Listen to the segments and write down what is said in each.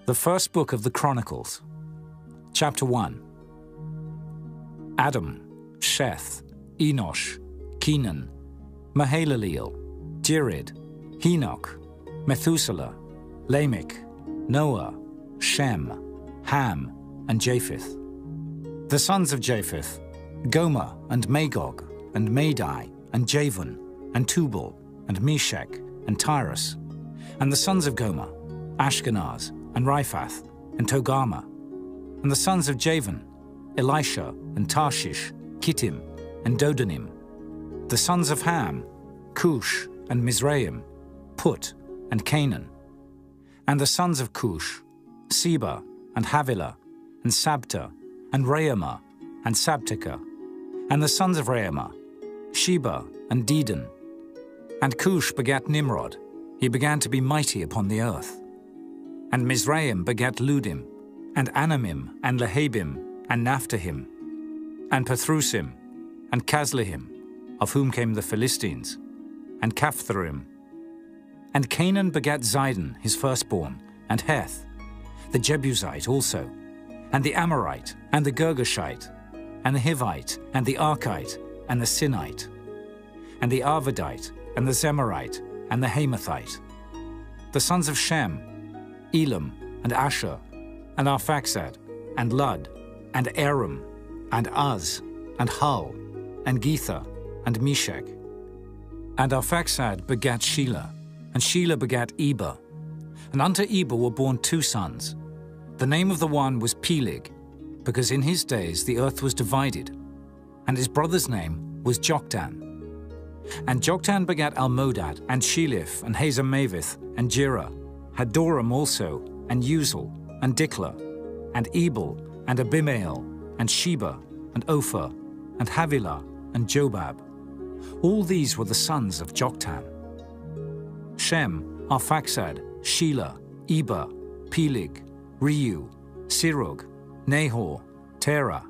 The first book of the Chronicles, chapter 1. Adam, Sheth, Enosh, Kenan, Mahalaleel, Jered, Enoch, Methuselah, Lamech, Noah, Shem, Ham, and Japheth. The sons of Japheth, Gomer, and Magog, and Madai, and Javan, and Tubal, and Meshach, and Tyrus. And the sons of Gomer, Ashkenaz, and Riphath, and Togarmah. And the sons of Javan, Elisha, and Tarshish, Kittim, and Dodanim. The sons of Ham, Cush, and Mizraim, Put, and Canaan. And the sons of Cush, Seba, and Havilah, and Sabta, and Raamah, and Sabteka. And the sons of Raamah, Sheba, and Dedan. And Cush begat Nimrod. He began to be mighty upon the earth. And Mizraim begat Ludim, and Anamim, and Lehabim, and Naphtahim, and Pathrusim, and Casluhim, of whom came the Philistines, and Caphtorim. And Canaan begat Zidon, his firstborn, and Heth, the Jebusite also, and the Amorite, and the Girgashite, and the Hivite, and the Archite, and the Sinite, and the Arvadite, and the Zemarite, and the Hamathite. The sons of Shem, Elam, and Asher, and Arphaxad, and Lud, and Aram, and Uz, and Hul, and Gether, and Meshach. And Arphaxad begat Shelah, and Shelah begat Eber. And unto Eber were born two sons. The name of the one was Peleg, because in his days the earth was divided, and his brother's name was Joktan. And Joktan begat Almodad, and Sheleph, and Hazarmaveth, and Jerah, Hadoram also, and Uzal, and Diklah, and Ebal, and Abimael, and Sheba, and Ophir, and Havilah, and Jobab. All these were the sons of Joktan. Shem, Arphaxad, Shelah, Eber, Peleg, Reu, Serug, Nahor, Terah,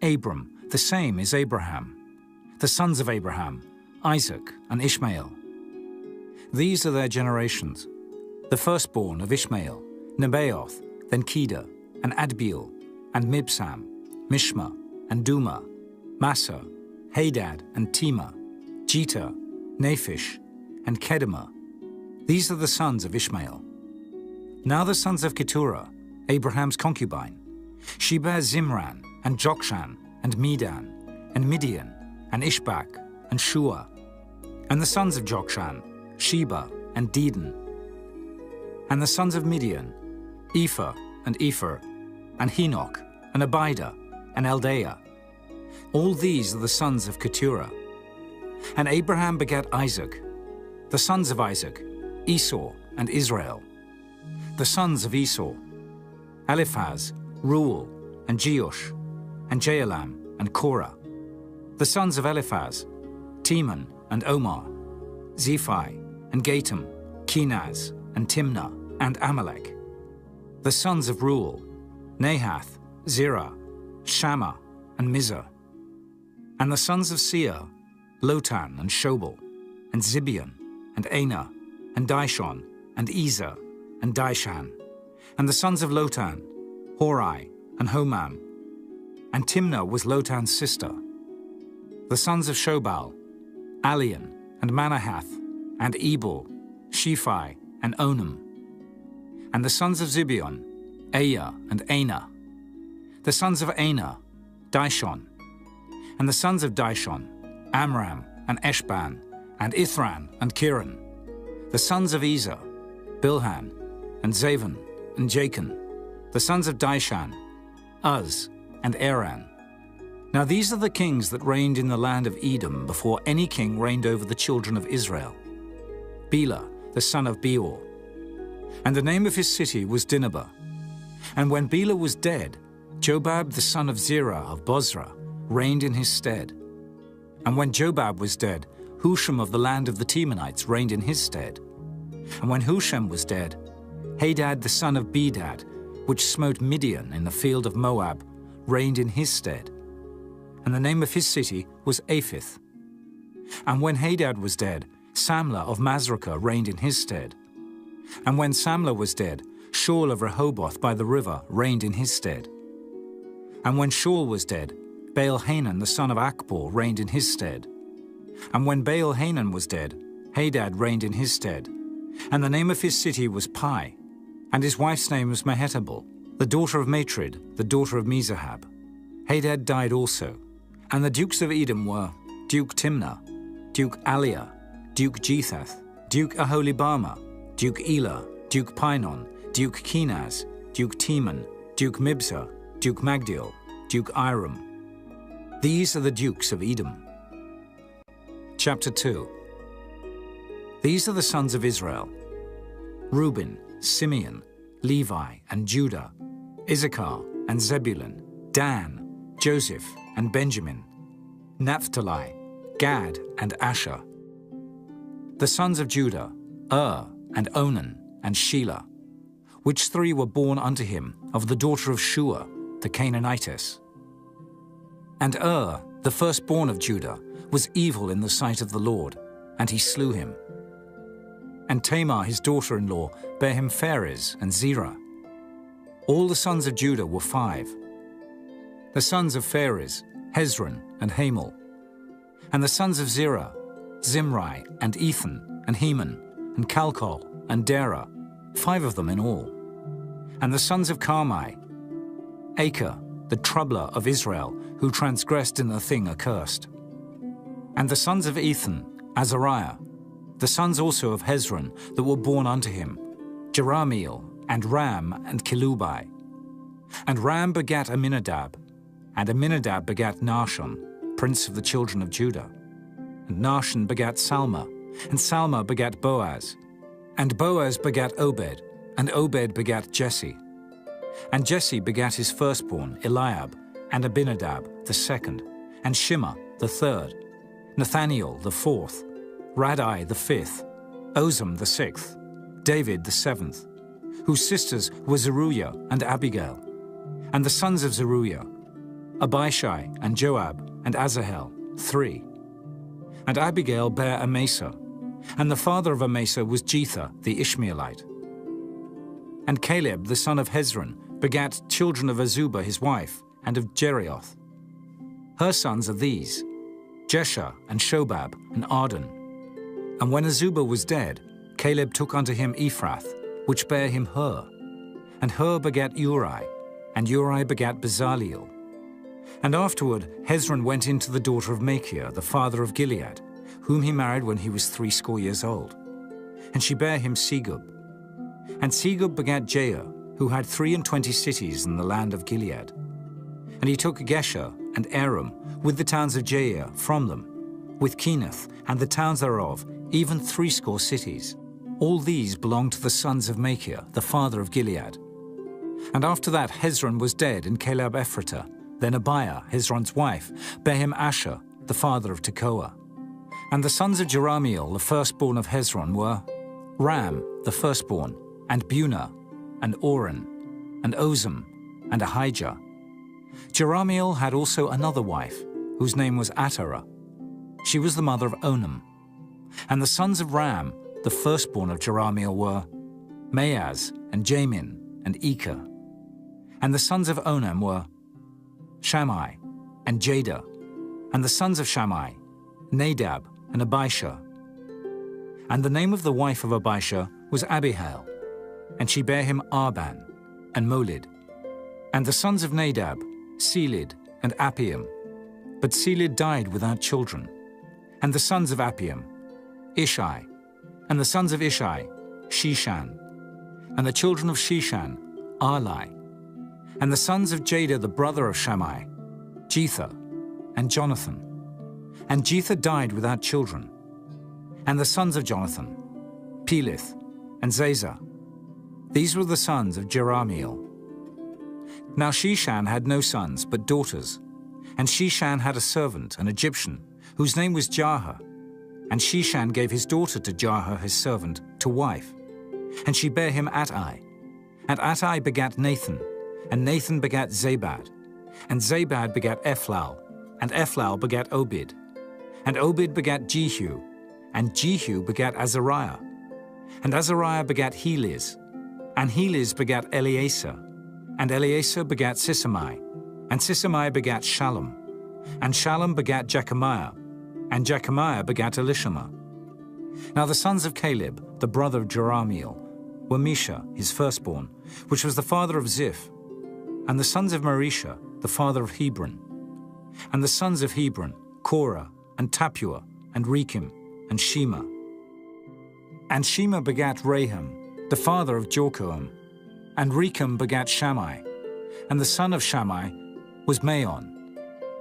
Abram, the same is Abraham. The sons of Abraham, Isaac, and Ishmael. These are their generations. The firstborn of Ishmael, Nebaioth, then Kedar, and Adbeel, and Mibsam, Mishma, and Duma, Massa, Hadad, and Tema, Jether, Naphish, and Kedemah. These are the sons of Ishmael. Now the sons of Keturah, Abraham's concubine. She bare Zimran, and Jokshan, and Medan, and Midian, and Ishbak, and Shua. And the sons of Jokshan, Sheba, and Dedan. And the sons of Midian, Ephah, and Epher, and Henoch, and Abida, and Eldaah. All these are the sons of Keturah. And Abraham begat Isaac. The sons of Isaac, Esau, and Israel. The sons of Esau, Eliphaz, Reuel, and Jeush, and Jaalam, and Korah. The sons of Eliphaz, Teman, and Omar, Zephi, and Gatam, Kenaz, and Timnah, and Amalek. The sons of Reuel, Nahath, Zerah, Shammah, and Mizah. And the sons of Seir, Lotan, and Shobal, and Zibeon, and Anah, and Dishon, and Ezer, and Dishan. And the sons of Lotan, Hori, and Homam. And Timnah was Lotan's sister. The sons of Shobal, Alian, and Manahath, and Ebal, Shephi, and Onam. And the sons of Zibeon, Aya, and Anah. The sons of Anah, Dishon. And the sons of Dishon, Amram, and Eshban, and Ithran, and Kiran. The sons of Ezer, Bilhan, and Zavan, and Jachin. The sons of Dishan, Uz, and Aran. Now these are the kings that reigned in the land of Edom before any king reigned over the children of Israel. Bela, the son of Beor. And the name of his city was Dinhabah. And when Bela was dead, Jobab the son of Zerah of Bozrah reigned in his stead. And when Jobab was dead, Husham of the land of the Temanites reigned in his stead. And when Husham was dead, Hadad the son of Bedad, which smote Midian in the field of Moab, reigned in his stead. And the name of his city was Aphith. And when Hadad was dead, Samlah of Masrekah reigned in his stead. And when Samlah was dead, Shaul of Rehoboth by the river reigned in his stead. And when Shaul was dead, Baal-Hanan the son of Achbor reigned in his stead. And when Baal-Hanan was dead, Hadad reigned in his stead. And the name of his city was Pai, and his wife's name was Mehetabel, the daughter of Matred, the daughter of Mezahab. Hadad died also. And the dukes of Edom were Duke Timnah, Duke Aliah, Duke Jethath, Duke Aholibama, Duke Elah, Duke Pinon, Duke Kenaz, Duke Teman, Duke Mibzar, Duke Magdiel, Duke Iram. These are the dukes of Edom. Chapter 2. These are the sons of Israel: Reuben, Simeon, Levi, and Judah, Issachar and Zebulun, Dan, Joseph and Benjamin, Naphtali, Gad and Asher. The sons of Judah, and Onan and Shelah, which three were born unto him of the daughter of Shua, the Canaanitess. And the firstborn of Judah, was evil in the sight of the Lord, and he slew him. And Tamar his daughter-in-law bare him Pharez and Zerah. All the sons of Judah were 5. The sons of Pharez, Hezron and Hamul. And the sons of Zerah, Zimri and Ethan and Heman and Calcol and Dara, 5 of them in all. And the sons of Carmi, Acre, the troubler of Israel, who transgressed in the thing accursed. And the sons of Ethan, Azariah, the sons also of Hezron that were born unto him, Jerahmeel, and Ram, and Kelubai. And Ram begat Aminadab, and Aminadab begat Nahshon, prince of the children of Judah. And Nahshon begat Salma, and Salma begat Boaz. And Boaz begat Obed, and Obed begat Jesse. And Jesse begat his firstborn, Eliab, and Abinadab the second, and Shimma the third, Nathaniel the fourth, Raddai the fifth, Ozem the sixth, David the seventh, whose sisters were Zeruiah and Abigail. And the sons of Zeruiah, Abishai and Joab and Asahel, 3. And Abigail bare Amasa, and the father of Amasa was Jether the Ishmaelite. And Caleb the son of Hezron begat children of Azubah his wife, and of Jerioth. Her sons are these, Jesher and Shobab and Arden. And when Azubah was dead, Caleb took unto him Ephrath, which bare him Hur. And Hur begat Uri, and Uri begat Bezaleel. And afterward Hezron went in to the daughter of Machir, the father of Gilead, whom he married when he was 80 years old. And she bare him Segub. And Segub begat Jair, who had 23 cities in the land of Gilead. And he took Gesher and Aram, with the towns of Jair from them, with Kenath and the towns thereof, even 80 cities. All these belonged to the sons of Machir, the father of Gilead. And after that Hezron was dead in Caleb Ephratah. Then Abiah, Hezron's wife, bare him Asher, the father of Tekoa. And the sons of Jerahmeel, the firstborn of Hezron, were Ram, the firstborn, and Bunah, and Oren, and Ozem, and Ahijah. Jerahmeel had also another wife, whose name was Atara. She was the mother of Onam. And the sons of Ram, the firstborn of Jerahmeel, were Maaz, and Jamin, and Eker. And the sons of Onam were Shammai, and Jada. And the sons of Shammai, Nadab, and Abishah. And the name of the wife of Abishah was Abihail, and she bare him Arban, and Molid. And the sons of Nadab, Selid, and Appium. But Selid died without children. And the sons of Appium, Ishai. And the sons of Ishai, Shishan. And the children of Shishan, Arli. And the sons of Jada, the brother of Shammai, Jether, and Jonathan. And Jether died without children. And the sons of Jonathan, Pelith, and Zazah. These were the sons of Jerahmeel. Now Shishan had no sons, but daughters. And Shishan had a servant, an Egyptian, whose name was Jarha. And Shishan gave his daughter to Jarha his servant, to wife. And she bare him Attai. And Attai begat Nathan, and Nathan begat Zabad. And Zabad begat Ephlal, and Ephlal begat Obed. And Obed begat Jehu, and Jehu begat Azariah. And Azariah begat Heliz, And Heliz begat Eleasar, and Eleasar begat Sisamai, and Sisamai begat Shallum, and Shallum begat Jechamiah, and Jechamiah begat Elishama. Now the sons of Caleb, the brother of Jerahmeel, were Mesha, his firstborn, which was the father of Ziph, and the sons of Marisha, the father of Hebron, and the sons of Hebron, Korah, and Tapua, and Rekem, and Shema. And Shema begat Raham, the father of Jorkoam, and Rekem begat Shammai, and the son of Shammai was Maon,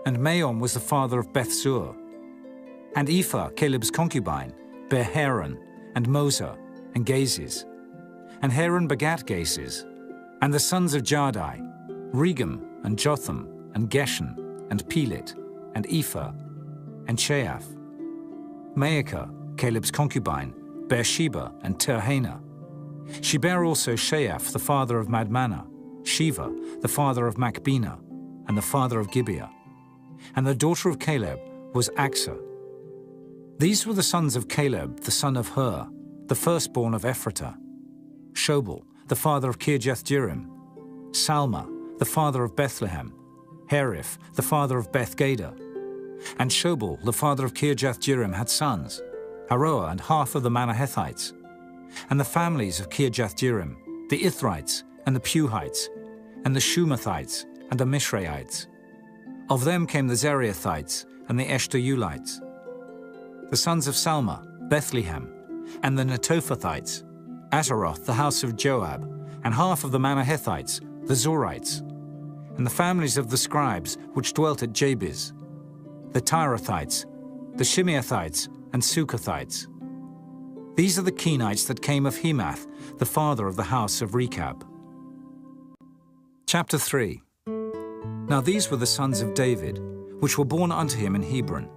and Maon was the father of Bethzur. And Ephah, Caleb's concubine, bare Haran, and Mosa, and Gazes. And Haran begat Gazes, and the sons of Jardai, Regem, and Jotham, and Geshan, and Pelet, and Ephah, and Sheaph. Maacah, Caleb's concubine, bare Sheba and Terhana. She bare also Sheaph, the father of Madmannah, Shiva, the father of Machbena, and the father of Gibeah. And the daughter of Caleb was Achsah. These were the sons of Caleb, the son of Hur, the firstborn of Ephratah. Shobal, the father of Kirjath-jearim. Salma, the father of Bethlehem. Hariph, the father of Beth-gader. And Shobal, the father of Kirjath-jearim, had sons, Haroah and half of the Manahethites. And the families of Kirjath-jearim, the Ithrites, and the Puhites, and the Shumathites, and the Mishraites. Of them came the Zerahites, and the Eshtaolites. The sons of Salma, Bethlehem, and the Netophathites, Ataroth, the house of Joab, and half of the Manahethites, the Zorites. And the families of the scribes which dwelt at Jabez, the Tirathites, the Shimeathites, and Sukathites. These are the Kenites that came of Hemath, the father of the house of Rechab. Chapter 3. Now these were the sons of David, which were born unto him in Hebron.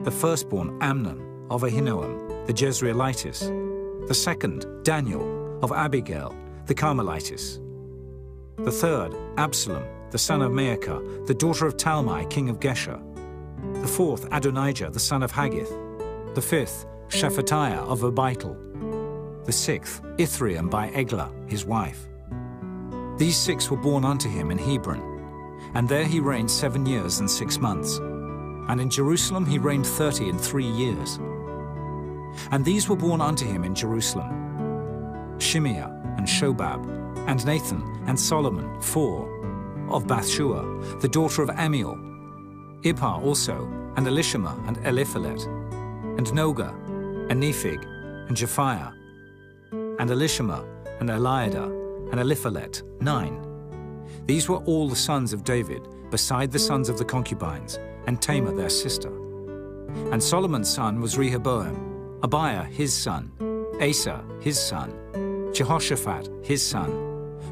The firstborn Amnon of Ahinoam, the Jezreelitess. The second Daniel of Abigail, the Carmelitess. The third Absalom, the son of Maacah, the daughter of Talmai, king of Geshur. The fourth Adonijah, the son of Haggith. The fifth Shephatiah of Abital. The sixth Ithream by Eglah, his wife. These six were born unto him in Hebron, and there he reigned 7 years and 6 months. And in Jerusalem he reigned 33 years. And these were born unto him in Jerusalem: Shimeah, and Shobab, and Nathan, and Solomon, 4, of Bathshua, the daughter of Amiel, Ibhar also, and Elishama, and Eliphalet, and Noga, and Nephig, and Japhiah, and Elishama, and Eliada, and Eliphalet, 9. These were all the sons of David, beside the sons of the concubines, and Tamar their sister. And Solomon's son was Rehoboam, Abiah his son, Asa his son, Jehoshaphat his son,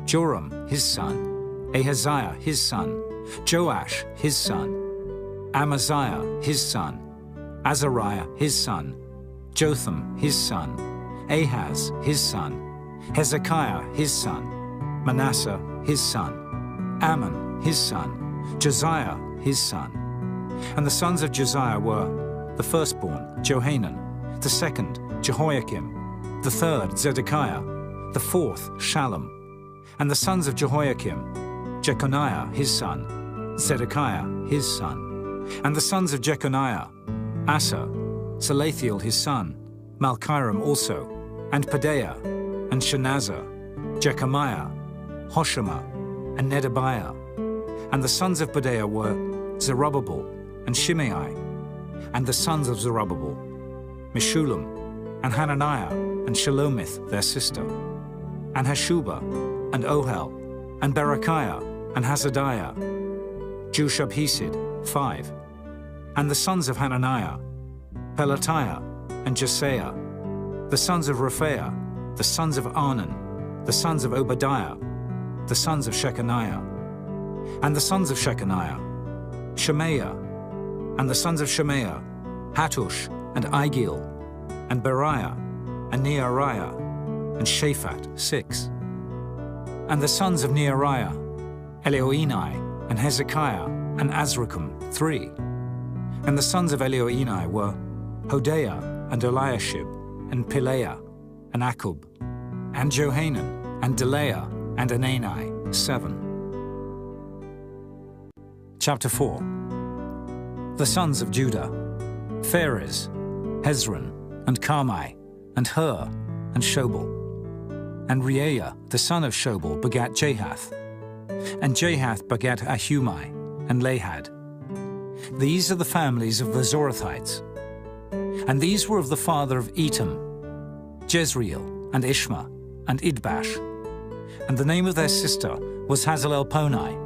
Joram his son, Ahaziah his son, Joash his son, Amaziah his son, Azariah his son, Jotham his son, Ahaz his son, Hezekiah his son, Manasseh his son, Ammon his son, Josiah his son. And the sons of Josiah were the firstborn Johanan, the second Jehoiakim, the third Zedekiah, the fourth Shallum. And the sons of Jehoiakim, Jeconiah his son, Zedekiah his son. And the sons of Jeconiah, Asa, Salathiel his son, Malchiram also, and Pedaiah, and Shenazar, Jechamiah, Hoshama, and Nedabiah. And the sons of Pedaiah were Zerubbabel and Shimei. And the sons of Zerubbabel, Meshullam, and Hananiah, and Shelomith their sister, and Hashubah, and Ohel, and Berechiah, and Hasadiah, Jushab-hesed, 5. And the sons of Hananiah, Pelatiah, and Jesaiah. The sons of Rephaiah, the sons of Arnan, the sons of Obadiah, the sons of Shechaniah. And the sons of Shechaniah, Shemaiah. And the sons of Shemaiah, Hattush, and Igil, and Beriah, and Neariah, and Shaphat, 6. And the sons of Neariah, Elioenai, and Hezekiah, and Azrikam, 3. And the sons of Elioenai were Hodiah, and Eliashib, and Pileah, and Akub, and Johanan, and Delaiah and Anani, 7. Chapter 4. The sons of Judah: Pharez, Hezron, and Carmi, and Hur, and Shobal. And Reaiah, the son of Shobal, begat Jahath. And Jahath begat Ahumai, and Lahad. These are the families of the Zorathites. And these were of the father of Etam, Jezreel, and Ishma, and Idbash. And the name of their sister was Hazelelponi.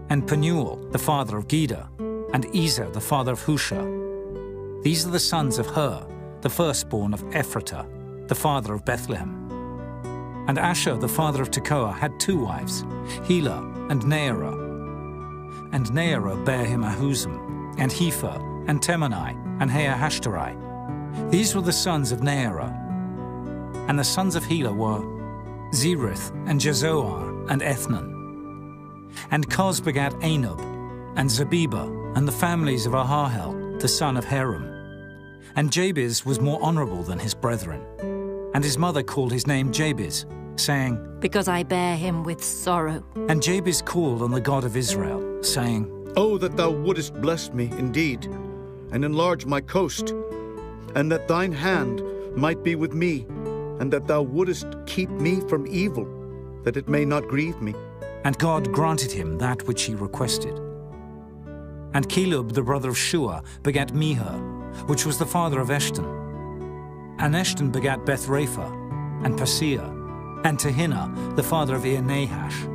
And Penuel, the father of Geder, and Ezer, the father of Husha. These are the sons of Hur, the firstborn of Ephratah, the father of Bethlehem. And Asher, the father of Tekoa, had 2 wives, Helah and Naarah. And Naarah bare him Ahuzam, and Hepher, and Temani, and Haahashtari. These were the sons of Naarah. And the sons of Helah were Zerith, and Jezoar, and Ethnan. And Koz begat Anub, and Zabibah, and the families of Aharhel, the son of Harum. And Jabez was more honourable than his brethren. And his mother called his name Jabez, saying, Because I bear him with sorrow. And Jabez called on the God of Israel, saying, Oh, that thou wouldest bless me indeed, and enlarge my coast, and that thine hand might be with me, and that thou wouldest keep me from evil, that it may not grieve me. And God granted him that which he requested. And Caleb, the brother of Shua, begat Mihir, which was the father of Eshton. And Eshton begat Bethrapha, and Paseah, and Tehinnah, the father of Ir-Nahash.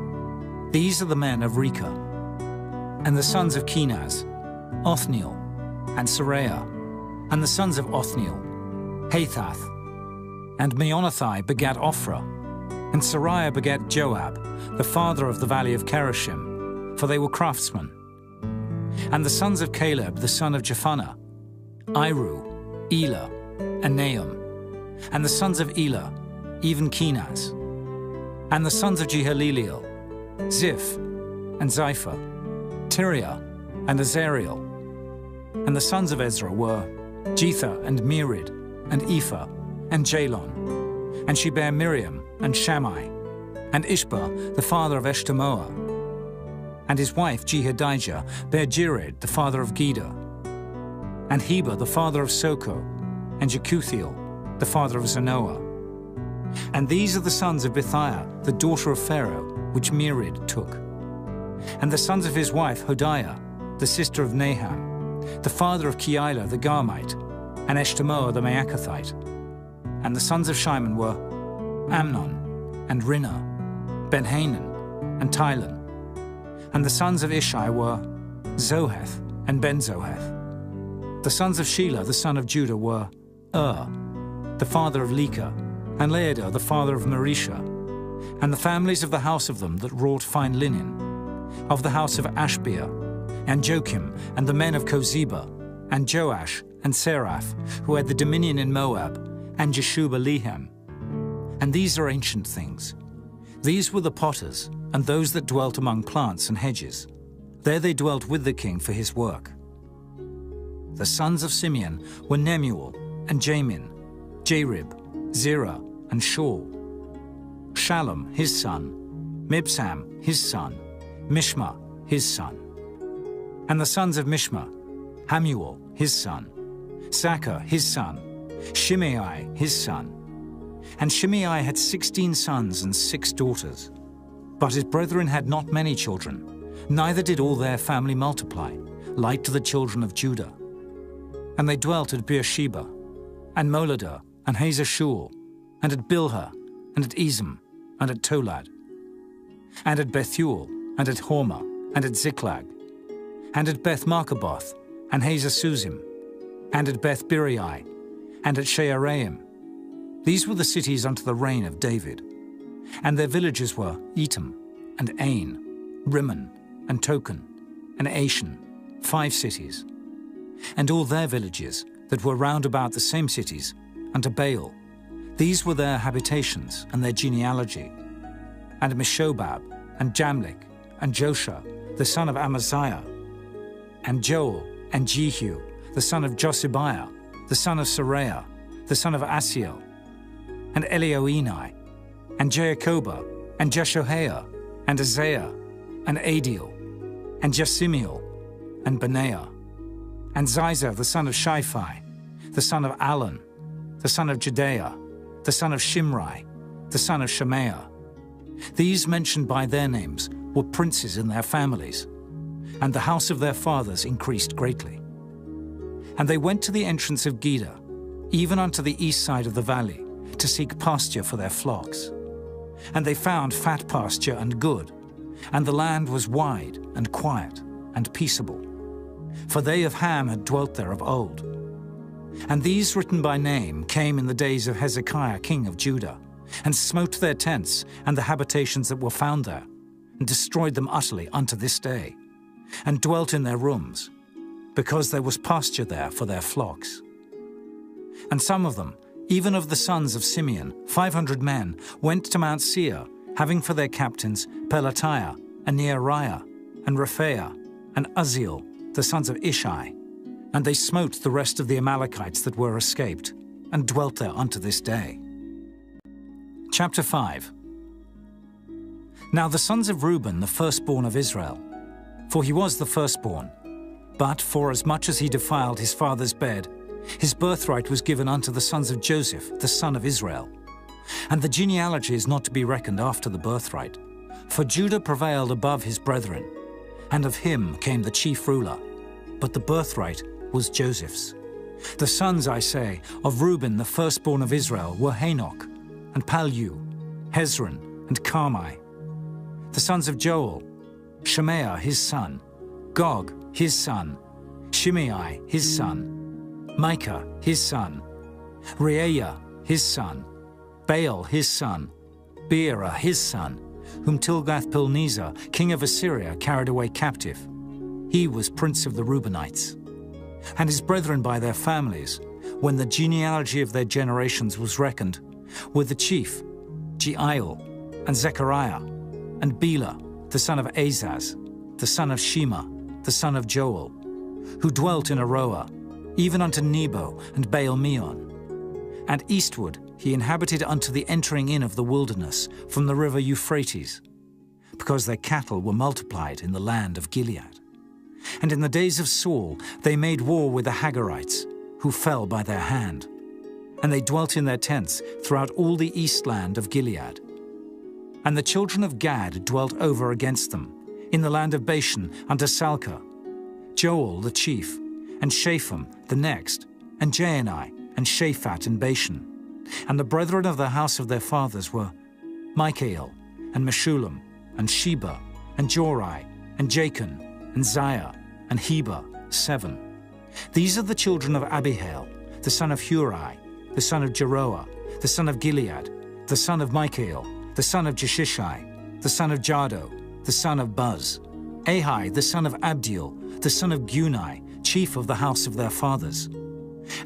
These are the men of Rechah. And the sons of Kenaz, Othniel, and Seraiah. And the sons of Othniel, Hathath. And Meonothai begat Ophrah. And Seraiah begat Joab, the father of the valley of Kerashim, for they were craftsmen. And the sons of Caleb, the son of Jephunneh, Iru, Elah, and Nahum. And the sons of Elah, even Kenaz. And the sons of Jehaleleel, Ziph, and Zipha, Tiriah, and Azariel. And the sons of Ezra were Jether, and Merid, and Ephah, and Jalon. And she bare Miriam, and Shammai, and Ishba, the father of Eshtemoa. And his wife Jehadijah bare Jered, the father of Geder. And Heber, the father of Soko, and Jekuthiel, the father of Zanoah. And these are the sons of Bithiah, the daughter of Pharaoh, which Merid took. And the sons of his wife Hodiah, the sister of Naham, the father of Keilah the Garmite, and Eshtemoa the Maacathite. And the sons of Shimon were Amnon, and Rinnah, Ben-Hanan, and Tilon. And the sons of Ishai were Zoheth, and Ben-Zoheth. The sons of Shelah, the son of Judah, were the father of Leka, and Laodah, the father of Marisha. And the families of the house of them that wrought fine linen, of the house of Ashbea, and Joachim, and the men of Kozeba, and Joash, and Seraph, who had the dominion in Moab, and Jeshuba-Lehem. And these are ancient things. These were the potters, and those that dwelt among plants and hedges. There they dwelt with the king for his work. The sons of Simeon were Nemuel, and Jamin, Jarib, Zerah, and Shaul. Shallum, his son, Mibsam, his son, Mishma, his son. And the sons of Mishma, Hamuel, his son, Sacher, his son, Shimei, his son. And Shimei had 16 sons and 6 daughters. But his brethren had not many children, neither did all their family multiply, like to the children of Judah. And they dwelt at Beersheba, and Moladah, and Hazar-Shual, and at Bilhah, and at Ezem, and at Tolad, and at Bethuel, and at Hormah, and at Ziklag, and at Beth-Markaboth, and Hazar-Suzim, and at Beth-Birai, and at Shearaim. These were the cities unto the reign of David. And their villages were Etam, and Ain, Rimmon, and Token, and Ashan, 5 cities. And all their villages that were round about the same cities, unto Baal. These were their habitations and their genealogy. And Meshobab, and Jamlik, and Joshua, the son of Amaziah, and Joel, and Jehu, the son of Josibiah, the son of Seraiah, the son of Asiel, and Elioenai, and Jacoba, and Jeshohaiah, and Azariah, and Adiel, and Jesimiel, and Benaiah, and Ziza the son of Shiphi, the son of Alon, the son of Jedaiah, the son of Shimri, the son of Shemaiah. These mentioned by their names were princes in their families, and the house of their fathers increased greatly. And they went to the entrance of Geder, even unto the east side of the valley, to seek pasture for their flocks. And they found fat pasture and good, and the land was wide and quiet and peaceable, for they of Ham had dwelt there of old. And these written by name came in the days of Hezekiah king of Judah, and smote their tents and the habitations that were found there, and destroyed them utterly unto this day, and dwelt in their rooms, because there was pasture there for their flocks. And some of them, even of the sons of Simeon, 500 men, went to Mount Seir, having for their captains Pelatiah, and Neariah, and Rephaiah, and Uzziel, the sons of Ishi. And they smote the rest of the Amalekites that were escaped, and dwelt there unto this day. Chapter 5. Now the sons of Reuben, the firstborn of Israel, for he was the firstborn, but forasmuch as he defiled his father's bed, his birthright was given unto the sons of Joseph, the son of Israel. And the genealogy is not to be reckoned after the birthright, for Judah prevailed above his brethren, and of him came the chief ruler, but the birthright was Joseph's. The sons, I say, of Reuben, the firstborn of Israel, were Hanok, and Palu, Hezron, and Carmi. The sons of Joel, Shemaiah his son, Gog his son, Shimei his son, Micah his son, Reaiah his son, Baal his son, Beerah his son, whom Tilgath-Pilneser, king of Assyria, carried away captive. He was prince of the Reubenites. And his brethren by their families, when the genealogy of their generations was reckoned, were the chief, Jeiel, and Zechariah, and Bela, the son of Azaz, the son of Shema, the son of Joel, who dwelt in Aroah, even unto Nebo and Baal-meon. And eastward he inhabited unto the entering in of the wilderness from the river Euphrates, because their cattle were multiplied in the land of Gilead. And in the days of Saul they made war with the Hagarites, who fell by their hand. And they dwelt in their tents throughout all the east land of Gilead. And the children of Gad dwelt over against them, in the land of Bashan unto Salcah, Joel the chief, and Shapham the next, and Jaani, and Shaphat in Bashan. And the brethren of the house of their fathers were Michael, and Meshullam, and Sheba, and Jorai, and Jachin, and Ziah, and Heber, 7. These are the children of Abihail, the son of Huri, the son of Jeroah, the son of Gilead, the son of Michael, the son of Jeshishi, the son of Jado, the son of Buz, Ahi, the son of Abdiel, the son of Guni, chief of the house of their fathers.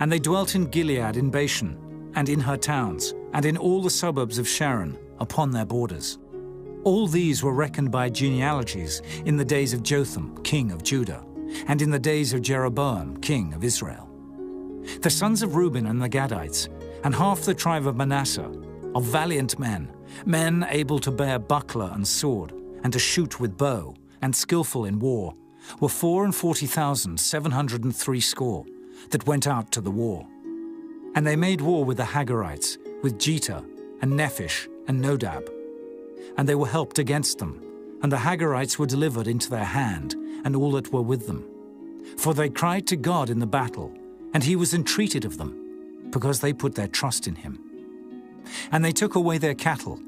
And they dwelt in Gilead in Bashan, and in her towns, and in all the suburbs of Sharon, upon their borders. All these were reckoned by genealogies in the days of Jotham, king of Judah, and in the days of Jeroboam, king of Israel. The sons of Reuben and the Gadites, and half the tribe of Manasseh, are valiant men, men able to bear buckler and sword, and to shoot with bow, and skillful in war, were 44,760, that went out to the war. And they made war with the Hagarites, with Jetah, and Nephish, and Nodab. And they were helped against them, and the Hagarites were delivered into their hand, and all that were with them. For they cried to God in the battle, and he was entreated of them, because they put their trust in him. And they took away their cattle,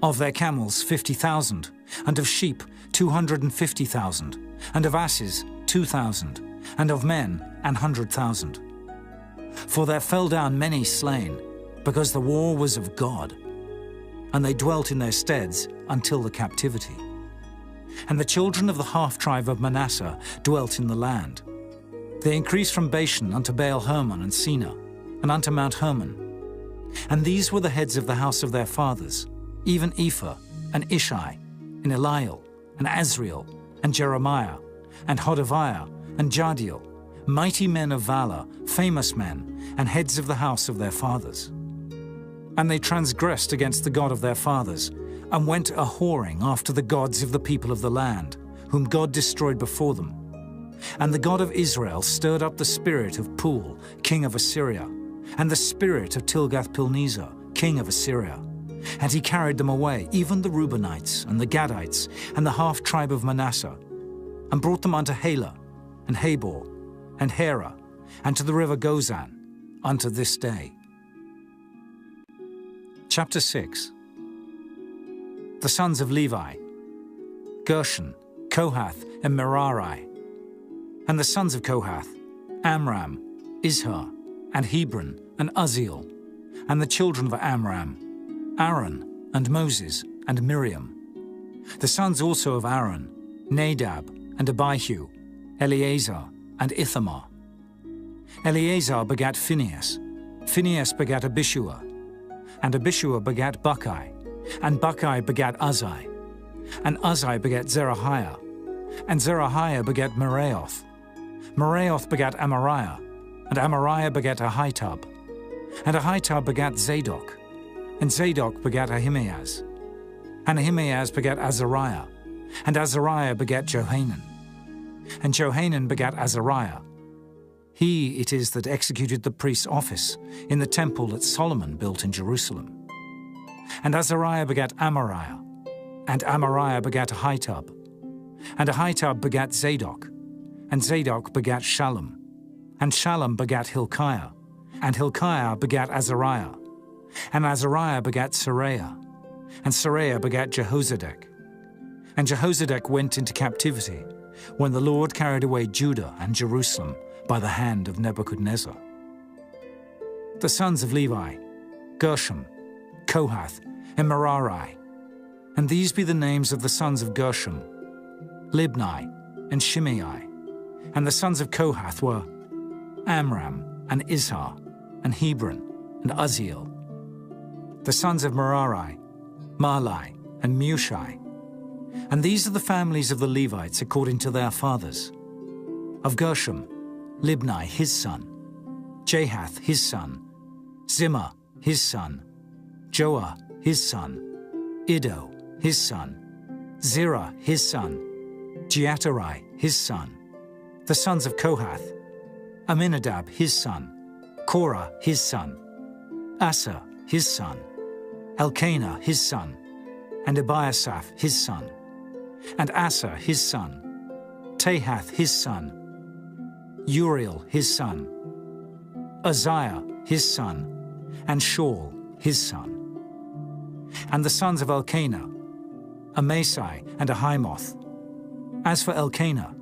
of their camels 50,000, and of sheep 250,000, and of asses 2,000, and of men 100,000. For there fell down many slain, because the war was of God. And they dwelt in their steads until the captivity. And the children of the half-tribe of Manasseh dwelt in the land. They increased from Bashan unto Baal-Hermon and Seneh, and unto Mount Hermon. And these were the heads of the house of their fathers, even Ephah, and Ishi, and Eliel, and Azriel, and Jeremiah, and Hodaviah, and Jadiel, mighty men of valor, famous men, and heads of the house of their fathers. And they transgressed against the God of their fathers, and went a-whoring after the gods of the people of the land, whom God destroyed before them. And the God of Israel stirred up the spirit of Pul, king of Assyria, and the spirit of Tilgath-Pilneser, king of Assyria. And he carried them away, even the Reubenites, and the Gadites, and the half-tribe of Manasseh, and brought them unto Halah, and Habor, and Hera, and to the river Gozan, unto this day. Chapter 6. The sons of Levi: Gershon, Kohath, and Merari. And the sons of Kohath: Amram, Izhar, and Hebron, and Uzziel. And the children of Amram: Aaron, and Moses, and Miriam. The sons also of Aaron: Nadab, and Abihu, Eleazar, and Ithamar. Eleazar begat Phinehas, Phinehas begat Abishua, and Abishua begat Buckai, and Buckai begat Uzzi, and Uzzi begat Zerahiah, and Zerahiah begat Meraioth. Meraioth begat Amariah, and Amariah begat Ahitub, and Ahitub begat Zadok, and Zadok begat Ahimaaz, and Ahimaaz begat Azariah, and Azariah begat Johanan, and Johanan begat Azariah. He it is that executed the priest's office in the temple that Solomon built in Jerusalem. And Azariah begat Amariah, and Amariah begat Ahitub, and Ahitub begat Zadok, and Zadok begat Shallum, and Shallum begat Hilkiah, and Hilkiah begat Azariah, and Azariah begat Seraiah, and Seraiah begat Jehozadak. And Jehozadak went into captivity when the Lord carried away Judah and Jerusalem by the hand of Nebuchadnezzar. The sons of Levi: Gershom, Kohath, and Merari. And these be the names of the sons of Gershom: Libni, and Shimei. And the sons of Kohath were Amram, and Izhar, and Hebron, and Uzziel. The sons of Merari: Mahli, and Mushi. And these are the families of the Levites according to their fathers. Of Gershom: Libni his son, Jahath his son, Zimmah his son, Joah his son, Iddo his son, Zerah his son, Jeaterai his son. The sons of Kohath: Aminadab his son, Korah his son, Asa his son, Elkanah his son, and Ebiasaph his son, and Asa his son, Tahath his son, Uriel his son, Uzziah his son, and Shaul his son. And the sons of Elkanah: Amasai and Ahimoth. As for Elkanah,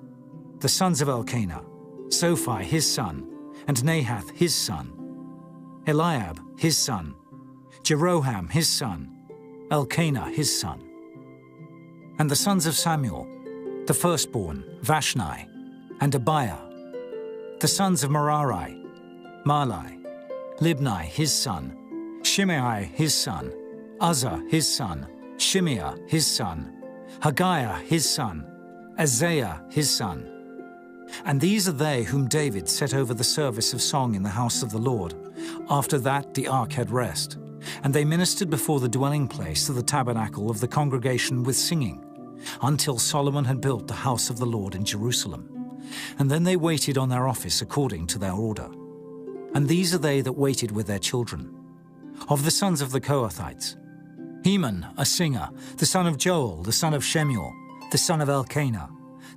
the sons of Elkanah: Sophi his son, and Nahath his son, Eliab his son, Jeroham his son, Elkanah his son. And the sons of Samuel, the firstborn: Vashni, and Abiah. The sons of Merari: Mahli, Libni his son, Shimei his son, Uzzah his son, Shimeah his son, Haggiah his son, Isaiah his son. And these are they whom David set over the service of song in the house of the Lord, after that the ark had rest. And they ministered before the dwelling place of the tabernacle of the congregation with singing, until Solomon had built the house of the Lord in Jerusalem. And then they waited on their office according to their order. And these are they that waited with their children. Of the sons of the Kohathites: Heman, a singer, the son of Joel, the son of Shemuel, the son of Elkanah,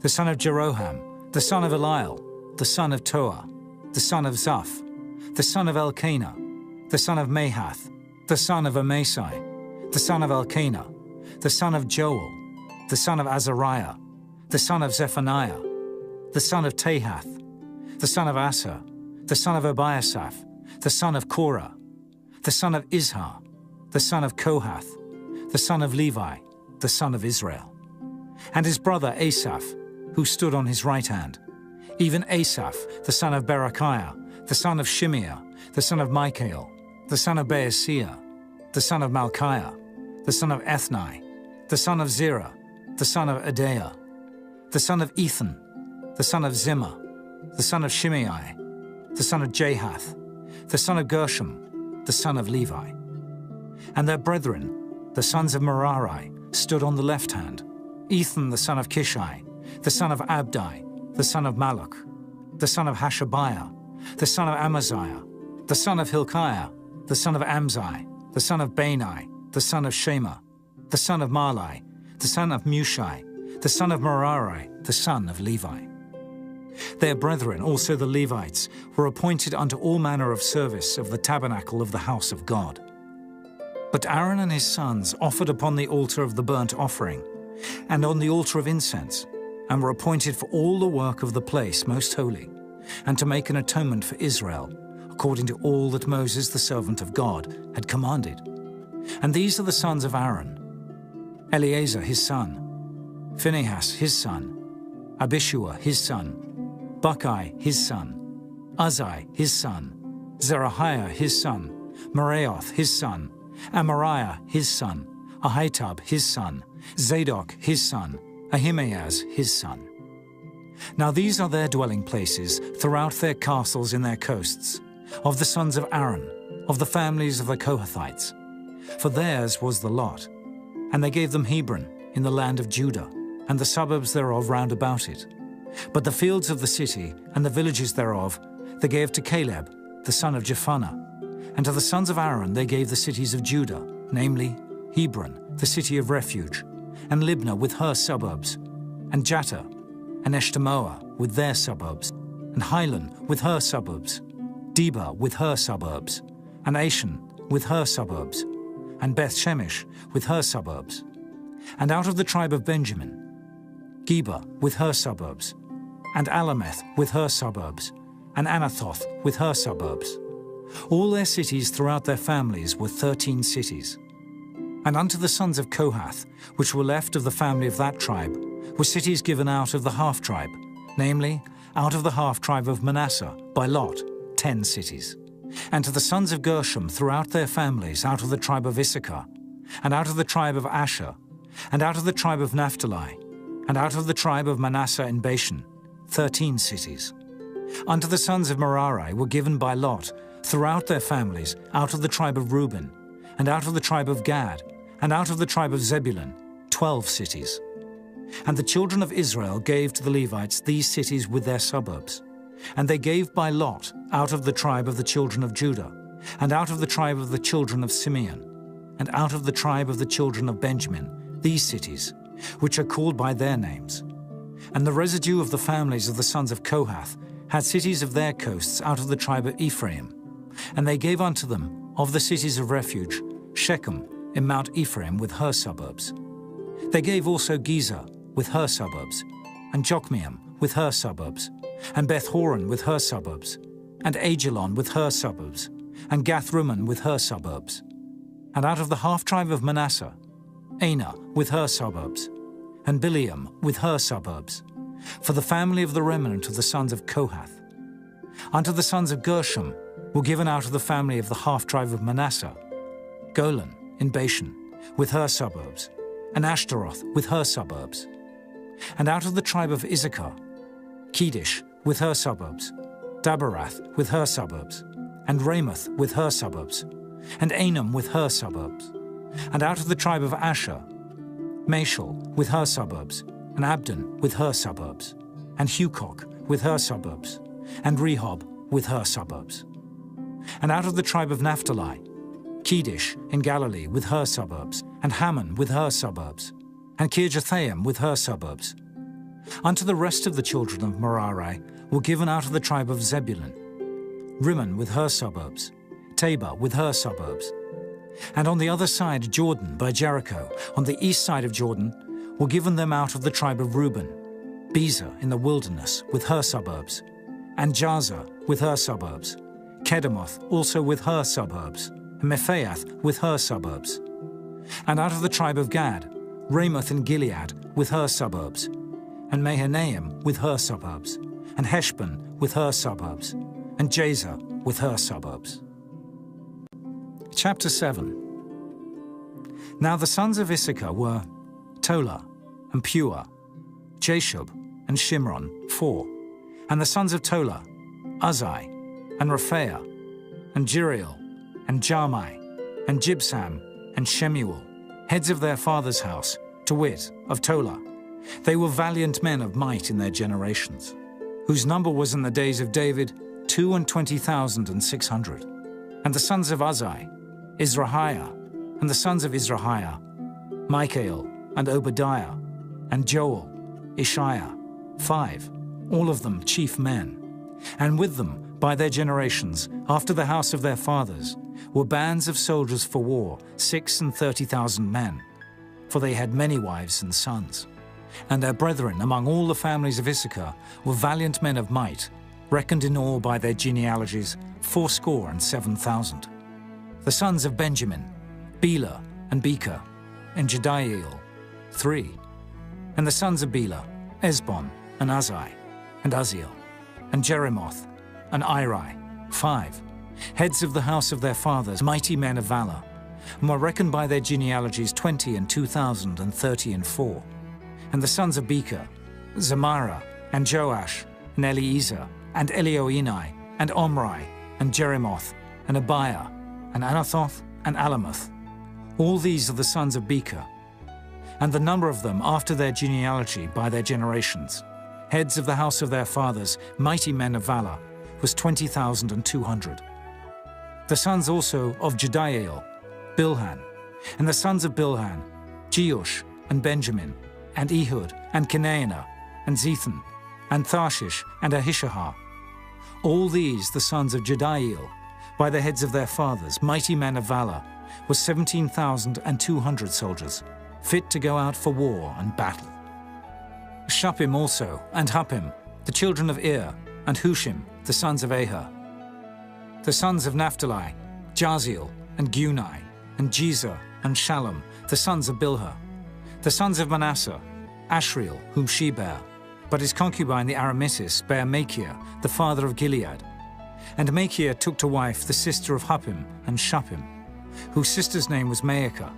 the son of Jeroham, the son of Eliel, the son of Toah, the son of Zaph, the son of Elkanah, the son of Mahath, the son of Amasai, the son of Elkanah, the son of Joel, the son of Azariah, the son of Zephaniah, the son of Tahath, the son of Asa, the son of Ebiasaph, the son of Korah, the son of Izhar, the son of Kohath, the son of Levi, the son of Israel. And his brother Asaph, who stood on his right hand, even Asaph, the son of Berechiah, the son of Shimeah, the son of Michael, the son of Baasiah, the son of Malchiah, the son of Ethni, the son of Zerah, the son of Adaiah, the son of Ethan, the son of Zimmah, the son of Shimei, the son of Jahath, the son of Gershom, the son of Levi. And their brethren, the sons of Merari, stood on the left hand, Ethan the son of Kishai, the son of Abdi, the son of Maluk, the son of Hashabiah, the son of Amaziah, the son of Hilkiah, the son of Amzai, the son of Bani, the son of Shema, the son of Malai, the son of Mushai, the son of Merari, the son of Levi. Their brethren, also the Levites, were appointed unto all manner of service of the tabernacle of the house of God. But Aaron and his sons offered upon the altar of the burnt offering, and on the altar of incense, and were appointed for all the work of the place most holy, and to make an atonement for Israel, according to all that Moses the servant of God had commanded. And these are the sons of Aaron: Eleazar his son, Phinehas his son, Abishua his son, Buckai his son, Uzzi his son, Zerahiah his son, Meraioth his son, Amariah his son, Ahitub his son, Zadok his son, Ahimaaz his son. Now these are their dwelling places throughout their castles in their coasts, of the sons of Aaron, of the families of the Kohathites. For theirs was the lot, and they gave them Hebron in the land of Judah, and the suburbs thereof round about it. But the fields of the city and the villages thereof they gave to Caleb, the son of Jephunneh. And to the sons of Aaron they gave the cities of Judah, namely Hebron, the city of refuge, and Libnah with her suburbs, and Jattah, and Eshtemoa with their suburbs, and Hilan with her suburbs, Debah with her suburbs, and Ashan with her suburbs, and Beth-Shemesh with her suburbs. And out of the tribe of Benjamin, Geba with her suburbs, and Alameth with her suburbs, and Anathoth with her suburbs. All their cities throughout their families were 13 cities. And unto the sons of Kohath, which were left of the family of that tribe, were cities given out of the half-tribe, namely, out of the half-tribe of Manasseh, by lot, 10 cities. And to the sons of Gershom throughout their families, out of the tribe of Issachar, and out of the tribe of Asher, and out of the tribe of Naphtali, and out of the tribe of Manasseh in Bashan, 13 cities. Unto the sons of Merari were given by lot, throughout their families, out of the tribe of Reuben, and out of the tribe of Gad, and out of the tribe of Zebulun, 12 cities. And the children of Israel gave to the Levites these cities with their suburbs. And they gave by lot out of the tribe of the children of Judah, and out of the tribe of the children of Simeon, and out of the tribe of the children of Benjamin, these cities, which are called by their names. And the residue of the families of the sons of Kohath had cities of their coasts out of the tribe of Ephraim. And they gave unto them, of the cities of refuge, Shechem in Mount Ephraim with her suburbs. They gave also Gezer with her suburbs, and Jokmeam with her suburbs, and Beth-horon with her suburbs, and Ajalon with her suburbs, and Gath-rimmon with her suburbs. And out of the half-tribe of Manasseh, Anah with her suburbs, and Bileam with her suburbs, for the family of the remnant of the sons of Kohath. Unto the sons of Gershom were given out of the family of the half-tribe of Manasseh, Golan in Bashan, with her suburbs, and Ashtaroth with her suburbs. And out of the tribe of Issachar, Kedesh with her suburbs, Daberath with her suburbs, and Ramoth with her suburbs, and Anam with her suburbs. And out of the tribe of Asher, Mashal with her suburbs, and Abdon with her suburbs, and Hukoch with her suburbs, and Rehob with her suburbs. And out of the tribe of Naphtali, Kedesh in Galilee with her suburbs, and Hammon with her suburbs, and Kirjathaim with her suburbs. Unto the rest of the children of Merari were given out of the tribe of Zebulun, Rimmon with her suburbs, Tabor with her suburbs. And on the other side Jordan by Jericho, on the east side of Jordan, were given them out of the tribe of Reuben, Bezer in the wilderness with her suburbs, and Jazer with her suburbs, Kedemoth also with her suburbs, and Mephaath with her suburbs. And out of the tribe of Gad, Ramoth in Gilead with her suburbs, and Mahanaim with her suburbs, and Heshbon with her suburbs, and Jazer with her suburbs. Chapter 7. Now the sons of Issachar were Tola, and Puah, Jashub, and Shimron, 4. And the sons of Tola, Uzzi, and Rephaiah, and Jeriel, and Jarmai, and Jibsam, and Shemuel, heads of their father's house, to wit, of Tola. They were valiant men of might in their generations, whose number was in the days of David 22,600. And the sons of Uzziah, Izrahiah, and the sons of Izrahiah, Michael, and Obadiah, and Joel, Ishiah, 5, all of them chief men. And with them, by their generations, after the house of their fathers, were bands of soldiers for war, 36,000 men, for they had many wives and sons. And their brethren among all the families of Issachar were valiant men of might, reckoned in all by their genealogies 77,000. The sons of Benjamin, Bela and Becher, and Jediael, 3. And the sons of Bela, Esbon and Uzziah, and Uzziel, and Jeremoth, and Iri, 5, heads of the house of their fathers, mighty men of valor, and were reckoned by their genealogies 20 and 2,030 and 4. And the sons of Becher, Zemira, and Joash, and Eliezer, and Elioenai, and Omri, and Jeremoth, and Abiah, and Anathoth, and Alamoth. All these are the sons of Becher. And the number of them after their genealogy by their generations, heads of the house of their fathers, mighty men of valor, was 20,200. The sons also of Jediael, Bilhan, and the sons of Bilhan, Jeush, and Benjamin, and Ehud, and Kenaanah, and Zethan, and Tharshish, and Ahishahar. All these, the sons of Jediael, by the heads of their fathers, mighty men of valor, were 17,200 soldiers, fit to go out for war and battle. Shuppim also, and Huppim, the children of Ir, and Hushim, the sons of Ahah. The sons of Naphtali, Jaziel, and Gunai, and Jezer, and Shalom, the sons of Bilhah. The sons of Manasseh, Ashriel, whom she bare, but his concubine the Aramittis bare Machir, the father of Gilead. And Machir took to wife the sister of Huppim and Shuppim, whose sister's name was Maacah,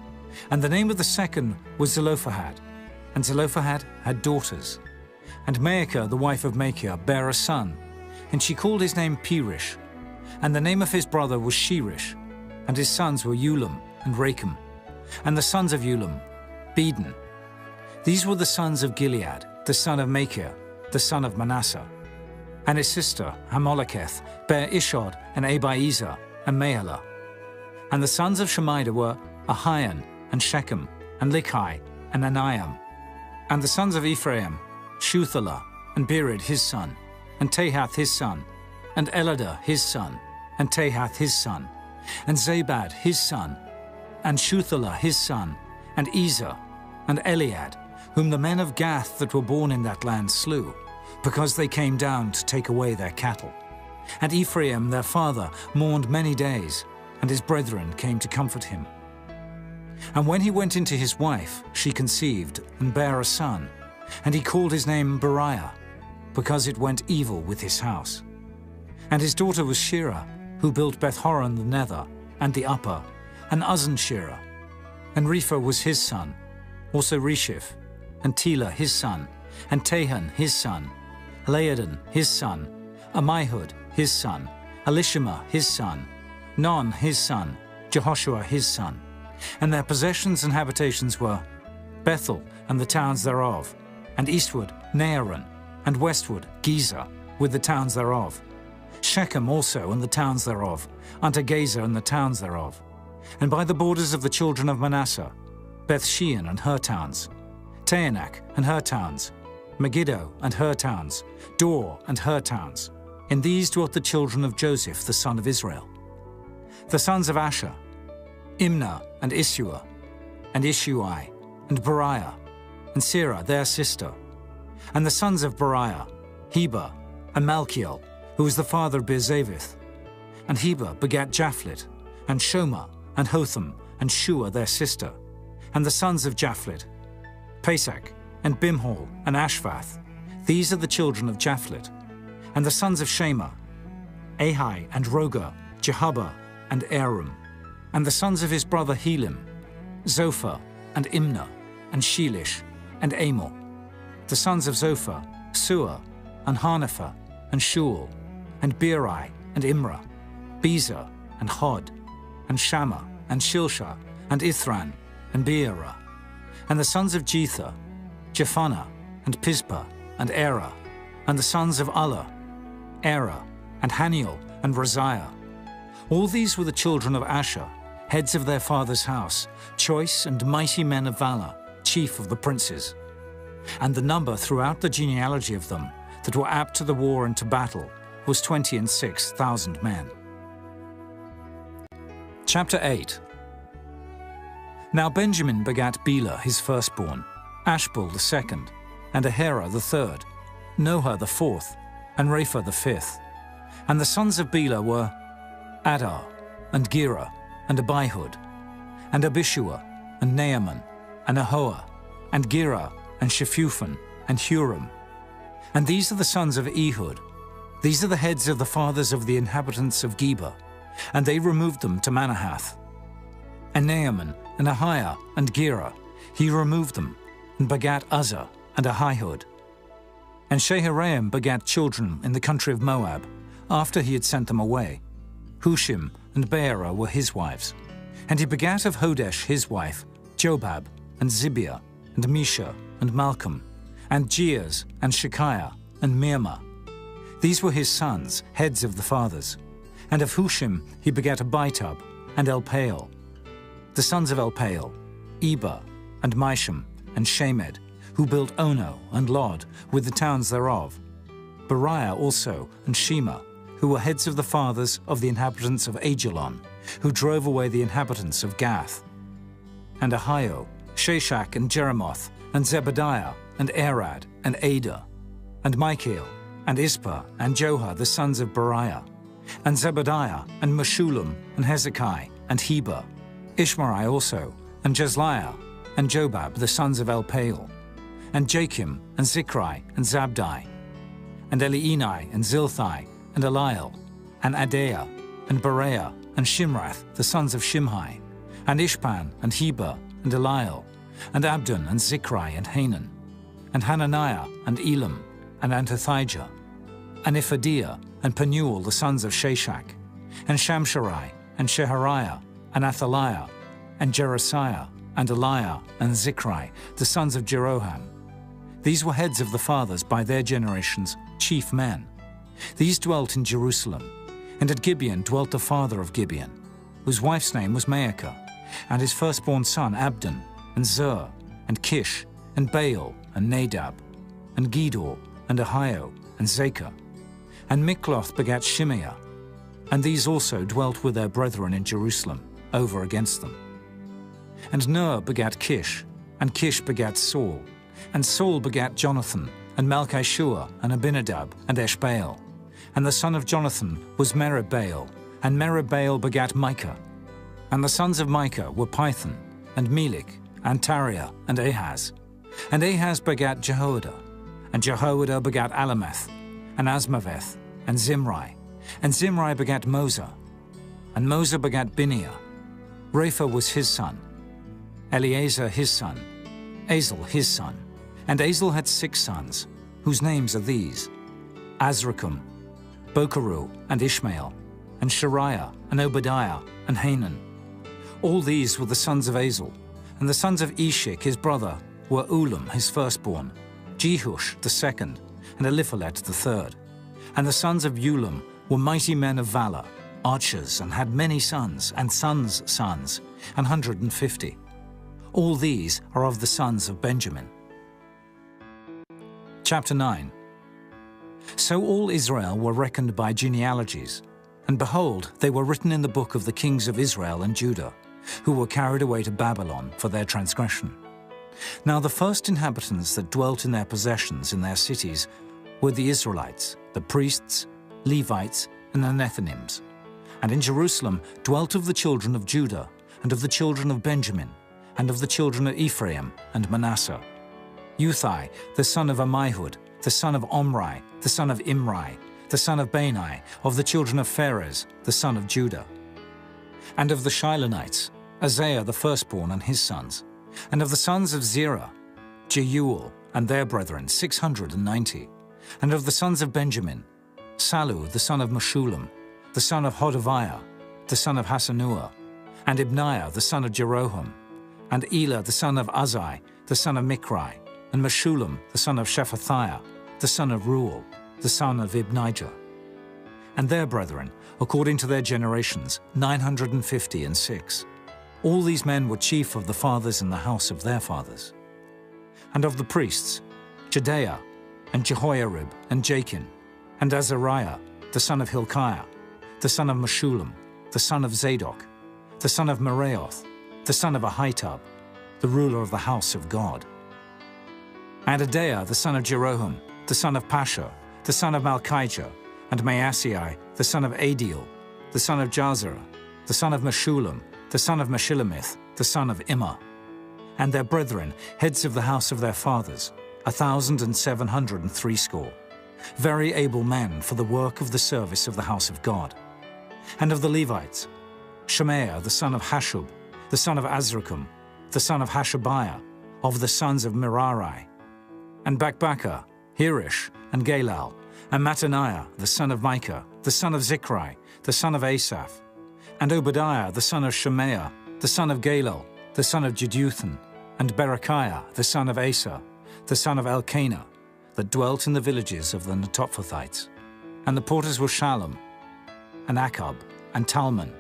and the name of the second was Zelophehad. And Zelophehad had daughters. And Maacah, the wife of Machir, bare a son, and she called his name Perish. And the name of his brother was Sherish, and his sons were Ulam and Racham. And the sons of Ulam, Beden. These were the sons of Gilead, the son of Machir, the son of Manasseh. And his sister, Hammoleketh, bare Ishod and Abiezer and Mahalah. And the sons of Shemida were Ahian and Shechem and Likhi and Aniam. And the sons of Ephraim, Shuthalah, and Bered his son, and Tahath his son, and Eladah his son, and Tahath his son, and Zabad his son, and Shuthalah his son, and Ezer, and Eliad, whom the men of Gath that were born in that land slew, because they came down to take away their cattle. And Ephraim their father mourned many days, and his brethren came to comfort him. And when he went into his wife, she conceived, and bare a son, and he called his name Beriah, because it went evil with his house. And his daughter was Shirah, who built Beth-horon the nether, and the upper, and Uzzen-Shirah. And Repha was his son, also Resheph, and Telah his son, and Tahan his son, Laodan his son, Ammihud his son, Elishama his son, Non his son, Jehoshua his son. And their possessions and habitations were Bethel and the towns thereof, and eastward Naaran, and westward Gezer with the towns thereof, Shechem also and the towns thereof, unto Gazer and the towns thereof. And by the borders of the children of Manasseh, Beth-shean and her towns, Taanach and her towns, Megiddo and her towns, Dor and her towns. In these dwelt the children of Joseph the son of Israel. The sons of Asher, Imnah and Issua, and Ishui, and Beriah, and Serah their sister. And the sons of Beriah, Heber, and Malchiel, who was the father of Beerzavith. And Heber begat Japhlet, and Shoma, and Hotham, and Shua their sister. And the sons of Japhlet, Pesach, and Bimhal, and Ashvath. These are the children of Japhlet. And the sons of Shema, Ahai, and Roga, Jehubbah, and Aram. And the sons of his brother Helim, Zophah, and Imnah, and Shelish, and Amor. The sons of Zophah, Suah, and Harnephah, and Shual, and Beeri, and Imrah, Bezer, and Hod, and Shammah, and Shilshah, and Ithran, and Beerah. And the sons of Jether, Jephannah, and Pispa, and Erah. And the sons of Allah, Erah, and Haniel, and Raziah. All these were the children of Asher, heads of their father's house, choice and mighty men of valor, chief of the princes. And the number throughout the genealogy of them that were apt to the war and to battle was 26,000 men. Chapter 8. Now Benjamin begat Bela his firstborn, Ashbel the second, and Ahera the third, Noah the fourth, and Rapha the fifth. And the sons of Bela were Adar, and Gera, and Abihud, and Abishua, and Naaman, and Ahoah, and Gera, and Shephuphan, and Huram. And these are the sons of Ehud. These are the heads of the fathers of the inhabitants of Geba, and they removed them to Manahath. And Naaman, and Ahiah, and Gera, he removed them, and begat Uzzah, and Ahihud. And Shaharaim begat children in the country of Moab, after he had sent them away. Hushim and Beerah were his wives. And he begat of Hodesh his wife, Jobab, and Zibiah, and Misha, and Malcolm, and Jeaz, and Shekiah, and Mirmah. These were his sons, heads of the fathers. And of Hushim he begat Abitub, and Elpaal. The sons of Elpaal, Eber, and Misham, and Shemed, who built Ono and Lod, with the towns thereof. Beriah also, and Shema, who were heads of the fathers of the inhabitants of Ajalon, who drove away the inhabitants of Gath. And Ahio, Shashak, and Jeremoth, and Zebadiah, and Arad, and Ada, and Michael, and Ispa, and Johah, the sons of Beriah, and Zebadiah, and Meshullam, and Hezekiah, and Heber, Ishmarai also, and Jezliah, and Jobab, the sons of Elpaal, and Jachim, and Zichri, and Zabdi, and Elienai, and Zilthai, and Eliel, and Adaiah, and Bereah, and Shimrath, the sons of Shimhi, and Ishpan, and Heber, and Eliel, and Abdon, and Zichri, and Hanan, and Hananiah, and Elam, and Antothijah, and Iphadiah, and Penuel, the sons of Shashak, and Shamsharai, and Shehariah, and Athaliah, and Jerasiah, and Eliah, and Zichri, the sons of Jeroham. These were heads of the fathers by their generations, chief men. These dwelt in Jerusalem, and at Gibeon dwelt the father of Gibeon, whose wife's name was Maacah, and his firstborn son Abdon, and Zur, and Kish, and Baal, and Nadab, and Gedor, and Ahio, and Zachar. And Mikloth begat Shimeah, and these also dwelt with their brethren in Jerusalem, over against them. And Ner begat Kish, and Kish begat Saul, and Saul begat Jonathan, and Malchishua, and Abinadab, and Eshbaal. And the son of Jonathan was Merib-Baal, and Merib-Baal begat Micah. And the sons of Micah were Python, and Melik, and Tariah, and Ahaz. And Ahaz begat Jehoiada, and Jehoiada begat Alameth, and Asmaveth, and Zimri. And Zimri begat Moza, and Moza begat Bineah. Rapha was his son, Eleazar his son, Azel his son. And Azel had 6 sons, whose names are these: Azrikam, Bokeru, and Ishmael, and Shariah, and Obadiah, and Hanan. All these were the sons of Azel. And the sons of Eshik his brother were Ulam his firstborn, Jehush the second, and Eliphalet the third. And the sons of Ulam were mighty men of valor, archers, and had many sons, and sons' sons, 150. All these are of the sons of Benjamin. Chapter 9. So all Israel were reckoned by genealogies, and behold, they were written in the book of the kings of Israel and Judah, who were carried away to Babylon for their transgression. Now the first inhabitants that dwelt in their possessions in their cities were the Israelites, the priests, Levites, and the Nethinims. And in Jerusalem dwelt of the children of Judah, and of the children of Benjamin, and of the children of Ephraim and Manasseh, Uthai, the son of Ammihud, the son of Omri, the son of Imri, the son of Bani, of the children of Pharez, the son of Judah. And of the Shilonites, Isaiah the firstborn and his sons. And of the sons of Zerah, Jeuel and their brethren, 690. And of the sons of Benjamin, Sallu the son of Meshullam, the son of Hodaviah, the son of Hasanuah, and Ibniah the son of Jeroham, and Elah the son of Uzai, the son of Michri, and Meshullam the son of Shephatiah, the son of Reuel, the son of Ibnijah. And their brethren, according to their generations, 956. All these men were chief of the fathers in the house of their fathers. And of the priests, Jedaiah, and Jehoiarib, and Jachin, and Azariah, the son of Hilkiah, the son of Meshullam, the son of Zadok, the son of Meraioth, the son of Ahitub, the ruler of the house of God. And Adaiah, the son of Jeroham, the son of Pashur, the son of Malchijah, and Maasei, the son of Adiel, the son of Jazerah, the son of Meshullam, the son of Meshillemith, the son of Immer. And their brethren, heads of the house of their fathers, 1,760, very able men for the work of the service of the house of God. And of the Levites, Shemaiah the son of Hashub, the son of Azrikam, the son of Hashabiah, of the sons of Merari, and Bakbakkar, Hirish, and Galal, and Mattaniah the son of Micah, the son of Zichri, the son of Asaph, and Obadiah the son of Shemaiah, the son of Galal, the son of Jeduthun, and Berechiah the son of Asa, the son of Elkanah, that dwelt in the villages of the Netophathites. And the porters were Shallum, and Achab, and Talmon,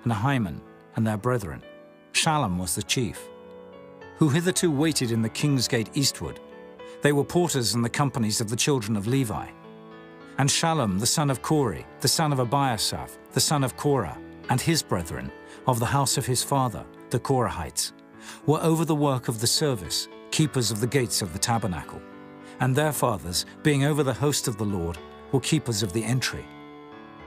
and Ahiman, and their brethren. Shallum was the chief, who hitherto waited in the king's gate eastward. They were porters in the companies of the children of Levi. And Shallum the son of Kori, the son of Abiasaph, the son of Korah, and his brethren, of the house of his father, the Korahites, were over the work of the service, keepers of the gates of the tabernacle. And their fathers, being over the host of the Lord, were keepers of the entry.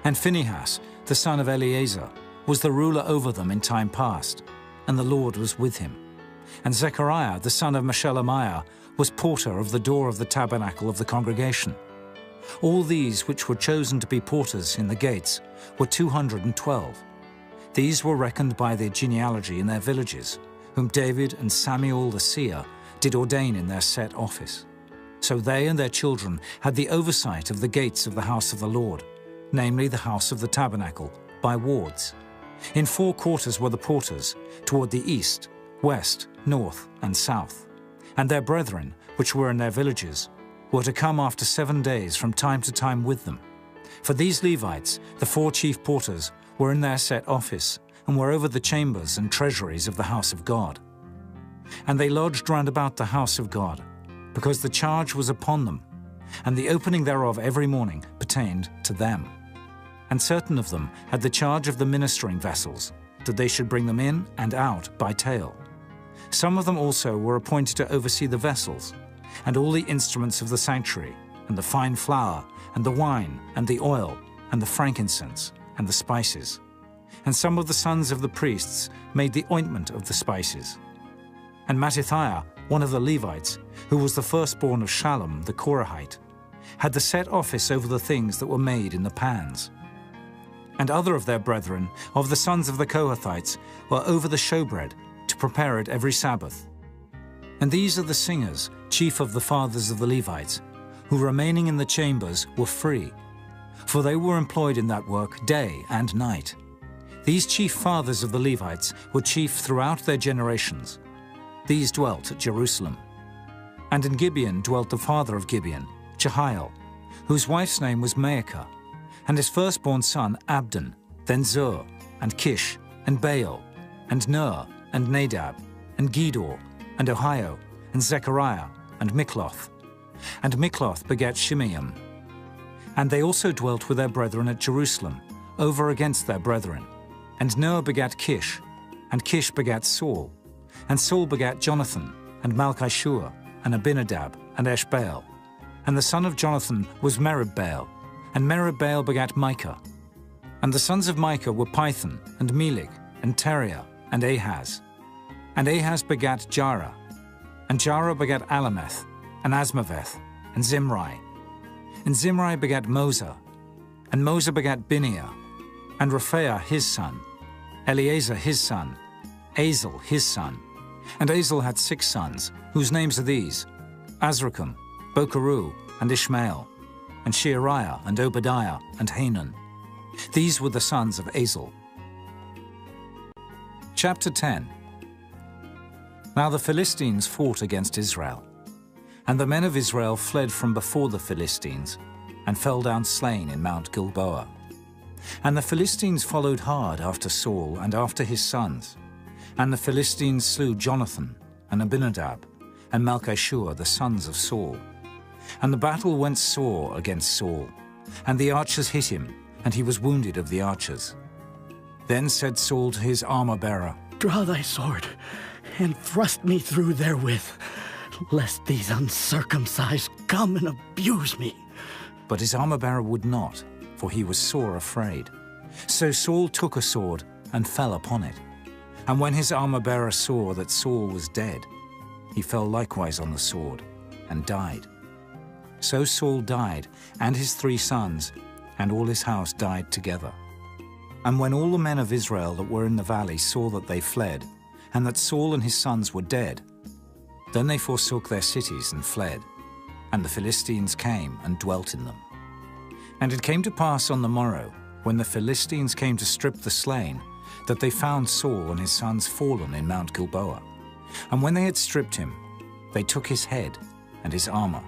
And Phinehas, the son of Eleazar, was the ruler over them in time past, and the Lord was with him. And Zechariah, the son of Meshelemiah, was porter of the door of the tabernacle of the congregation. All these which were chosen to be porters in the gates were 212. These were reckoned by their genealogy in their villages, whom David and Samuel the seer did ordain in their set office. So they and their children had the oversight of the gates of the house of the Lord, namely the house of the tabernacle, by wards. In 4 quarters were the porters, toward the east, west, north, and south. And their brethren, which were in their villages, were to come after 7 days from time to time with them. For these Levites, the 4 chief porters, were in their set office, and were over the chambers and treasuries of the house of God. And they lodged round about the house of God, because the charge was upon them, and the opening thereof every morning pertained to them. And certain of them had the charge of the ministering vessels, that they should bring them in and out by tale. Some of them also were appointed to oversee the vessels, and all the instruments of the sanctuary, and the fine flour, and the wine, and the oil, and the frankincense, and the spices. And some of the sons of the priests made the ointment of the spices. And Mattithiah, one of the Levites, who was the firstborn of Shallum the Korahite, had the set office over the things that were made in the pans. And other of their brethren, of the sons of the Kohathites, were over the showbread, to prepare it every Sabbath. And these are the singers, chief of the fathers of the Levites, who remaining in the chambers were free, for they were employed in that work day and night. These chief fathers of the Levites were chief throughout their generations. These dwelt at Jerusalem. And in Gibeon dwelt the father of Gibeon, Jehiel, whose wife's name was Maacah, and his firstborn son Abdon, then Zur, and Kish, and Baal, and Ner, and Nadab, and Gedor, and Ohio, and Zechariah, and Mikloth. And Mikloth begat Shimeam. And they also dwelt with their brethren at Jerusalem, over against their brethren. And Ner begat Kish, and Kish begat Saul, and Saul begat Jonathan, and Malchishua, and Abinadab, and Eshbaal. And the son of Jonathan was Merib-Baal, and Merib-Baal begat Micah. And the sons of Micah were Pithon, and Melech, and Teriah, and Ahaz. And Ahaz begat Jarah, and Jarah begat Alameth, and Asmaveth, and Zimri. And Zimri begat Moza, and Moza begat Bineah, and Rephaiah his son, Eleazar his son, Azel his son. And Azel had 6 sons, whose names are these: Azrikam, Bokeru, and Ishmael, and Sheariah, and Obadiah, and Hanan. These were the sons of Azel. Chapter 10. Now the Philistines fought against Israel, and the men of Israel fled from before the Philistines, and fell down slain in Mount Gilboa. And the Philistines followed hard after Saul and after his sons. And the Philistines slew Jonathan, and Abinadab, and Malchishua, the sons of Saul. And the battle went sore against Saul, and the archers hit him, and he was wounded of the archers. Then said Saul to his armor-bearer, Draw thy sword, and thrust me through therewith, lest these uncircumcised come and abuse me. But his armor-bearer would not, for he was sore afraid. So Saul took a sword and fell upon it. And when his armor-bearer saw that Saul was dead, he fell likewise on the sword and died. So Saul died, and his 3 sons, and all his house died together. And when all the men of Israel that were in the valley saw that they fled, and that Saul and his sons were dead, then they forsook their cities and fled, and the Philistines came and dwelt in them. And it came to pass on the morrow, when the Philistines came to strip the slain, that they found Saul and his sons fallen in Mount Gilboa. And when they had stripped him, they took his head and his armor,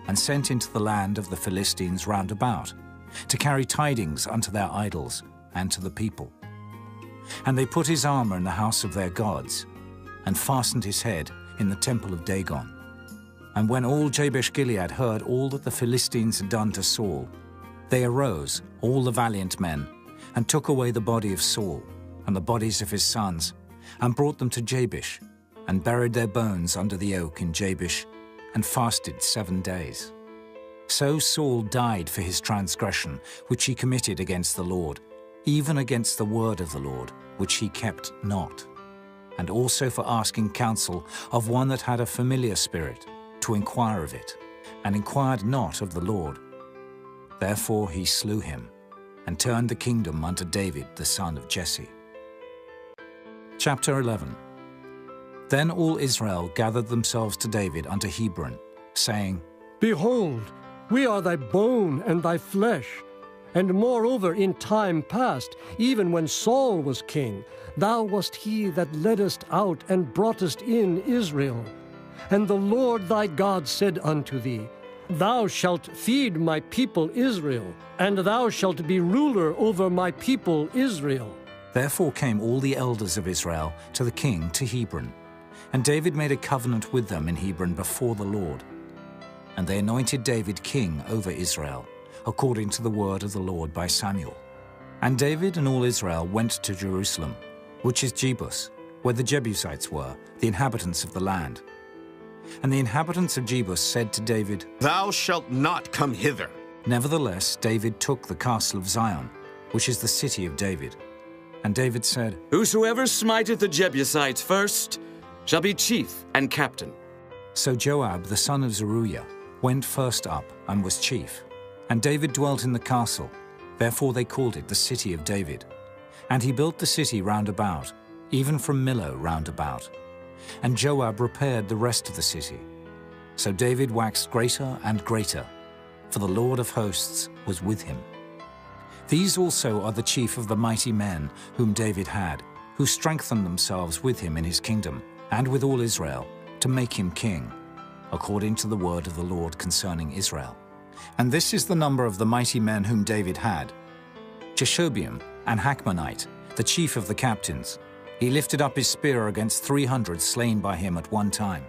and sent into the land of the Philistines round about, to carry tidings unto their idols and to the people. And they put his armor in the house of their gods, and fastened his head in the temple of Dagon. And when all Jabesh-Gilead heard all that the Philistines had done to Saul, they arose, all the valiant men, and took away the body of Saul, and the bodies of his sons, and brought them to Jabesh, and buried their bones under the oak in Jabesh, and fasted 7 days. So Saul died for his transgression, which he committed against the Lord, even against the word of the Lord, which he kept not, and also for asking counsel of one that had a familiar spirit, to inquire of it, and inquired not of the Lord. Therefore he slew him, and turned the kingdom unto David the son of Jesse. Chapter 11. Then all Israel gathered themselves to David unto Hebron, saying, Behold, we are thy bone and thy flesh. And moreover, in time past, even when Saul was king, thou wast he that leddest out and broughtest in Israel. And the Lord thy God said unto thee, Thou shalt feed my people Israel, and thou shalt be ruler over my people Israel. Therefore came all the elders of Israel to the king to Hebron. And David made a covenant with them in Hebron before the Lord. And they anointed David king over Israel, according to the word of the Lord by Samuel. And David and all Israel went to Jerusalem, which is Jebus, where the Jebusites were, the inhabitants of the land. And the inhabitants of Jebus said to David, Thou shalt not come hither. Nevertheless, David took the castle of Zion, which is the city of David. And David said, Whosoever smiteth the Jebusites first shall be chief and captain. So Joab the son of Zeruiah went first up and was chief. And David dwelt in the castle, therefore they called it the city of David. And he built the city round about, even from Millo round about. And Joab repaired the rest of the city. So David waxed greater and greater, for the Lord of hosts was with him. These also are the chief of the mighty men whom David had, who strengthened themselves with him in his kingdom, and with all Israel, to make him king, according to the word of the Lord concerning Israel. And this is the number of the mighty men whom David had: Jeshobeam, an Hachmonite, the chief of the captains. He lifted up his spear against 300 slain by him at one time.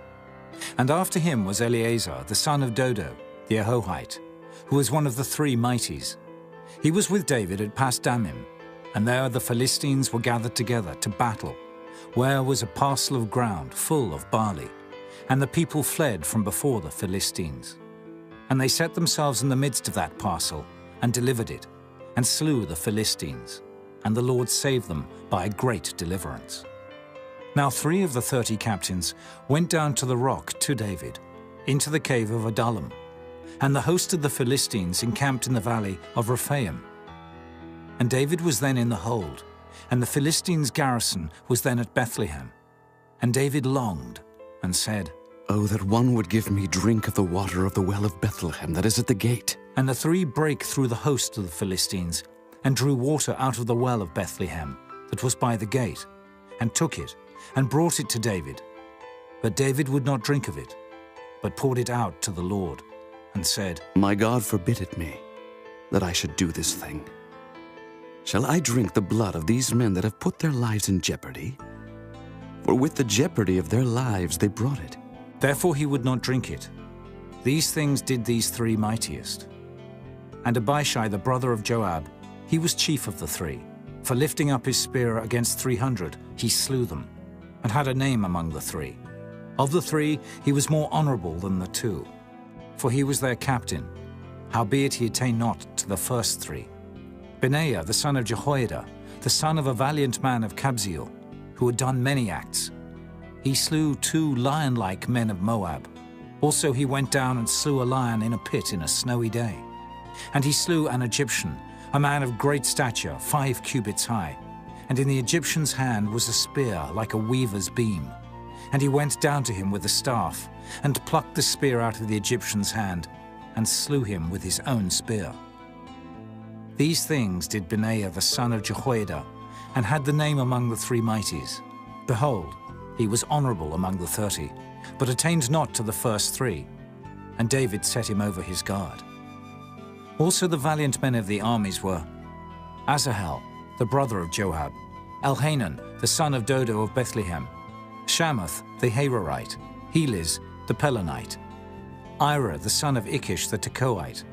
And after him was Eleazar, the son of Dodo, the Ahohite, who was one of the 3 mighties. He was with David at Pasdammim, and there the Philistines were gathered together to battle, where was a parcel of ground full of barley, and the people fled from before the Philistines. And they set themselves in the midst of that parcel, and delivered it, and slew the Philistines, and the Lord saved them by a great deliverance. Now 3 of the 30 captains went down to the rock to David, into the cave of Adullam, and the host of the Philistines encamped in the valley of Rephaim. And David was then in the hold, and the Philistines' garrison was then at Bethlehem. And David longed, and said, Oh, that one would give me drink of the water of the well of Bethlehem that is at the gate. And the 3 brake through the host of the Philistines, and drew water out of the well of Bethlehem, that was by the gate, and took it, and brought it to David. But David would not drink of it, but poured it out to the Lord, and said, My God forbid it me, that I should do this thing. Shall I drink the blood of these men that have put their lives in jeopardy? For with the jeopardy of their lives they brought it. Therefore he would not drink it. These things did these three mightiest. And Abishai the brother of Joab, he was chief of the three. For lifting up his spear against 300, he slew them, and had a name among the three. Of the three, he was more honorable than the two, for he was their captain, howbeit he attained not to the first three. Benaiah the son of Jehoiada, the son of a valiant man of Kabzeel, who had done many acts. He slew 2 lion-like men of Moab. Also he went down and slew a lion in a pit in a snowy day. And he slew an Egyptian, a man of great stature, 5 cubits high. And in the Egyptian's hand was a spear like a weaver's beam. And he went down to him with a staff, and plucked the spear out of the Egyptian's hand, and slew him with his own spear. These things did Benaiah the son of Jehoiada, and had the name among the three mighties. Behold, he was honorable among the 30, but attained not to the first three, and David set him over his guard. Also the valiant men of the armies were Asahel, the brother of Joab, Elhanan, the son of Dodo of Bethlehem, Shammath, the Hararite, Heliz, the Pelonite, Ira, the son of Ikish, the Tekoite,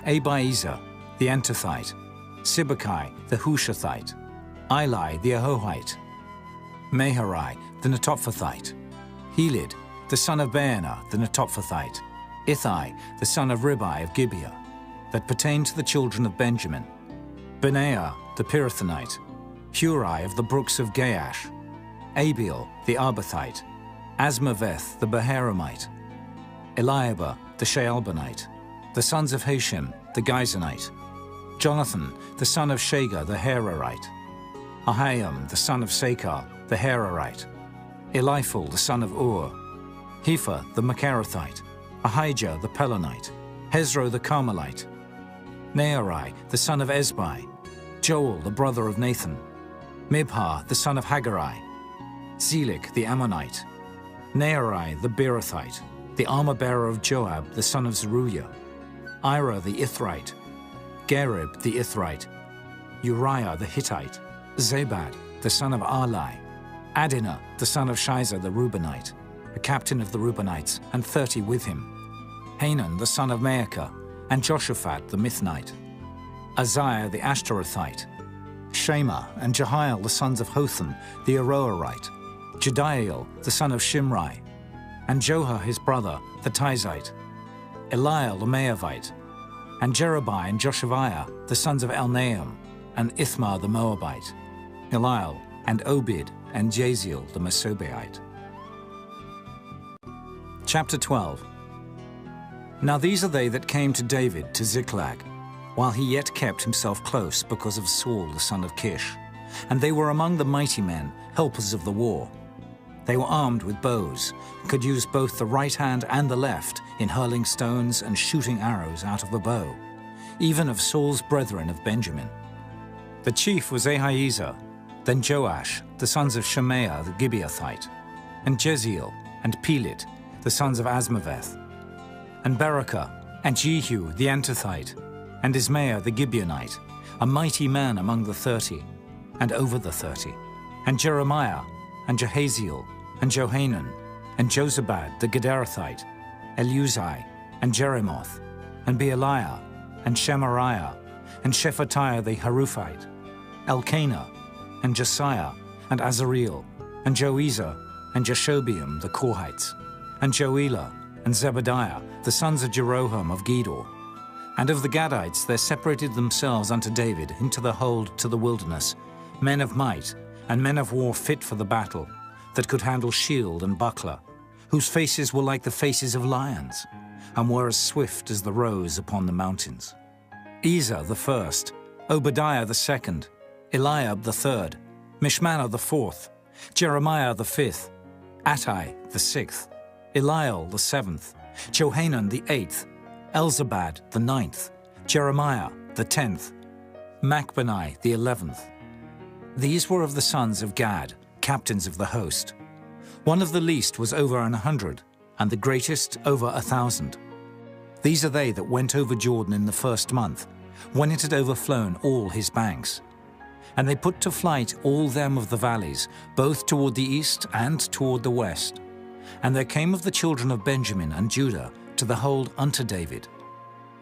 Abiezer, the Antothite, Sibbecai, the Hushathite, Eli, the Ahohite, Meharai, the Netophathite, Helid, the son of Baanah, the Netophathite, Ithai, the son of Ribai of Gibeah, that pertained to the children of Benjamin, Benaiah, the Pirathonite, Hurai of the brooks of Gaash, Abiel, the Arbathite, Asmaveth, the Baharamite, Eliahba, the Shaalbanite, the sons of Hashem, the Gizonite, Jonathan, the son of Shagar, the Hararite, Ahiam, the son of Sakar, the Hararite, Eliphal, the son of Ur, Hepher, the Macharathite, Ahijah, the Pelonite, Hezro, the Carmelite, Nearai, the son of Ezbai, Joel, the brother of Nathan, Mibhar, the son of Haggai, Zelik, the Ammonite, Nearai, the Beerothite, the armor-bearer of Joab, the son of Zeruiah, Ira, the Ithrite, Gareb, the Ithrite, Uriah, the Hittite, Zabad, the son of Arlai, Adinah, the son of Shiza, the Reubenite, a captain of the Reubenites, and 30 with him, Hanan, the son of Maacah, and Joshaphat, the Mithnite, Uzziah, the Ashtarothite, Shema and Jehiel, the sons of Hotham, the Aroerite, Jediael, the son of Shimri, and Joha, his brother, the Tizite, Eliel, the Maavite, and Jerubai and Joshaviah, the sons of Elnaam, and Ithmar, the Moabite, Eliel, and Obed, and Jaziel, the Mesobaite. Chapter 12. Now these are they that came to David to Ziklag, while he yet kept himself close because of Saul the son of Kish. And they were among the mighty men, helpers of the war. They were armed with bows, could use both the right hand and the left in hurling stones and shooting arrows out of a bow, even of Saul's brethren of Benjamin. The chief was Ahiezer, then Joash, the sons of Shemaiah the Gibeathite, and Jeziel, and Pelet, the sons of Asmaveth, and Berakah, and Jehu the Antothite, and Ismaiah the Gibeonite, a mighty man among the 30, and over the 30, and Jeremiah, and Jehaziel, and Johanan, and Jozabad the Gederathite, Eleuzai, and Jeremoth, and Bealiah, and Shemariah, and Shephatiah the Haruphite, Elkanah, and Josiah, and Azareel, and Joezer, and Jashobeam the Korhites, and Joelah, and Zebadiah, the sons of Jeroham of Gedor. And of the Gadites there separated themselves unto David into the hold to the wilderness, men of might, and men of war fit for the battle, that could handle shield and buckler, whose faces were like the faces of lions, and were as swift as the roes upon the mountains. Ezer the first, Obadiah the second, Eliab the third, Mishmanah the fourth, Jeremiah the fifth, Attai the sixth, Eliel the seventh, Johanan the eighth, Elzabad the ninth, Jeremiah the 10th, Machbenai the 11th. These were of the sons of Gad, captains of the host. One of the least was over 100, and the greatest over 1,000. These are they that went over Jordan in the first month, when it had overflown all his banks. And they put to flight all them of the valleys, both toward the east and toward the west. And there came of the children of Benjamin and Judah to the hold unto David.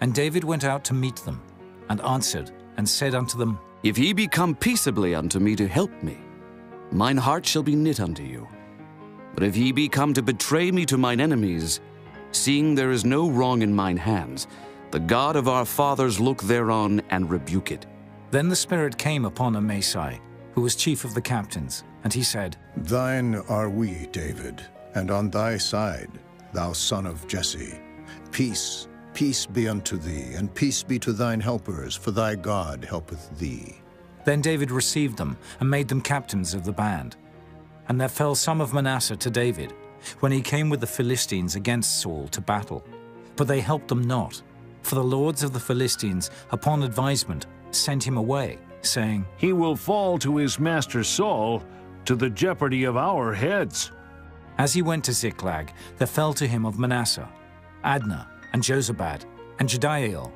And David went out to meet them, and answered, and said unto them, If ye be come peaceably unto me to help me, mine heart shall be knit unto you. But if ye be come to betray me to mine enemies, seeing there is no wrong in mine hands, the God of our fathers look thereon and rebuke it. Then the Spirit came upon Amasai, who was chief of the captains, and he said, Thine are we, David, and on thy side, thou son of Jesse. Peace, peace be unto thee, and peace be to thine helpers, for thy God helpeth thee. Then David received them, and made them captains of the band. And there fell some of Manasseh to David, when he came with the Philistines against Saul to battle. But they helped them not, for the lords of the Philistines, upon advisement, sent him away, saying, He will fall to his master Saul, to the jeopardy of our heads. As he went to Ziklag, there fell to him of Manasseh, Adnah, and Jozabad, and Jediael,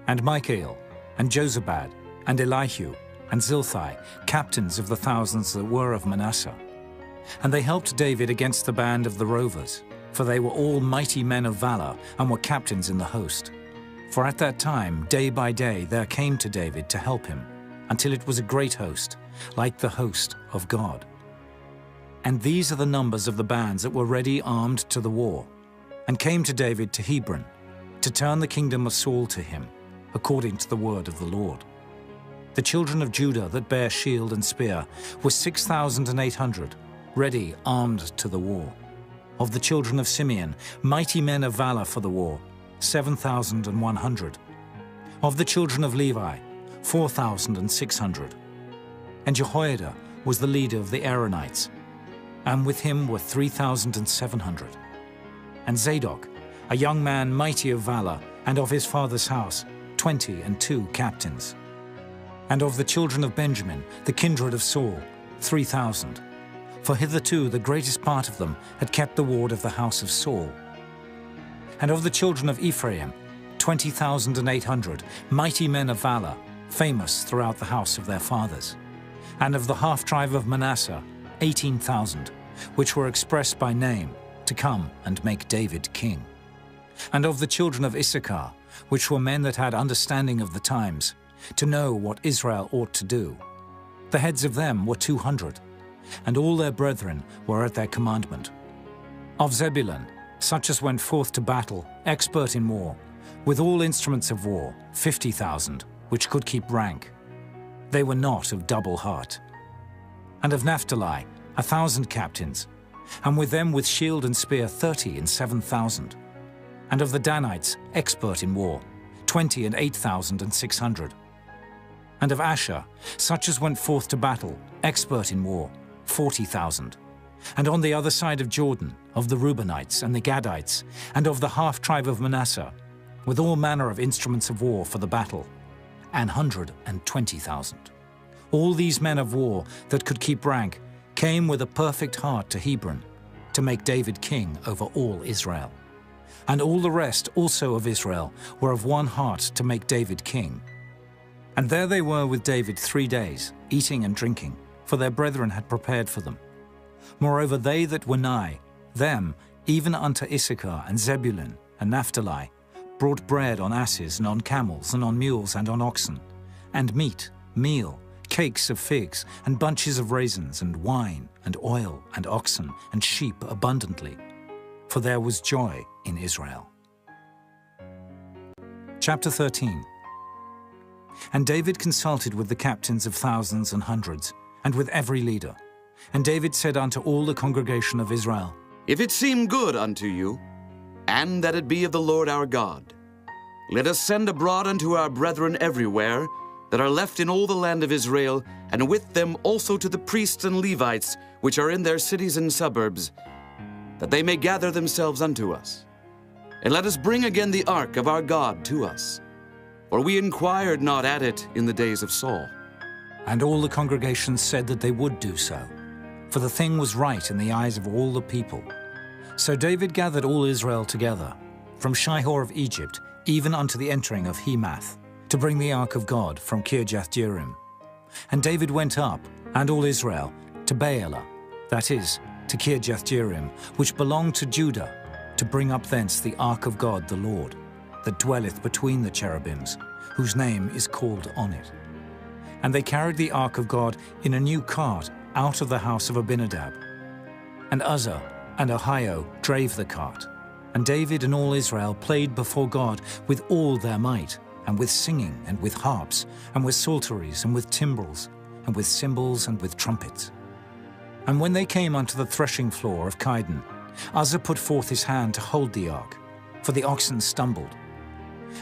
and Michael, and Jozabad, and Elihu, and Zilthai, captains of the thousands that were of Manasseh. And they helped David against the band of the rovers, for they were all mighty men of valor, and were captains in the host. For at that time, day by day, there came to David to help him, until it was a great host, like the host of God. And these are the numbers of the bands that were ready armed to the war, and came to David to Hebron, to turn the kingdom of Saul to him, according to the word of the Lord. The children of Judah that bare shield and spear were 6,800, ready armed to the war. Of the children of Simeon, mighty men of valor for the war, 7,100. Of the children of Levi, 4,600. And Jehoiada was the leader of the Aaronites, and with him were 3,700. And Zadok, a young man mighty of valor, and of his father's house, 22 captains. And of the children of Benjamin, the kindred of Saul, 3,000. For hitherto the greatest part of them had kept the ward of the house of Saul. And of the children of Ephraim, 20,800, mighty men of valor, famous throughout the house of their fathers. And of the half-tribe of Manasseh, 18,000, which were expressed by name, to come and make David king. And of the children of Issachar, which were men that had understanding of the times, to know what Israel ought to do. The heads of them were 200, and all their brethren were at their commandment. Of Zebulun, such as went forth to battle, expert in war, with all instruments of war, 50,000, which could keep rank. They were not of double heart. And of Naphtali, 1,000 captains, and with them with shield and spear 30 and 7,000. And of the Danites, expert in war, 20 and 8,600. And of Asher, such as went forth to battle, expert in war, 40,000. And on the other side of Jordan, of the Reubenites and the Gadites, and of the half-tribe of Manasseh, with all manner of instruments of war for the battle, 120,000. All these men of war that could keep rank came with a perfect heart to Hebron, to make David king over all Israel. And all the rest also of Israel were of one heart to make David king. And there they were with David 3 days, eating and drinking, for their brethren had prepared for them. Moreover, they that were nigh, them, even unto Issachar and Zebulun and Naphtali, brought bread on asses and on camels and on mules and on oxen, and meat, meal, cakes of figs, and bunches of raisins, and wine, and oil, and oxen, and sheep abundantly. For there was joy in Israel. Chapter 13. And David consulted with the captains of thousands and hundreds, and with every leader. And David said unto all the congregation of Israel, If it seem good unto you, and that it be of the Lord our God, let us send abroad unto our brethren everywhere, that are left in all the land of Israel, and with them also to the priests and Levites, which are in their cities and suburbs, that they may gather themselves unto us. And let us bring again the ark of our God to us. For we inquired not at it in the days of Saul. And all the congregation said that they would do so. for the thing was right in the eyes of all the people. So David gathered all Israel together, from Shihor of Egypt, even unto the entering of Hemath, to bring the ark of God from Kirjath-jearim. And David went up, and all Israel, to Baalah, that is, to Kirjath-jearim, which belonged to Judah, to bring up thence the ark of God the Lord, that dwelleth between the cherubims, whose name is called on it. And they carried the ark of God in a new cart out of the house of Abinadab. And Uzzah and Ahio drave the cart. And David and all Israel played before God with all their might, and with singing, and with harps, and with psalteries, and with timbrels, and with cymbals, and with trumpets. And when they came unto the threshing floor of Kidon, Uzzah put forth his hand to hold the ark, for the oxen stumbled.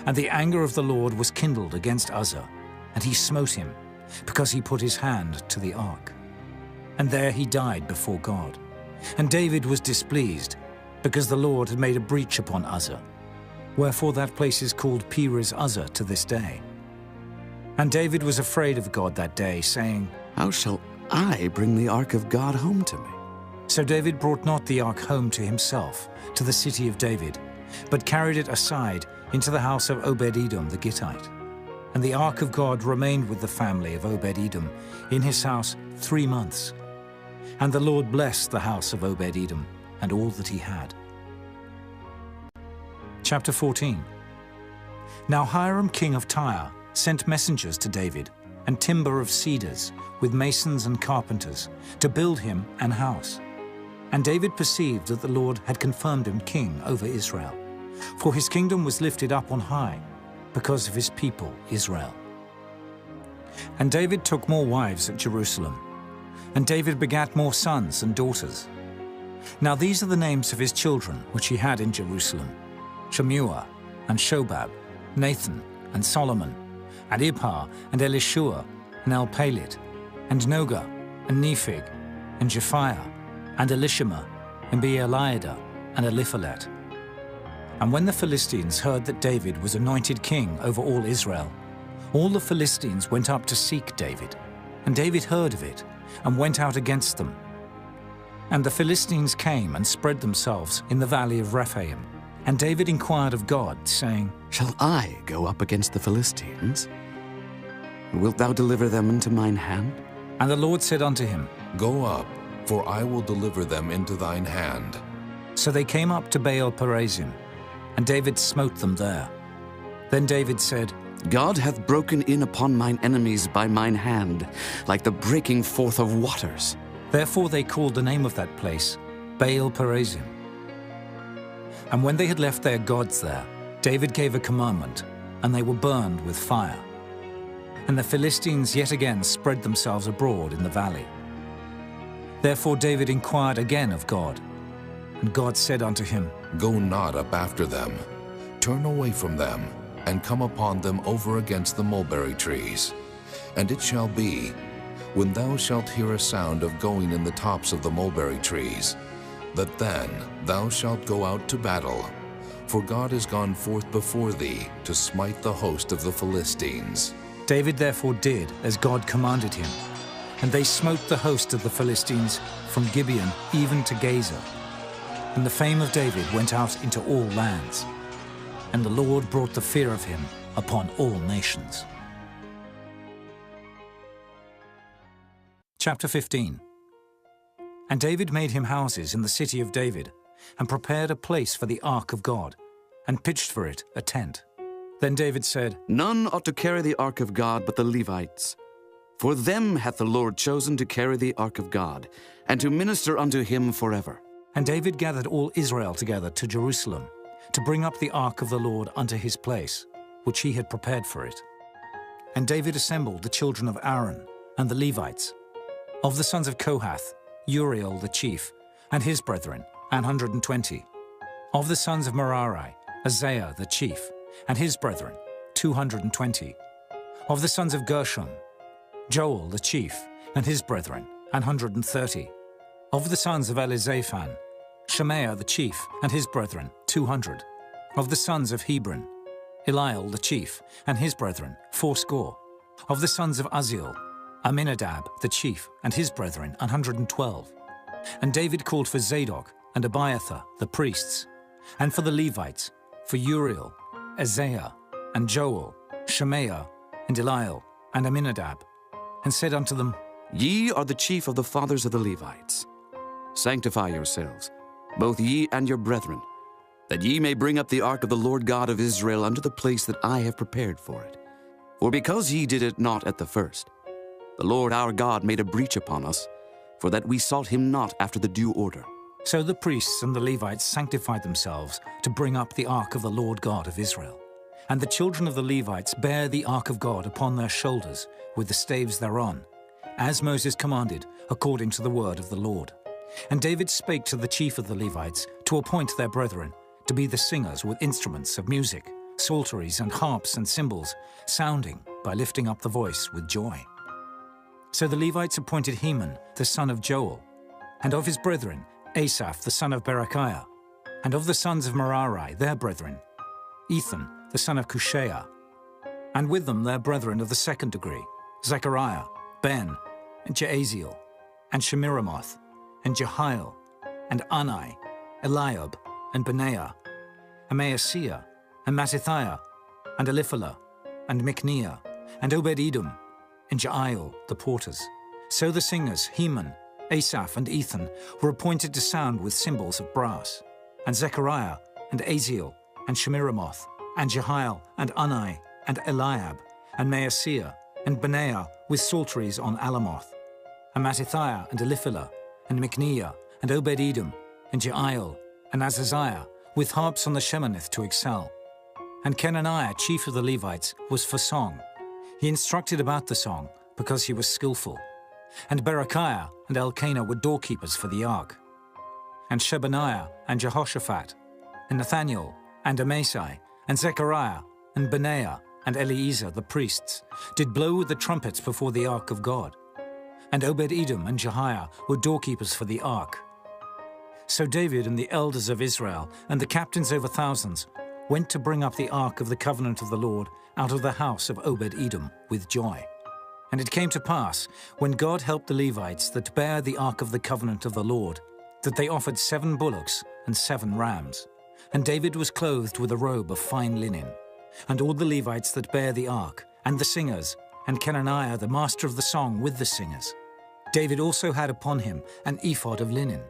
And the anger of the Lord was kindled against Uzzah, and he smote him, because he put his hand to the ark. And there he died before God. And David was displeased, because the Lord had made a breach upon Uzzah. Wherefore that place is called Perez Uzzah to this day. And David was afraid of God that day, saying, How shall I bring the ark of God home to me? So David brought not the ark home to himself, to the city of David, but carried it aside into the house of Obed-Edom the Gittite. And the ark of God remained with the family of Obed-Edom in his house 3 months. And the Lord blessed the house of Obed-Edom and all that he had. Chapter 14. Now Hiram king of Tyre sent messengers to David, and timber of cedars, with masons and carpenters, to build him an house. And David perceived that the Lord had confirmed him king over Israel, for his kingdom was lifted up on high, because of his people Israel. And David took more wives at Jerusalem, and David begat more sons and daughters. Now these are the names of his children which he had in Jerusalem: Shemuah, and Shobab, Nathan, and Solomon, and Ibhar, and Elishua, and Elpalit, and Noga, and Nephig, and Japhiah, and Elishama, and Beeliada, and Eliphalet. And when the Philistines heard that David was anointed king over all Israel, all the Philistines went up to seek David. And David heard of it, and went out against them. And the Philistines came and spread themselves in the valley of Rephaim. And David inquired of God, saying, Shall I go up against the Philistines? Wilt thou deliver them into mine hand? And the Lord said unto him, Go up, for I will deliver them into thine hand. So they came up to Baal-perazim, and David smote them there. Then David said, God hath broken in upon mine enemies by mine hand, like the breaking forth of waters. Therefore they called the name of that place Baal-perazim. And when they had left their gods there, David gave a commandment, and they were burned with fire. And the Philistines yet again spread themselves abroad in the valley. Therefore David inquired again of God, and God said unto him, Go not up after them. Turn away from them, and come upon them over against the mulberry trees. And it shall be, when thou shalt hear a sound of going in the tops of the mulberry trees, that then thou shalt go out to battle. For God is gone forth before thee to smite the host of the Philistines. David therefore did as God commanded him, and they smote the host of the Philistines from Gibeon even to Gaza. And the fame of David went out into all lands, and the Lord brought the fear of him upon all nations. Chapter 15. And David made him houses in the city of David, and prepared a place for the ark of God, and pitched for it a tent. Then David said, None ought to carry the ark of God but the Levites. For them hath the Lord chosen to carry the ark of God, and to minister unto him forever. And David gathered all Israel together to Jerusalem, to bring up the ark of the Lord unto his place, which he had prepared for it. And David assembled the children of Aaron and the Levites. Of the sons of Kohath, Uriel the chief, and his brethren, 120. Of the sons of Merari, Isaiah the chief, and his brethren, 220. Of the sons of Gershom, Joel the chief, and his brethren, 130. Of the sons of Elizaphan, Shemaiah the chief, and his brethren, 200. Of the sons of Hebron, Eliel the chief, and his brethren, 80. Of the sons of Uzziel, Aminadab the chief, and his brethren, 112. And David called for Zadok and Abiathar, the priests, and for the Levites, for Uriel, Isaiah, and Joel, Shemaiah, and Eliel, and Aminadab, and said unto them, Ye are the chief of the fathers of the Levites. Sanctify yourselves, both ye and your brethren, that ye may bring up the ark of the Lord God of Israel unto the place that I have prepared for it. For because ye did it not at the first, the Lord our God made a breach upon us, for that we sought him not after the due order. So the priests and the Levites sanctified themselves to bring up the ark of the Lord God of Israel. And the children of the Levites bare the ark of God upon their shoulders, with the staves thereon, as Moses commanded, according to the word of the Lord. And David spake to the chief of the Levites to appoint their brethren to be the singers with instruments of music, psalteries and harps and cymbals, sounding by lifting up the voice with joy. So the Levites appointed Heman, the son of Joel, and of his brethren, Asaph, the son of Berechiah, and of the sons of Merari, their brethren, Ethan, the son of Cushaiah, and with them their brethren of the second degree, Zechariah, Ben, and Jaaziel, and Shemiramoth, and Jehiel, and Ani, Eliab, and Benaiah, and Maaseiah, and Mattithiah, and Eliphalah, and Micneah, and Obed-Edom, and Jael, the porters. So the singers, Heman, Asaph, and Ethan, were appointed to sound with cymbals of brass, and Zechariah, and Aziel, and Shemiramoth, and Jehiel, and Ani, and Eliab, and Maaseiah, and Benaiah with psalteries on Alamoth, and Mattithiah, and Eliphalah, and Micneah, and Obed-Edom, and Jael, and Azaziah, with harps on the Shemanith to excel. And Kenaniah, chief of the Levites, was for song. He instructed about the song, because he was skillful. And Berechiah and Elkanah were doorkeepers for the ark. And Shebaniah and Jehoshaphat, and Nathaniel, and Amasai, and Zechariah, and Benaiah, and Eliezer the priests, did blow with the trumpets before the ark of God. And Obed-Edom and Jehiah were doorkeepers for the ark. So David and the elders of Israel and the captains over thousands went to bring up the ark of the covenant of the Lord out of the house of Obed-Edom with joy. And it came to pass, when God helped the Levites that bare the ark of the covenant of the Lord, that they offered 7 bullocks and 7 rams. And David was clothed with a robe of fine linen. And all the Levites that bare the ark, and the singers, and Kenaniah the master of the song with the singers. David also had upon him an ephod of linen.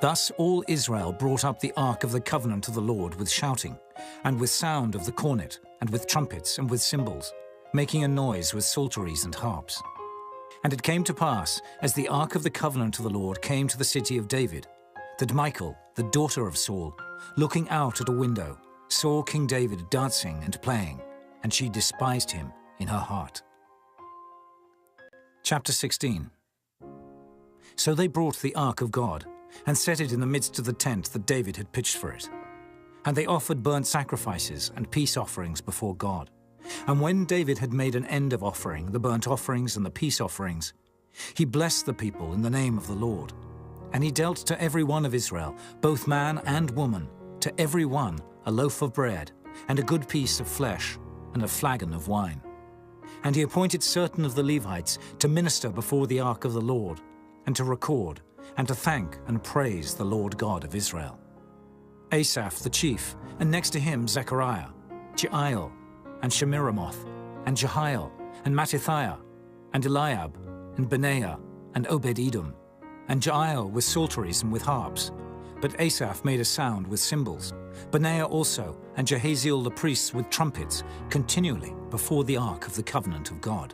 Thus all Israel brought up the ark of the covenant of the Lord with shouting, and with sound of the cornet, and with trumpets, and with cymbals, making a noise with psalteries and harps. And it came to pass, as the ark of the covenant of the Lord came to the city of David, that Michal, the daughter of Saul, looking out at a window, saw King David dancing and playing, and she despised him in her heart. Chapter 16. So they brought the ark of God, and set it in the midst of the tent that David had pitched for it. And they offered burnt sacrifices and peace offerings before God. And when David had made an end of offering the burnt offerings and the peace offerings, he blessed the people in the name of the Lord. And he dealt to every one of Israel, both man and woman, to every one a loaf of bread, and a good piece of flesh, and a flagon of wine. And he appointed certain of the Levites to minister before the ark of the Lord, and to record, and to thank and praise the Lord God of Israel. Asaph the chief, and next to him Zechariah, Jael, and Shemiramoth, and Jehiel, and Mattithiah, and Eliab, and Benaiah, and Obed-Edom, and Jael with psalteries and with harps. But Asaph made a sound with cymbals. Benaiah also, and Jahaziel the priests with trumpets, continually before the ark of the covenant of God.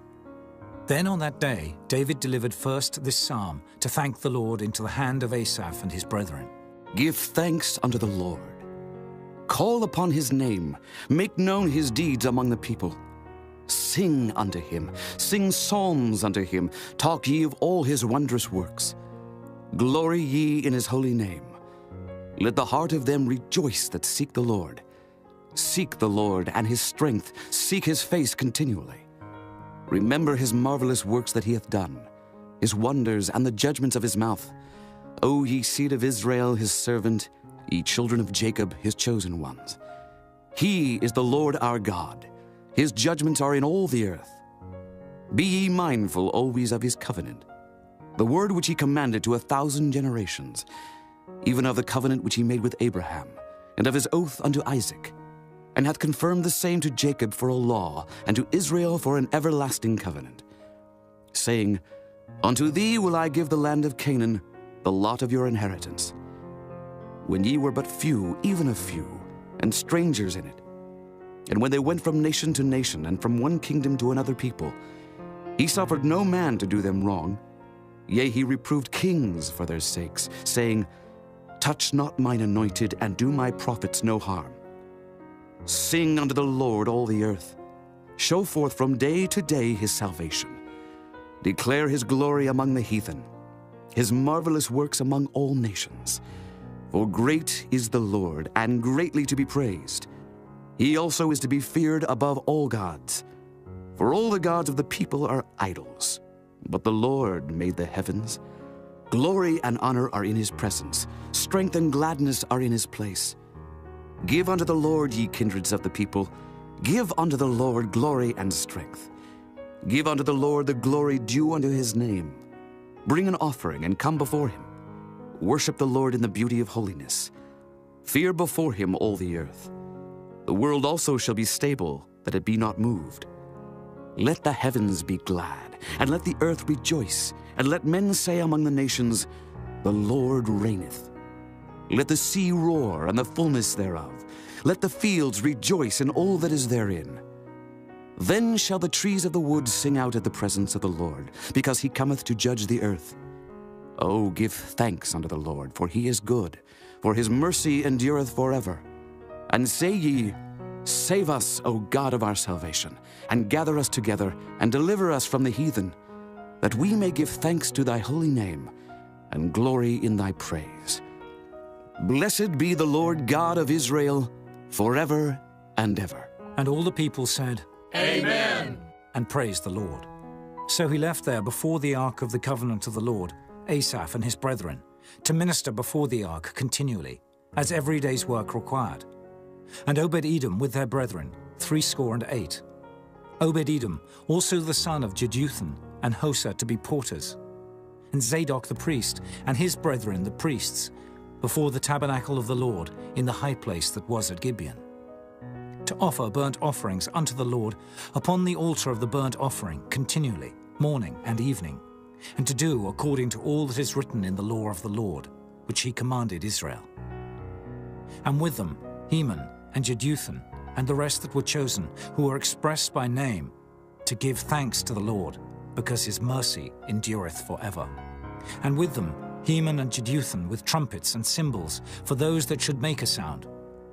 Then on that day David delivered first this psalm to thank the Lord into the hand of Asaph and his brethren. Give thanks unto the Lord. Call upon his name. Make known his deeds among the people. Sing unto him. Sing psalms unto him. Talk ye of all his wondrous works. Glory ye in his holy name. Let the heart of them rejoice that seek the Lord. Seek the Lord and his strength. Seek his face continually. Remember his marvelous works that he hath done, his wonders and the judgments of his mouth. O ye seed of Israel, his servant, ye children of Jacob, his chosen ones. He is the Lord our God. His judgments are in all the earth. Be ye mindful always of his covenant, the word which he commanded to 1,000 generations, even of the covenant which he made with Abraham, and of his oath unto Isaac, and hath confirmed the same to Jacob for a law, and to Israel for an everlasting covenant, saying, Unto thee will I give the land of Canaan, the lot of your inheritance. When ye were but few, even a few, and strangers in it, and when they went from nation to nation, and from one kingdom to another people, he suffered no man to do them wrong. Yea, he reproved kings for their sakes, saying, Touch not mine anointed, and do my prophets no harm. Sing unto the Lord all the earth. Show forth from day to day his salvation. Declare his glory among the heathen, his marvelous works among all nations. For great is the Lord, and greatly to be praised. He also is to be feared above all gods. For all the gods of the people are idols, but the Lord made the heavens. Glory and honor are in his presence. Strength and gladness are in his place. Give unto the Lord, ye kindreds of the people. Give unto the Lord glory and strength. Give unto the Lord the glory due unto his name. Bring an offering and come before him. Worship the Lord in the beauty of holiness. Fear before him all the earth. The world also shall be stable, that it be not moved. Let the heavens be glad, and let the earth rejoice, and let men say among the nations, The Lord reigneth. Let the sea roar, and the fullness thereof. Let the fields rejoice, and all that is therein. Then shall the trees of the wood sing out at the presence of the Lord, because he cometh to judge the earth. O give thanks unto the Lord, for he is good, for his mercy endureth forever. And say ye, Save us, O God of our salvation, and gather us together, and deliver us from the heathen, that we may give thanks to thy holy name, and glory in thy praise. Blessed be the Lord God of Israel, forever and ever. And all the people said, Amen, and praised the Lord. So he left there before the ark of the covenant of the Lord, Asaph and his brethren, to minister before the ark continually, as every day's work required. And Obed-Edom with their brethren, 68. Obed-Edom, also the son of Jeduthun, and Hosah to be porters. And Zadok the priest, and his brethren the priests, before the tabernacle of the Lord, in the high place that was at Gibeon, to offer burnt offerings unto the Lord upon the altar of the burnt offering continually, morning and evening, and to do according to all that is written in the law of the Lord, which he commanded Israel. And with them Heman and Jeduthun, and the rest that were chosen, who were expressed by name, to give thanks to the Lord, because his mercy endureth forever. And with them Heman and Jeduthun, with trumpets and cymbals, for those that should make a sound,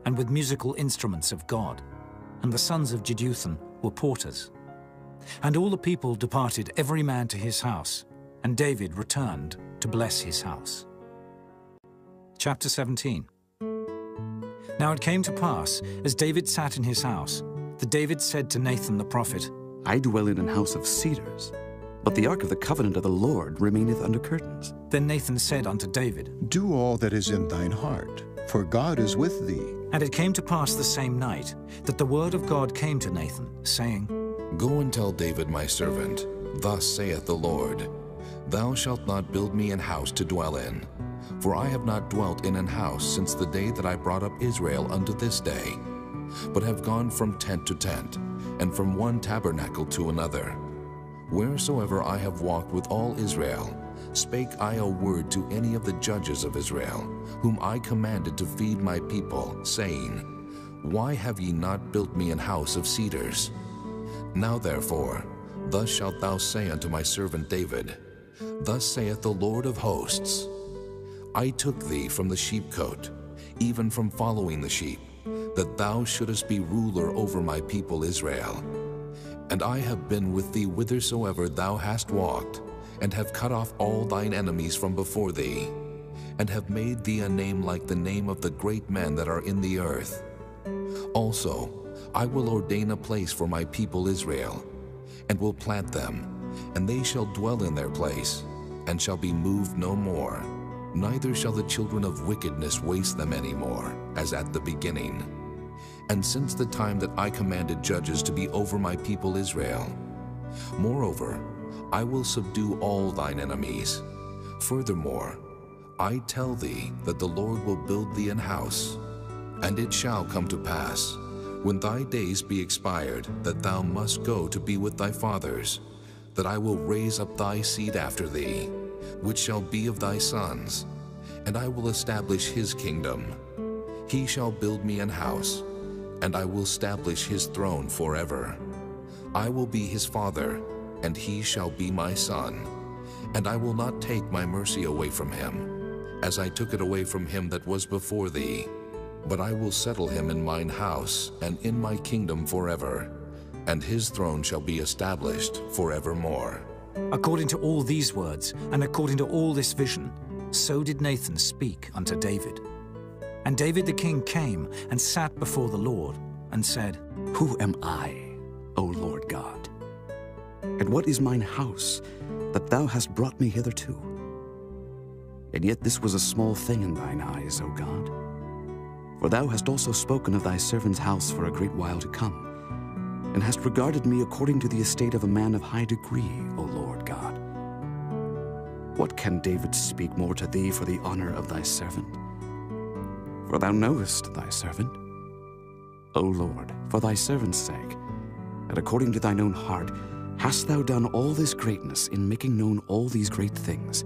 and with musical instruments of God. And the sons of Jeduthun were porters. And all the people departed, every man to his house, and David returned to bless his house. Chapter 17. Now it came to pass, as David sat in his house, that David said to Nathan the prophet, I dwell in an house of cedars, but the ark of the covenant of the Lord remaineth under curtains. Then Nathan said unto David, Do all that is in thine heart, for God is with thee. And it came to pass the same night, that the word of God came to Nathan, saying, Go and tell David my servant, Thus saith the Lord, Thou shalt not build me an house to dwell in, for I have not dwelt in an house since the day that I brought up Israel unto this day, but have gone from tent to tent, and from one tabernacle to another. Wheresoever I have walked with all Israel, spake I a word to any of the judges of Israel, whom I commanded to feed my people, saying, Why have ye not built me an house of cedars? Now therefore, thus shalt thou say unto my servant David, Thus saith the Lord of hosts, I took thee from the sheepcote, even from following the sheep, that thou shouldest be ruler over my people Israel. And I have been with thee whithersoever thou hast walked, and have cut off all thine enemies from before thee, and have made thee a name like the name of the great men that are in the earth. Also, I will ordain a place for my people Israel, and will plant them, and they shall dwell in their place, and shall be moved no more. Neither shall the children of wickedness waste them any more, as at the beginning. And since the time that I commanded judges to be over my people Israel. Moreover, I will subdue all thine enemies, Furthermore, I tell thee that the Lord will build thee an house. And it shall come to pass, when thy days be expired, that thou must go to be with thy fathers, that I will raise up thy seed after thee, which shall be of thy sons, and I will establish his kingdom. He shall build me an house, and I will establish his throne forever. I will be his father, and he shall be my son. And I will not take my mercy away from him, as I took it away from him that was before thee. But I will settle him in mine house, and in my kingdom forever, and his throne shall be established forevermore. According to all these words, and according to all this vision, so did Nathan speak unto David. And David the king came and sat before the Lord, and said, Who am I, O Lord God? And what is mine house, that thou hast brought me hitherto? And yet this was a small thing in thine eyes, O God. For thou hast also spoken of thy servant's house for a great while to come, and hast regarded me according to the estate of a man of high degree, O Lord God. What can David speak more to thee for the honor of thy servant? For thou knowest thy servant. O Lord, for thy servant's sake, and according to thine own heart, hast thou done all this greatness in making known all these great things.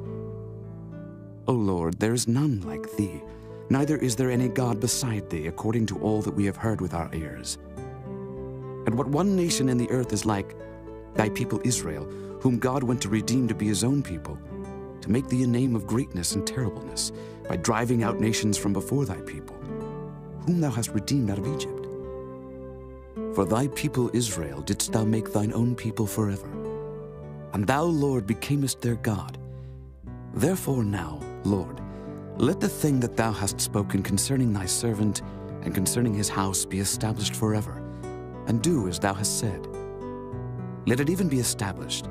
O Lord, there is none like thee, neither is there any God beside thee, according to all that we have heard with our ears. And what one nation in the earth is like, thy people Israel, whom God went to redeem to be his own people, to make thee a name of greatness and terribleness, by driving out nations from before thy people, whom thou hast redeemed out of Egypt. For thy people Israel didst thou make thine own people forever, and thou, Lord, becamest their God. Therefore now, Lord, let the thing that thou hast spoken concerning thy servant and concerning his house be established forever, and do as thou hast said. Let it even be established,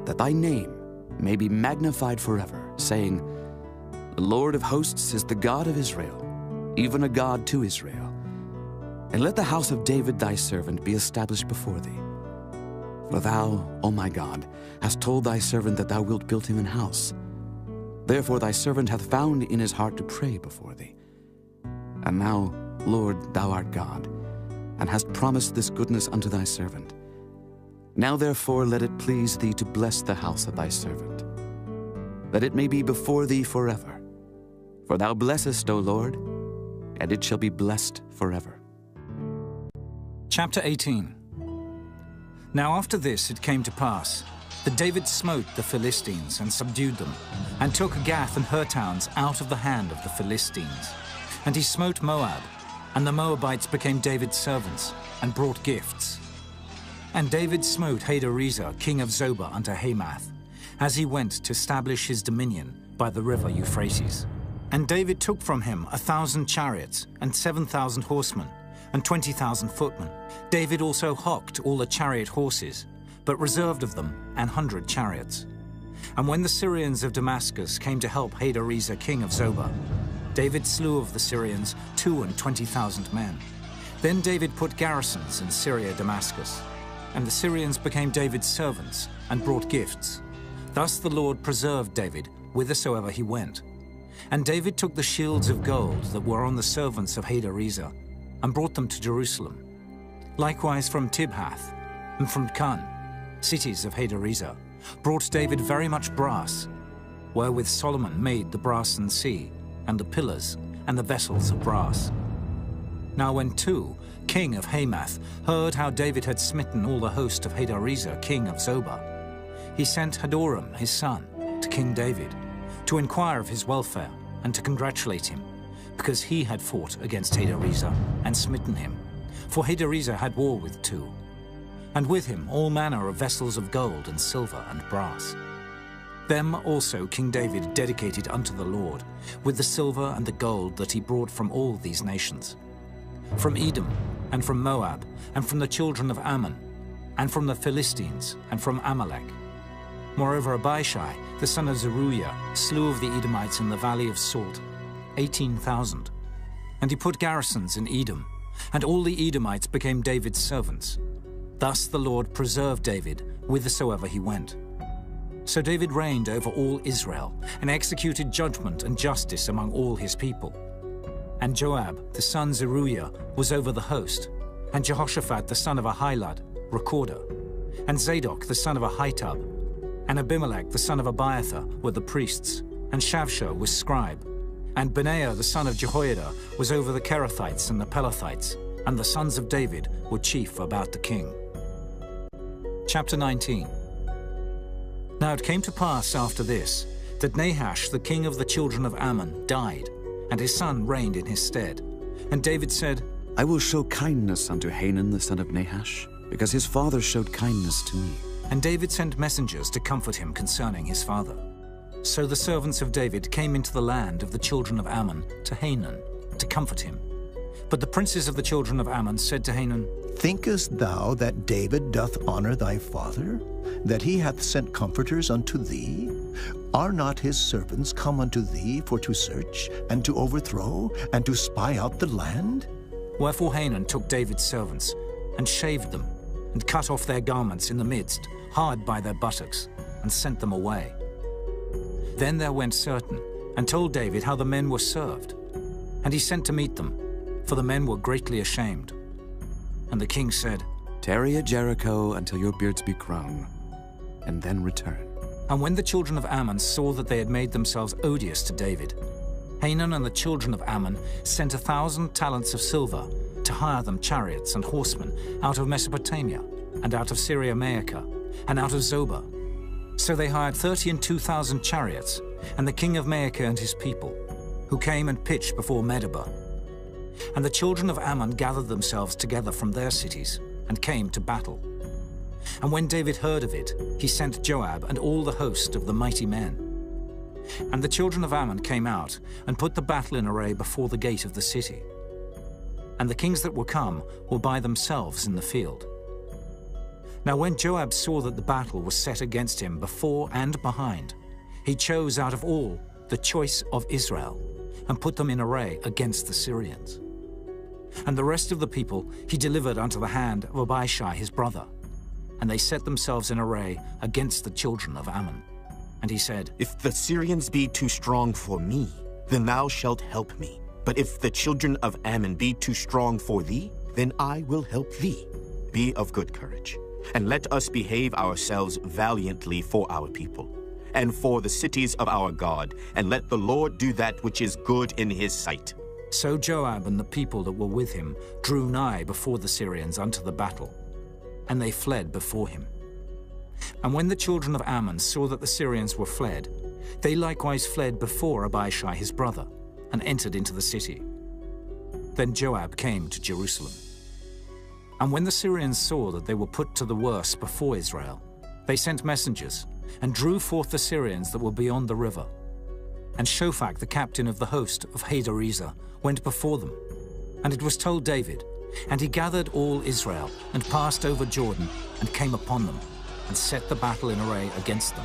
that thy name may be magnified forever, saying, The Lord of hosts is the God of Israel, even a God to Israel. And let the house of David thy servant be established before thee. For thou, O my God, hast told thy servant that thou wilt build him an house. Therefore thy servant hath found in his heart to pray before thee. And now, Lord, thou art God, and hast promised this goodness unto thy servant. Now therefore let it please thee to bless the house of thy servant, that it may be before thee forever. For thou blessest, O Lord, and it shall be blessed forever. Chapter 18. Now after this it came to pass that David smote the Philistines and subdued them, and took Gath and her towns out of the hand of the Philistines. And he smote Moab, and the Moabites became David's servants, and brought gifts. And David smote Hadarezer, king of Zobah, unto Hamath, as he went to establish his dominion by the river Euphrates. And David took from him 1,000 chariots, and 7,000 horsemen, and 20,000 footmen. David also hocked all the chariot horses, but reserved of them 100 chariots. And when the Syrians of Damascus came to help Hadarezer, king of Zobah, David slew of the Syrians 22,000 men. Then David put garrisons in Syria Damascus, and the Syrians became David's servants, and brought gifts. Thus the Lord preserved David whithersoever he went. And David took the shields of gold that were on the servants of Hadarezer, and brought them to Jerusalem. Likewise from Tibhath, and from Cun, cities of Hadarezer, brought David very much brass, wherewith Solomon made the brassen sea, and the pillars, and the vessels of brass. Now when Tu, king of Hamath, heard how David had smitten all the host of Hadarezer, king of Zobah, he sent Hadoram, his son, to King David, to inquire of his welfare, and to congratulate him, because he had fought against Hadarezer, and smitten him. For Hadarezer had war with Tu, and with him all manner of vessels of gold and silver and brass. Them also King David dedicated unto the Lord, with the silver and the gold that he brought from all these nations, from Edom, and from Moab, and from the children of Ammon, and from the Philistines, and from Amalek. Moreover Abishai, the son of Zeruiah, slew of the Edomites in the valley of Salt 18,000. And he put garrisons in Edom, and all the Edomites became David's servants. Thus the Lord preserved David whithersoever he went. So David reigned over all Israel, and executed judgment and justice among all his people. And Joab, the son of Zeruiah, was over the host, and Jehoshaphat, the son of Ahilud, recorder, and Zadok, the son of Ahitub, and Abimelech, the son of Abiathar, were the priests, and Shavsha was scribe, and Benaiah, the son of Jehoiada, was over the Kerethites and the Pelethites, and the sons of David were chief about the king. Chapter 19. Now it came to pass after this, that Nahash, the king of the children of Ammon, died, and his son reigned in his stead. And David said, I will show kindness unto Hanun the son of Nahash, because his father showed kindness to me. And David sent messengers to comfort him concerning his father. So the servants of David came into the land of the children of Ammon to Hanun, to comfort him. But the princes of the children of Ammon said to Hanun, Thinkest thou that David doth honor thy father, that he hath sent comforters unto thee? Are not his servants come unto thee for to search, and to overthrow, and to spy out the land? Wherefore Hanun took David's servants, and shaved them, and cut off their garments in the midst, hard by their buttocks, and sent them away. Then there went certain, and told David how the men were served. And he sent to meet them, for the men were greatly ashamed. And the king said, Tarry at Jericho until your beards be grown, and then return. And when the children of Ammon saw that they had made themselves odious to David, Hanun and the children of Ammon sent 1,000 talents of silver to hire them chariots and horsemen out of Mesopotamia, and out of Syria-Maacah, and out of Zobah. So they hired 32,000 chariots, and the king of Maacah and his people, who came and pitched before Medeba. And the children of Ammon gathered themselves together from their cities, and came to battle. And when David heard of it, he sent Joab and all the host of the mighty men. And the children of Ammon came out, and put the battle in array before the gate of the city. And the kings that were come were by themselves in the field. Now when Joab saw that the battle was set against him before and behind, he chose out of all the choice of Israel, and put them in array against the Syrians. And the rest of the people he delivered unto the hand of Abishai his brother, and they set themselves in array against the children of Ammon. And he said, If the Syrians be too strong for me, then thou shalt help me. But if the children of Ammon be too strong for thee, then I will help thee. Be of good courage, and let us behave ourselves valiantly for our people, and for the cities of our God, and let the Lord do that which is good in his sight. So Joab and the people that were with him drew nigh before the Syrians unto the battle, and they fled before him. And when the children of Ammon saw that the Syrians were fled, they likewise fled before Abishai his brother, and entered into the city. Then Joab came to Jerusalem. And when the Syrians saw that they were put to the worse before Israel, they sent messengers, and drew forth the Syrians that were beyond the river. And Shophach, the captain of the host of Hadarezer, went before them. And it was told David, and he gathered all Israel, and passed over Jordan, and came upon them, and set the battle in array against them.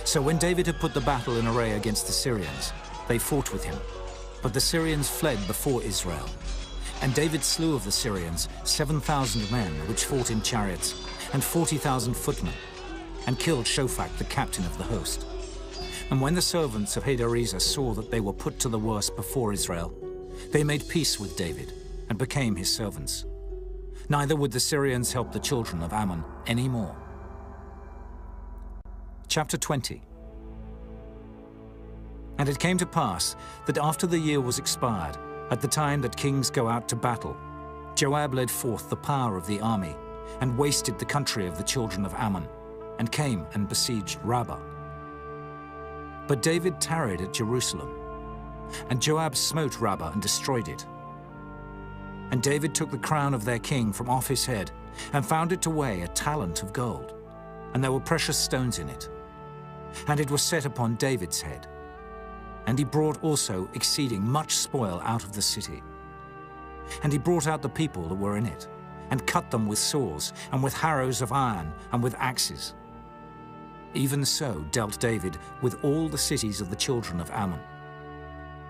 So when David had put the battle in array against the Syrians, they fought with him. But the Syrians fled before Israel. And David slew of the Syrians 7,000 men which fought in chariots, and 40,000 footmen, and killed Shophach, the captain of the host. And when the servants of Hadarezer saw that they were put to the worse before Israel, they made peace with David, and became his servants. Neither would the Syrians help the children of Ammon any more. Chapter 20. And it came to pass that after the year was expired, at the time that kings go out to battle, Joab led forth the power of the army, and wasted the country of the children of Ammon, and came and besieged Rabbah. But David tarried at Jerusalem, and Joab smote Rabbah and destroyed it. And David took the crown of their king from off his head, and found it to weigh 1 talent of gold, and there were precious stones in it. And it was set upon David's head. And he brought also exceeding much spoil out of the city. And he brought out the people that were in it, and cut them with saws, and with harrows of iron, and with axes. Even so dealt David with all the cities of the children of Ammon.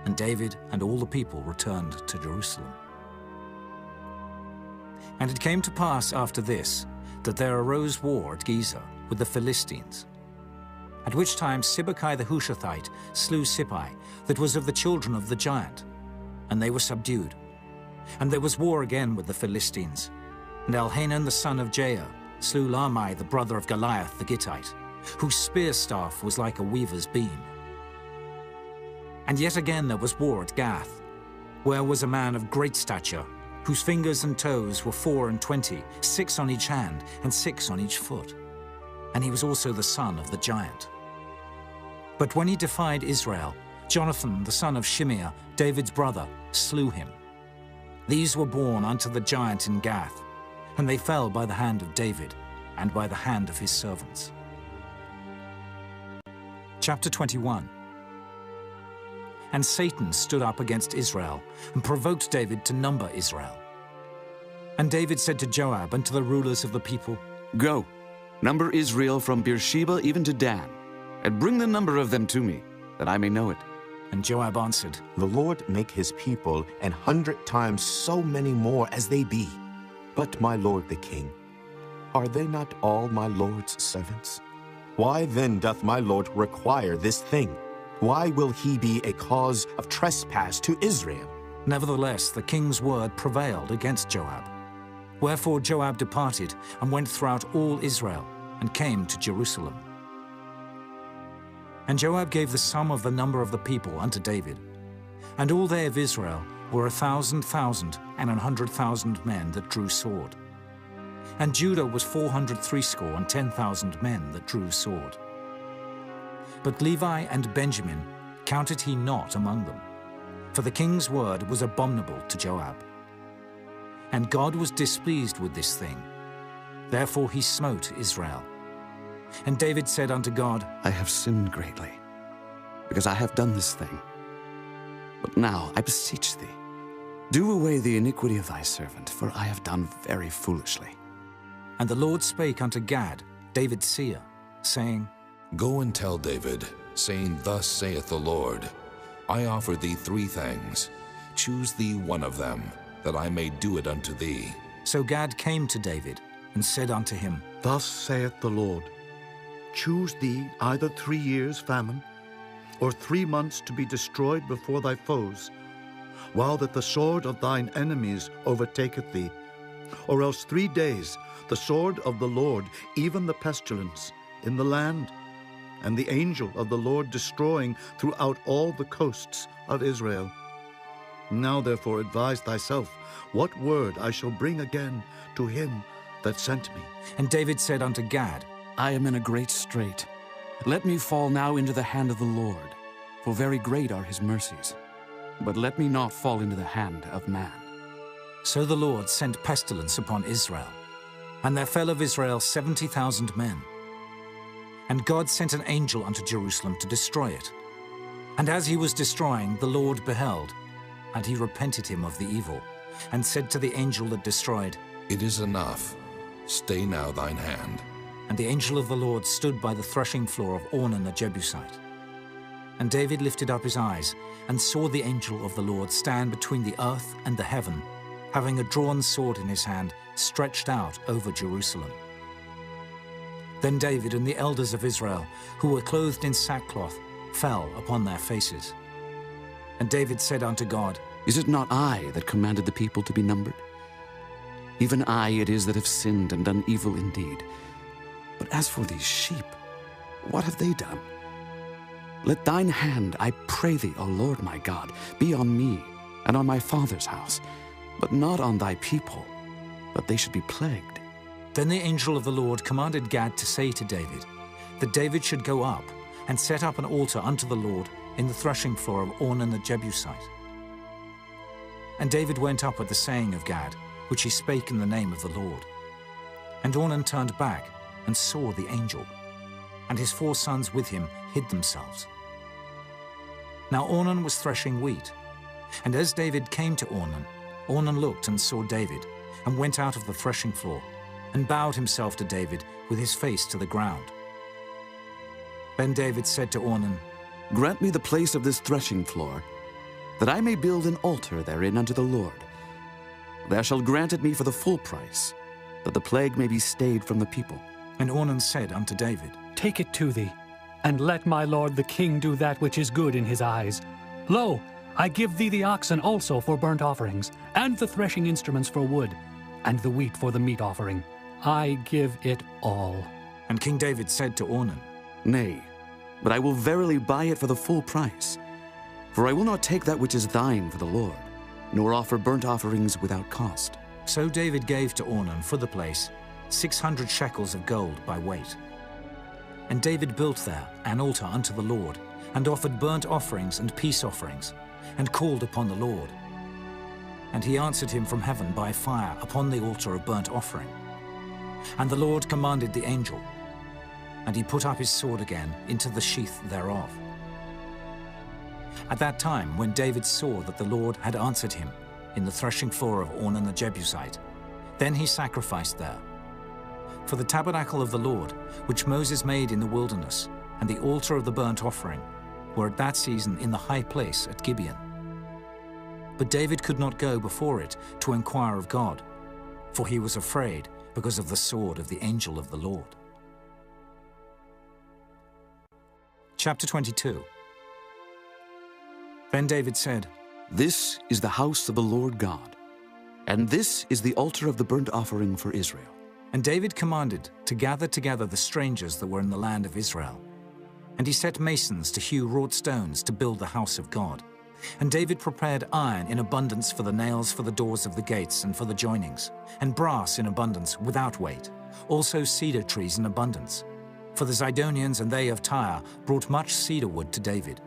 And David and all the people returned to Jerusalem. And it came to pass after this, that there arose war at Gezer with the Philistines. At which time Sibbecai the Hushathite slew Sippai, that was of the children of the giant, and they were subdued. And there was war again with the Philistines. And Elhanan the son of Jair slew Lahmi the brother of Goliath the Gittite, whose spear staff was like a weaver's beam. And yet again there was war at Gath, where was a man of great stature, whose fingers and toes were 24, 6 on each hand, and 6 on each foot. And he was also the son of the giant. But when he defied Israel, Jonathan the son of Shimeah, David's brother, slew him. These were born unto the giant in Gath, and they fell by the hand of David, and by the hand of his servants. Chapter 21. And Satan stood up against Israel, and provoked David to number Israel. And David said to Joab and to the rulers of the people, Go, number Israel from Beersheba even to Dan, and bring the number of them to me, that I may know it. And Joab answered, The Lord make his people 100 times so many more as they be. But my lord the king, are they not all my lord's servants? Why then doth my lord require this thing? Why will he be a cause of trespass to Israel? Nevertheless, the king's word prevailed against Joab. Wherefore Joab departed and went throughout all Israel, and came to Jerusalem. And Joab gave the sum of the number of the people unto David. And all they of Israel were 1,000,000 and 100,000 men that drew sword. And Judah was 460 and 10,000 men that drew sword. But Levi and Benjamin counted he not among them, for the king's word was abominable to Joab. And God was displeased with this thing. Therefore he smote Israel. And David said unto God, I have sinned greatly, because I have done this thing. But now, I beseech thee, do away the iniquity of thy servant, for I have done very foolishly. And the Lord spake unto Gad, David's seer, saying, Go and tell David, saying, Thus saith the Lord, I offer thee 3 things. Choose thee one of them, that I may do it unto thee. So Gad came to David, and said unto him, Thus saith the Lord, Choose thee either 3 years' famine, or 3 months to be destroyed before thy foes, while that the sword of thine enemies overtaketh thee, or else 3 days the sword of the Lord, even the pestilence, in the land, and the angel of the Lord destroying throughout all the coasts of Israel. Now therefore advise thyself what word I shall bring again to him that sent me. And David said unto Gad, I am in a great strait. Let me fall now into the hand of the Lord, for very great are his mercies. But let me not fall into the hand of man. So the Lord sent pestilence upon Israel, and there fell of Israel 70,000 men. And God sent an angel unto Jerusalem to destroy it. And as he was destroying, the Lord beheld, and he repented him of the evil, and said to the angel that destroyed, It is enough. Stay now thine hand. And the angel of the Lord stood by the threshing floor of Ornan the Jebusite. And David lifted up his eyes, and saw the angel of the Lord stand between the earth and the heaven, having a drawn sword in his hand, stretched out over Jerusalem. Then David and the elders of Israel, who were clothed in sackcloth, fell upon their faces. And David said unto God, Is it not I that commanded the people to be numbered? Even I it is that have sinned and done evil indeed. But as for these sheep, what have they done? Let thine hand, I pray thee, O Lord my God, be on me and on my father's house, but not on thy people, that they should be plagued. Then the angel of the Lord commanded Gad to say to David, that David should go up and set up an altar unto the Lord in the threshing floor of Ornan the Jebusite. And David went up at the saying of Gad, which he spake in the name of the Lord. And Ornan turned back and saw the angel, and his 4 sons with him hid themselves. Now Ornan was threshing wheat, and as David came to Ornan, Ornan looked and saw David, and went out of the threshing floor, and bowed himself to David with his face to the ground. Then David said to Ornan, Grant me the place of this threshing floor, that I may build an altar therein unto the Lord. Thou shalt grant it me for the full price, that the plague may be stayed from the people. And Ornan said unto David, Take it to thee, and let my lord the king do that which is good in his eyes. Lo, I give thee the oxen also for burnt offerings, and the threshing instruments for wood, and the wheat for the meat offering. I give it all. And King David said to Ornan, Nay, but I will verily buy it for the full price. For I will not take that which is thine for the Lord, nor offer burnt offerings without cost. So David gave to Ornan for the place 600 shekels of gold by weight. And David built there an altar unto the Lord, and offered burnt offerings and peace offerings, and called upon the Lord. And he answered him from heaven by fire upon the altar of burnt offering. And the Lord commanded the angel, and he put up his sword again into the sheath thereof. At that time, when David saw that the Lord had answered him in the threshing floor of Ornan the Jebusite, then he sacrificed there. For the tabernacle of the Lord, which Moses made in the wilderness, and the altar of the burnt offering, were at that season in the high place at Gibeon. But David could not go before it to inquire of God, for he was afraid because of the sword of the angel of the Lord. Chapter 22. Then David said, This is the house of the Lord God, and this is the altar of the burnt offering for Israel. And David commanded to gather together the strangers that were in the land of Israel. And he set masons to hew wrought stones to build the house of God. And David prepared iron in abundance for the nails for the doors of the gates and for the joinings, and brass in abundance without weight, also cedar trees in abundance. For the Zidonians and they of Tyre brought much cedar wood to David.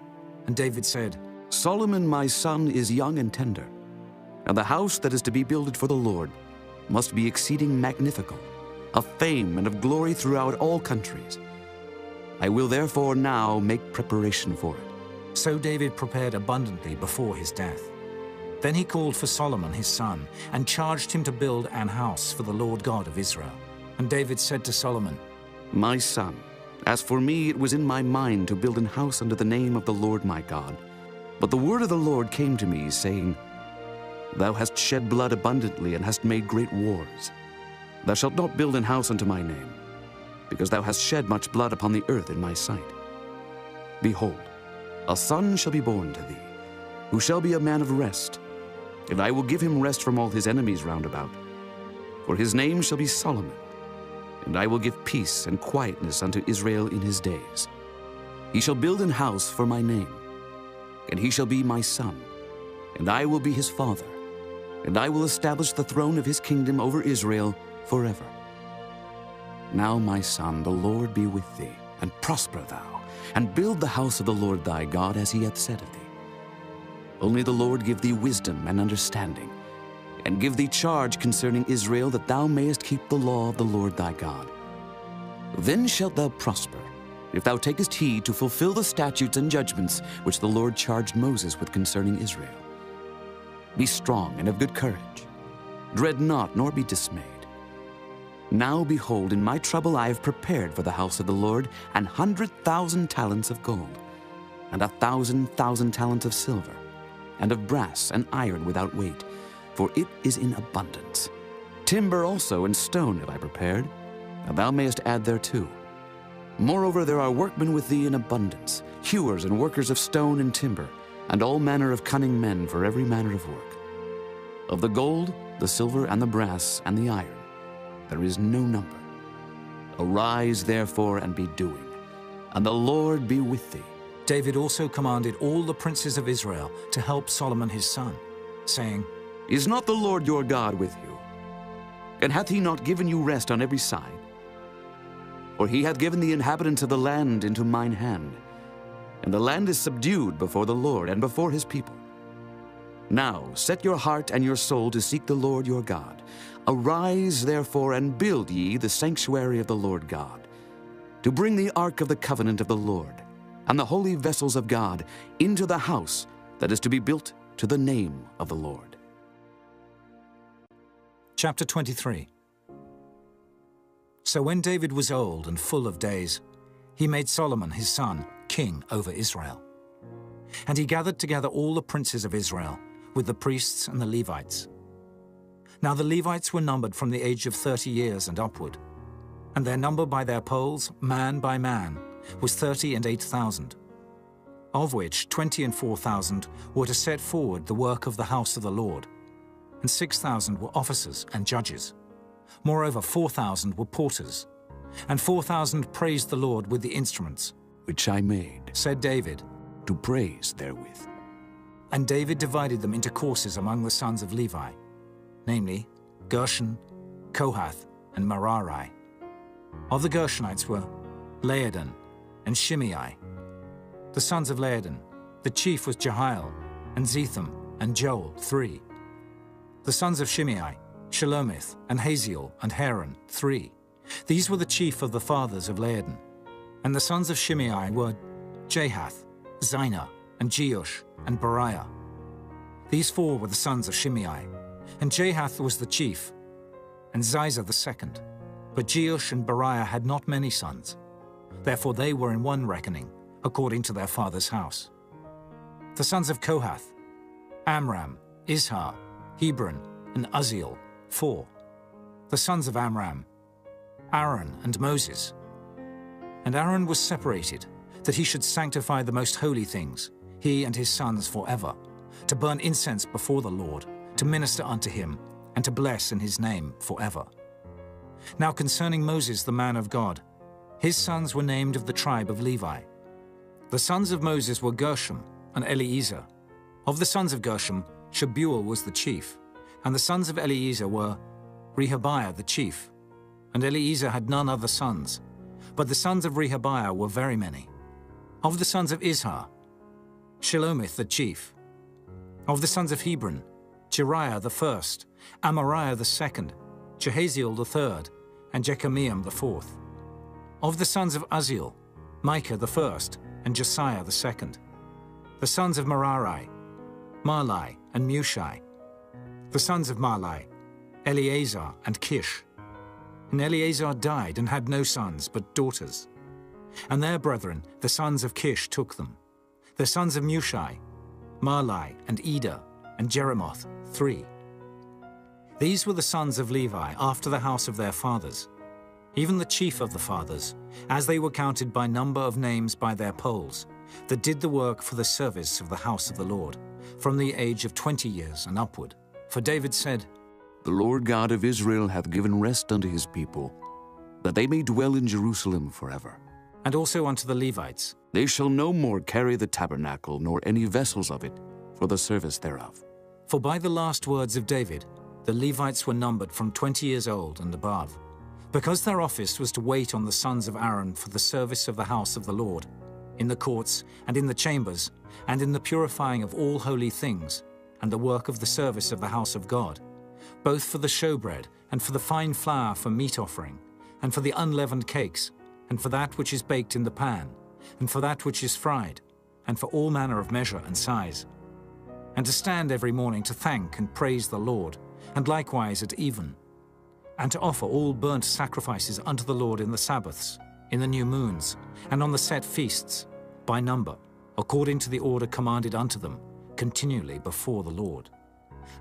And David said, Solomon my son is young and tender, and the house that is to be builded for the Lord must be exceeding magnifical, of fame and of glory throughout all countries. I will therefore now make preparation for it. So David prepared abundantly before his death. Then he called for Solomon his son, and charged him to build an house for the Lord God of Israel. And David said to Solomon, My son, as for me it was in my mind to build an house unto the name of the Lord my God. But the word of the Lord came to me, saying, Thou hast shed blood abundantly, and hast made great wars. Thou shalt not build an house unto my name, because thou hast shed much blood upon the earth in my sight. Behold, a son shall be born to thee, who shall be a man of rest, and I will give him rest from all his enemies round about. For his name shall be Solomon, and I will give peace and quietness unto Israel in his days. He shall build an house for my name, and he shall be my son, and I will be his father, and I will establish the throne of his kingdom over Israel forever. Now, my son, the Lord be with thee, and prosper thou, and build the house of the Lord thy God as he hath said of thee. Only the Lord give thee wisdom and understanding, and give thee charge concerning Israel, that thou mayest keep the law of the Lord thy God. Then shalt thou prosper, if thou takest heed to fulfill the statutes and judgments which the Lord charged Moses with concerning Israel. Be strong and of good courage. Dread not, nor be dismayed. Now behold, in my trouble I have prepared for the house of the Lord 100,000 talents of gold, and 1,000 talents of silver, and of brass and iron without weight, for it is in abundance. Timber also and stone have I prepared, and thou mayest add thereto. Moreover, there are workmen with thee in abundance, hewers and workers of stone and timber, and all manner of cunning men for every manner of work. Of the gold, the silver, and the brass, and the iron, there is no number. Arise, therefore, and be doing, and the Lord be with thee. David also commanded all the princes of Israel to help Solomon his son, saying, Is not the Lord your God with you? And hath he not given you rest on every side? For he hath given the inhabitants of the land into mine hand, and the land is subdued before the Lord and before his people. Now set your heart and your soul to seek the Lord your God. Arise, therefore, and build ye the sanctuary of the Lord God, to bring the ark of the covenant of the Lord, and the holy vessels of God into the house that is to be built to the name of the Lord. Chapter 23. So when David was old and full of days, he made Solomon his son king over Israel. And he gathered together all the princes of Israel, with the priests and the Levites. Now the Levites were numbered from the age of 30 years and upward, and their number by their polls, man by man, was 30 and 8,000, of which 20 and 4,000 were to set forward the work of the house of the Lord, and 6,000 were officers and judges. Moreover, 4,000 were porters, and 4,000 praised the Lord with the instruments, which I made, said David, to praise therewith. And David divided them into courses among the sons of Levi, namely Gershon, Kohath, and Merari. Of the Gershonites were Laodan and Shimei. The sons of Laodan, the chief was Jehiel, and Zetham, and Joel, 3. The sons of Shimei, Shelomith, and Haziel, and Haran, 3. These were the chief of the fathers of Laodan. And the sons of Shimei were Jahath, Zina, and Jeush, and Beriah. These 4 were the sons of Shimei, and Jahath was the chief, and Ziza the second. But Jeush and Beriah had not many sons. Therefore they were in one reckoning, according to their father's house. The sons of Kohath, Amram, Izhar, Hebron, and Uzziel, 4. The sons of Amram, Aaron and Moses. And Aaron was separated, that he should sanctify the most holy things, he and his sons forever, to burn incense before the Lord, to minister unto him, and to bless in his name forever. Now concerning Moses the man of God, his sons were named of the tribe of Levi. The sons of Moses were Gershom and Eliezer. Of the sons of Gershom, Shebuel was the chief, and the sons of Eliezer were Rehabiah the chief. And Eliezer had none other sons, but the sons of Rehabiah were very many. Of the sons of Izhar, Shelomith the chief. Of the sons of Hebron, Jeriah the first, Amariah the second, Jehaziel the third, and Jekameam the fourth. Of the sons of Uzziel, Micah the first, and Josiah the second. The sons of Merari, Mahli and Mushi. The sons of Mahli, Eleazar and Kish. And Eleazar died and had no sons but daughters. And their brethren, the sons of Kish, took them. The sons of Mushi, Mahli and Eder, and Jeremoth, 3. These were the sons of Levi after the house of their fathers, even the chief of the fathers, as they were counted by number of names by their polls, that did the work for the service of the house of the Lord, from the age of 20 years and upward. For David said, The Lord God of Israel hath given rest unto his people, that they may dwell in Jerusalem forever. And also unto the Levites, They shall no more carry the tabernacle, nor any vessels of it, for the service thereof. For by the last words of David, the Levites were numbered from 20 years old and above, because their office was to wait on the sons of Aaron for the service of the house of the Lord, in the courts and in the chambers, and in the purifying of all holy things, and the work of the service of the house of God, both for the showbread, and for the fine flour for meat offering, and for the unleavened cakes, and for that which is baked in the pan, and for that which is fried, and for all manner of measure and size, and to stand every morning to thank and praise the Lord, and likewise at even, and to offer all burnt sacrifices unto the Lord in the Sabbaths, in the new moons, and on the set feasts, by number, according to the order commanded unto them, continually before the Lord,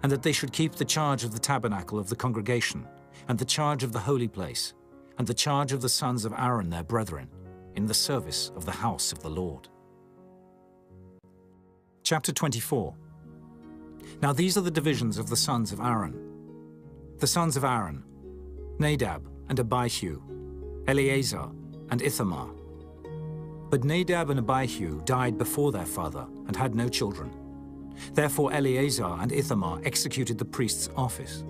and that they should keep the charge of the tabernacle of the congregation, and the charge of the holy place, and the charge of the sons of Aaron their brethren, in the service of the house of the Lord. Chapter 24. Now these are the divisions of the sons of Aaron. The sons of Aaron, Nadab and Abihu, Eleazar and Ithamar. But Nadab and Abihu died before their father and had no children. Therefore Eleazar and Ithamar executed the priest's office.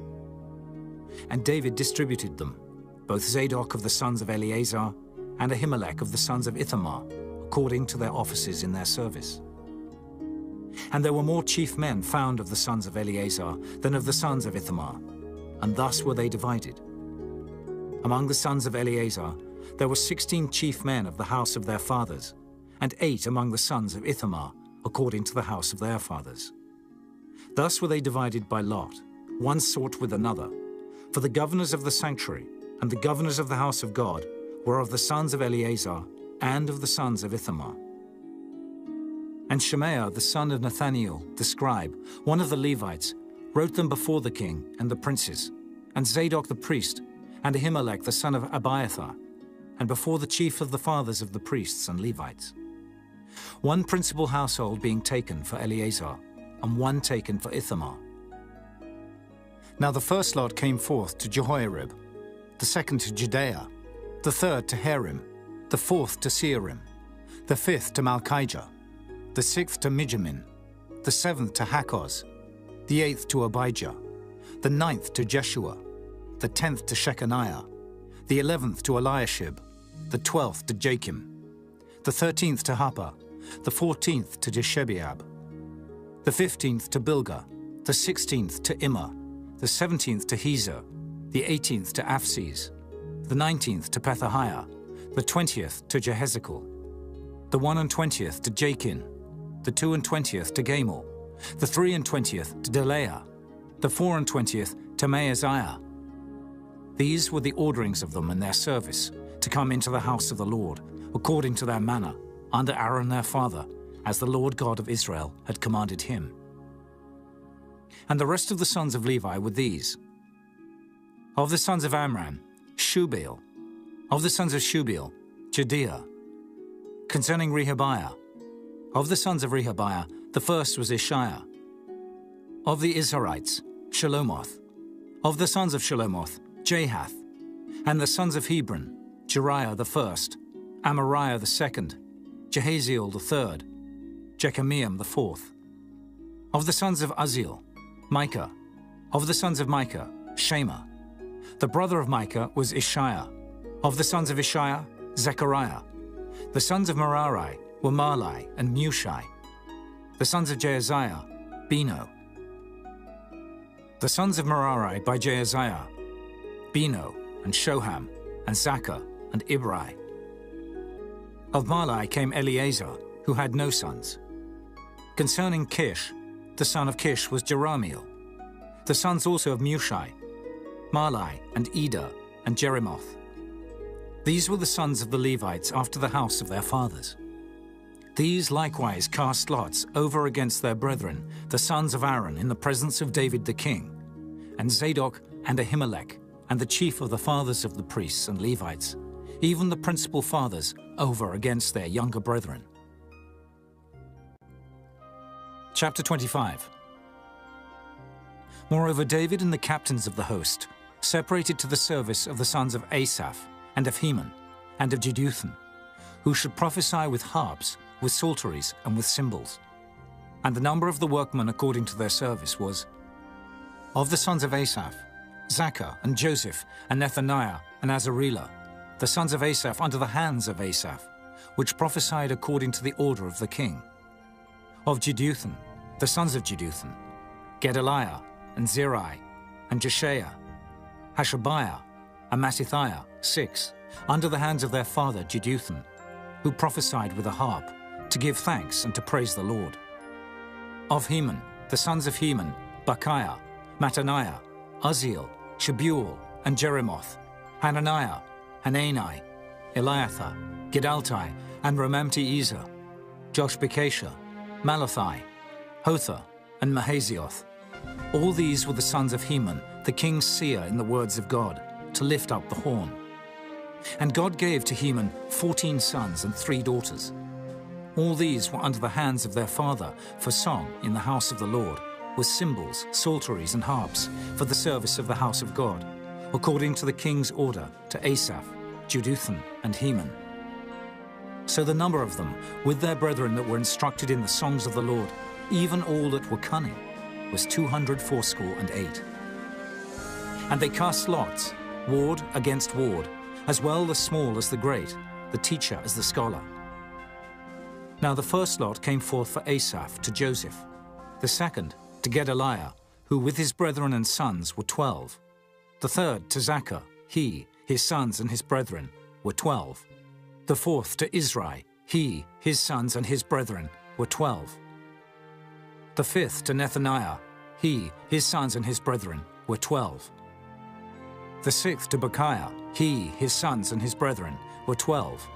And David distributed them, both Zadok of the sons of Eleazar and Ahimelech of the sons of Ithamar, according to their offices in their service. And there were more chief men found of the sons of Eleazar than of the sons of Ithamar, and thus were they divided. Among the sons of Eleazar there were 16 chief men of the house of their fathers, and 8 among the sons of Ithamar, according to the house of their fathers. Thus were they divided by lot, one sort with another, for the governors of the sanctuary and the governors of the house of God were of the sons of Eleazar and of the sons of Ithamar. And Shemaiah the son of Nathaniel, the scribe, one of the Levites, wrote them before the king and the princes, and Zadok the priest, and Ahimelech the son of Abiathar, and before the chief of the fathers of the priests and Levites. One principal household being taken for Eleazar, and one taken for Ithamar. Now the first lot came forth to Jehoiarib, the second to Judea, the third to Harim, the fourth to Searim, the fifth to Malchijah, the sixth to Mijamin, the seventh to Hakkoz, the eighth to Abijah, the ninth to Jeshua, the 10th to Shechaniah, the 11th to Eliashib, the 12th to Jachim, the 13th to Happa, the 14th to Jeshebeab, the 15th to Bilgah, the 16th to Immer, the 17th to Hezer, the 18th to Aphes, the 19th to Pethahiah, the 20th to Jehezekel, the 21st to Jachin, the 22nd to Gamal, the 23rd to Delaiah, the 24th to Maaziah. These were the orderings of them in their service, to come into the house of the Lord, according to their manner, under Aaron their father, as the Lord God of Israel had commanded him. And the rest of the sons of Levi were these. Of the sons of Amram, Shubael. Of the sons of Shubael, Jediah. Concerning Rehabiah. Of the sons of Rehabiah, the first was Ishiah. Of the Izharites, Shelomoth. Of the sons of Shelomoth, Jahath. And the sons of Hebron, Jeriah the first, Amariah the second, Jehaziel the third, Jekameam the fourth. Of the sons of Uzziel, Micah. Of the sons of Micah, Shema. The brother of Micah was Ishiah. Of the sons of Ishiah, Zechariah. The sons of Merari were Mahli and Mushi. The sons of Jehaziah, Beno. The sons of Merari by Jehaziah, Beno and Shoham and Zakkar and Ibri. Of Mahli came Eleazar, who had no sons. Concerning Kish, the son of Kish was Jerahmeel. The sons also of Mushi, Mahli and Eder and Jerimoth. These were the sons of the Levites after the house of their fathers. These likewise cast lots over against their brethren, the sons of Aaron, in the presence of David the king, and Zadok and Ahimelech, and the chief of the fathers of the priests and Levites, even the principal fathers, over against their younger brethren. Chapter 25. Moreover, David and the captains of the host separated to the service of the sons of Asaph, and of Heman, and of Jeduthun, who should prophesy with harps, with psalteries, and with cymbals. And the number of the workmen according to their service was: of the sons of Asaph, Zakkar, and Joseph, and Nethaniah, and Azarela, the sons of Asaph under the hands of Asaph, which prophesied according to the order of the king. Of Jeduthun, the sons of Jeduthun, Gedaliah, and Zerai, and Jeshaiah, Hashabiah, and Mattithiah, 6, under the hands of their father Jeduthun, who prophesied with a harp, to give thanks and to praise the Lord. Of Heman, the sons of Heman, Bachiah, Mattaniah, Uzziel, Shebuel, and Jerimoth, Hananiah, Hanani, Eliathah, Gidaltai, and Romamti-Ezer, Joshbekasha, Malathi, Hotha, and Mahazioth. All these were the sons of Heman, the king's seer in the words of God, to lift up the horn. And God gave to Heman 14 sons and 3 daughters. All these were under the hands of their father for song in the house of the Lord, with cymbals, psalteries, and harps for the service of the house of God, according to the king's order to Asaph, Jeduthun, and Heman. So the number of them, with their brethren that were instructed in the songs of the Lord, even all that were cunning, was 268. And they cast lots, ward against ward, as well the small as the great, the teacher as the scholar. Now the first lot came forth for Asaph to Joseph, the second to Gedaliah, who with his brethren and sons were 12, the third to Zakkar, he, his sons and his brethren were 12, the fourth to Izri, he, his sons and his brethren were 12, the fifth to Nethaniah, he, his sons and his brethren were 12, the sixth to Bachiah, he, his sons and his brethren were 12,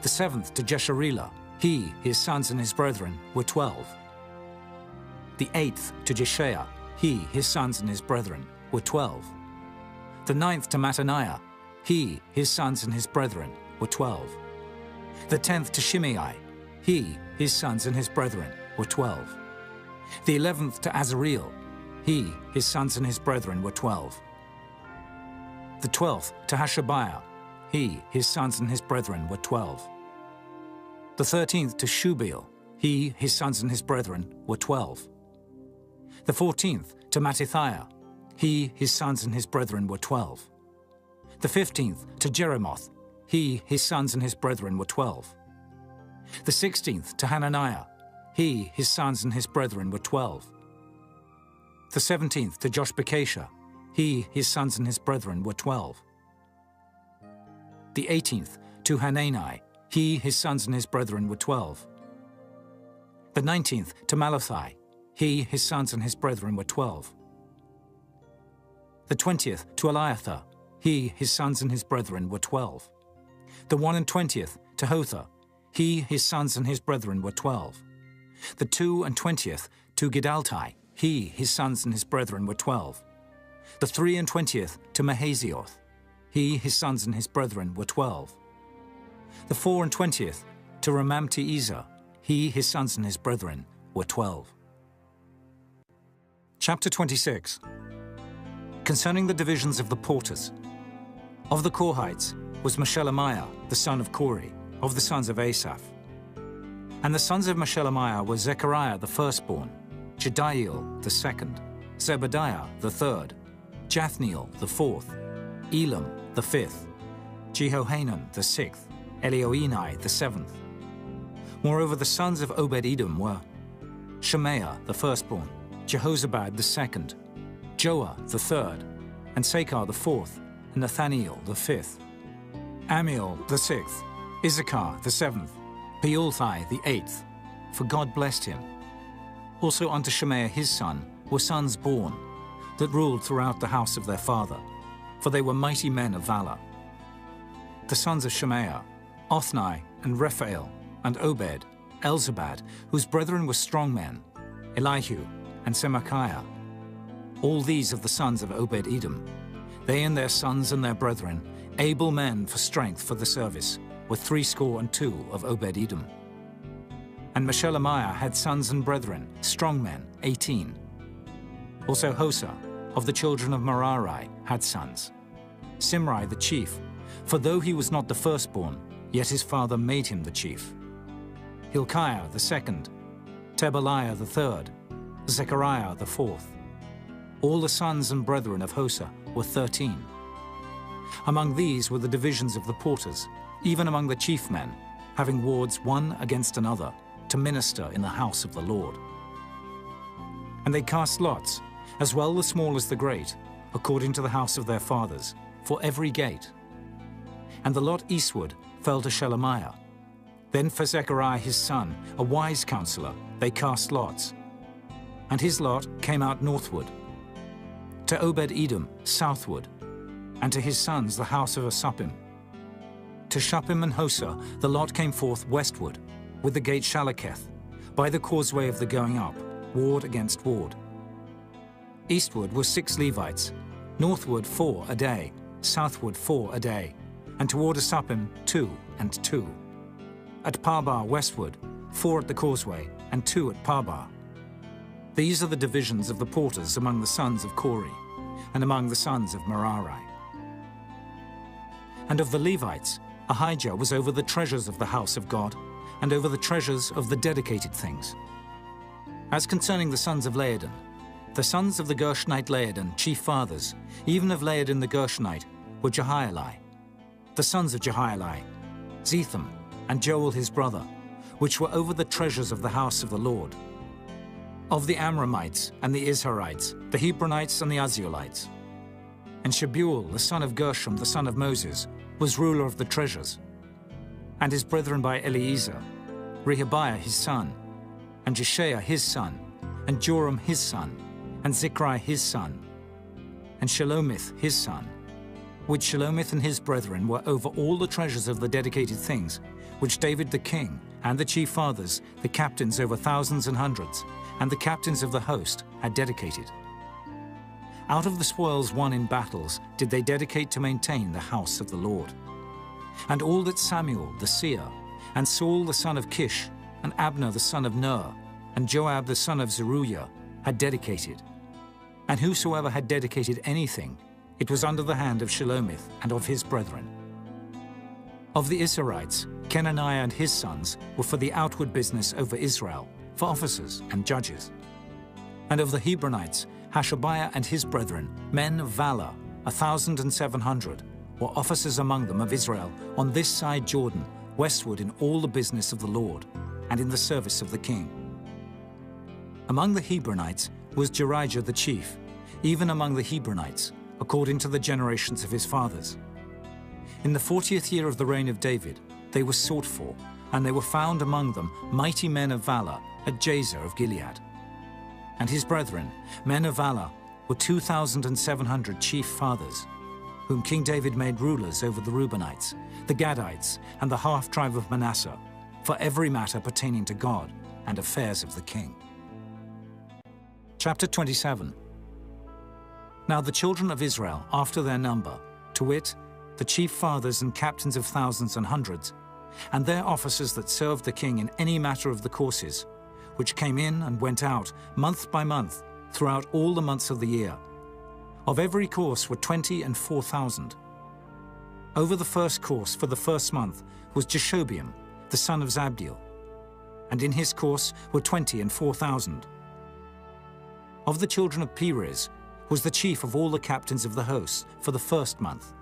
the seventh to Jesharelah, he, his sons and his brethren were 12, the eighth to Jeshaiah, he, his sons and his brethren were 12, the ninth to Mattaniah, he, his sons and his brethren, were 12. The 10th to Shimei, he, his sons and his brethren, were 12. The 11th to Azareel, he, his sons and his brethren, were 12. The 12th to Hashabiah, he, his sons and his brethren, were 12. The 13th to Shubael, he, his sons and his brethren, were 12. The 14th to Mattithiah, he, his sons and his brethren, were 12. The 15th to Jeremoth, he, his sons and his brethren, were 12. The 16th to Hananiah, he, his sons and his brethren, were 12. The 17th to Joshbekasha, he, his sons and his brethren, were 12. The 18th to Hanani, he, his sons and his brethren, were 12. The 19th to Malachi, he, his sons and his brethren, were 12. The 20th to Eliathah, he, his sons and his brethren, were 12. The 21st to Hotha, he, his sons and his brethren, were 12. The 22nd to Giddalti, he, his sons and his brethren, were 12. The 23rd to Mahazioth, he, his sons and his brethren, were 12. The 24th to Ramamti-Ezer, he, his sons and his brethren, were 12. Chapter 26. Concerning the divisions of the porters. Of the Korhites was Meshelemiah, the son of Kori, of the sons of Asaph. And the sons of Meshelemiah were Zechariah the firstborn, Jediel the second, Zebediah the third, Jathniel the fourth, Elam the fifth, Jehohanan the sixth, Elioenai the seventh. Moreover, the sons of Obed-Edom were Shemaiah the firstborn, Jehozabad the second, Joah the third, and Sakar the fourth, and Nathaniel the fifth, Amiel the sixth, Issachar the seventh, Peulthai the eighth, for God blessed him. Also unto Shemaiah his son were sons born, that ruled throughout the house of their father, for they were mighty men of valor. The sons of Shemaiah, Othni and Rephael, and Obed, Elzabad, whose brethren were strong men, Elihu and Semachiah. All these of the sons of Obed-Edom, they and their sons and their brethren, able men for strength for the service, were 62 of Obed-Edom. And Meshelemiah had sons and brethren, strong men, 18. Also Hosa, of the children of Merari, had sons. Simri the chief, for though he was not the firstborn, yet his father made him the chief. Hilkiah the second, Tebaliah the third, Zechariah the fourth. All the sons and brethren of Hosa were 13. Among these were the divisions of the porters, even among the chief men, having wards one against another, to minister in the house of the Lord. And they cast lots, as well the small as the great, according to the house of their fathers, for every gate. And the lot eastward fell to Shelemiah. Then for Zechariah his son, a wise counselor, they cast lots. And his lot came out northward. To Obed-Edom southward, and to his sons the house of Asapim. To Shuppim and Hosa the lot came forth westward, with the gate Shalaketh, by the causeway of the going up, ward against ward. Eastward were 6 Levites, northward 4 a day, southward 4 a day, and toward Asapim 2 and 2. At Parbar westward, 4 at the causeway, and 2 at Parbar. These are the divisions of the porters among the sons of Kori, and among the sons of Merari. And of the Levites, Ahijah was over the treasures of the house of God, and over the treasures of the dedicated things. As concerning the sons of Laodin, the sons of the Gershonite Laodin, chief fathers, even of Laodin the Gershonite, were Jehieli. The sons of Jehieli, Zetham, and Joel his brother, which were over the treasures of the house of the Lord. Of the Amramites and the Izharites, the Hebronites and the Uzzielites. And Shebuel, the son of Gershom, the son of Moses, was ruler of the treasures. And his brethren by Eliezer, Rehabiah his son, and Jeshaiah his son, and Joram his son, and Zichri his son, and Shelomith his son, which Shelomith and his brethren were over all the treasures of the dedicated things, which David the king, and the chief fathers, the captains over thousands and hundreds, and the captains of the host, had dedicated. Out of the spoils won in battles did they dedicate to maintain the house of the Lord. And all that Samuel the seer, and Saul the son of Kish, and Abner the son of Ner, and Joab the son of Zeruiah had dedicated. And whosoever had dedicated anything, it was under the hand of Shelomith and of his brethren. Of the Israelites, Kenaniah and his sons were for the outward business over Israel, for officers and judges. And of the Hebronites, Hashabiah and his brethren, men of valor, 1,700, were officers among them of Israel on this side Jordan, westward in all the business of the Lord, and in the service of the king. Among the Hebronites was Jerijah the chief, even among the Hebronites, according to the generations of his fathers. In the 40th year of the reign of David, they were sought for, and they were found among them mighty men of valor at Jazer of Gilead. And his brethren, men of valor, were 2,700 chief fathers, whom King David made rulers over the Reubenites, the Gadites, and the half-tribe of Manasseh, for every matter pertaining to God and affairs of the king. Chapter 27. Now the children of Israel, after their number, to wit, the chief fathers and captains of thousands and hundreds, and their officers that served the king in any matter of the courses, which came in and went out month by month throughout all the months of the year. Of every course were 20 and 4,000. Over the first course for the first month was Jeshobeam, the son of Zabdiel, and in his course were 20 and 4,000. Of the children of Perez was the chief of all the captains of the host for the first month.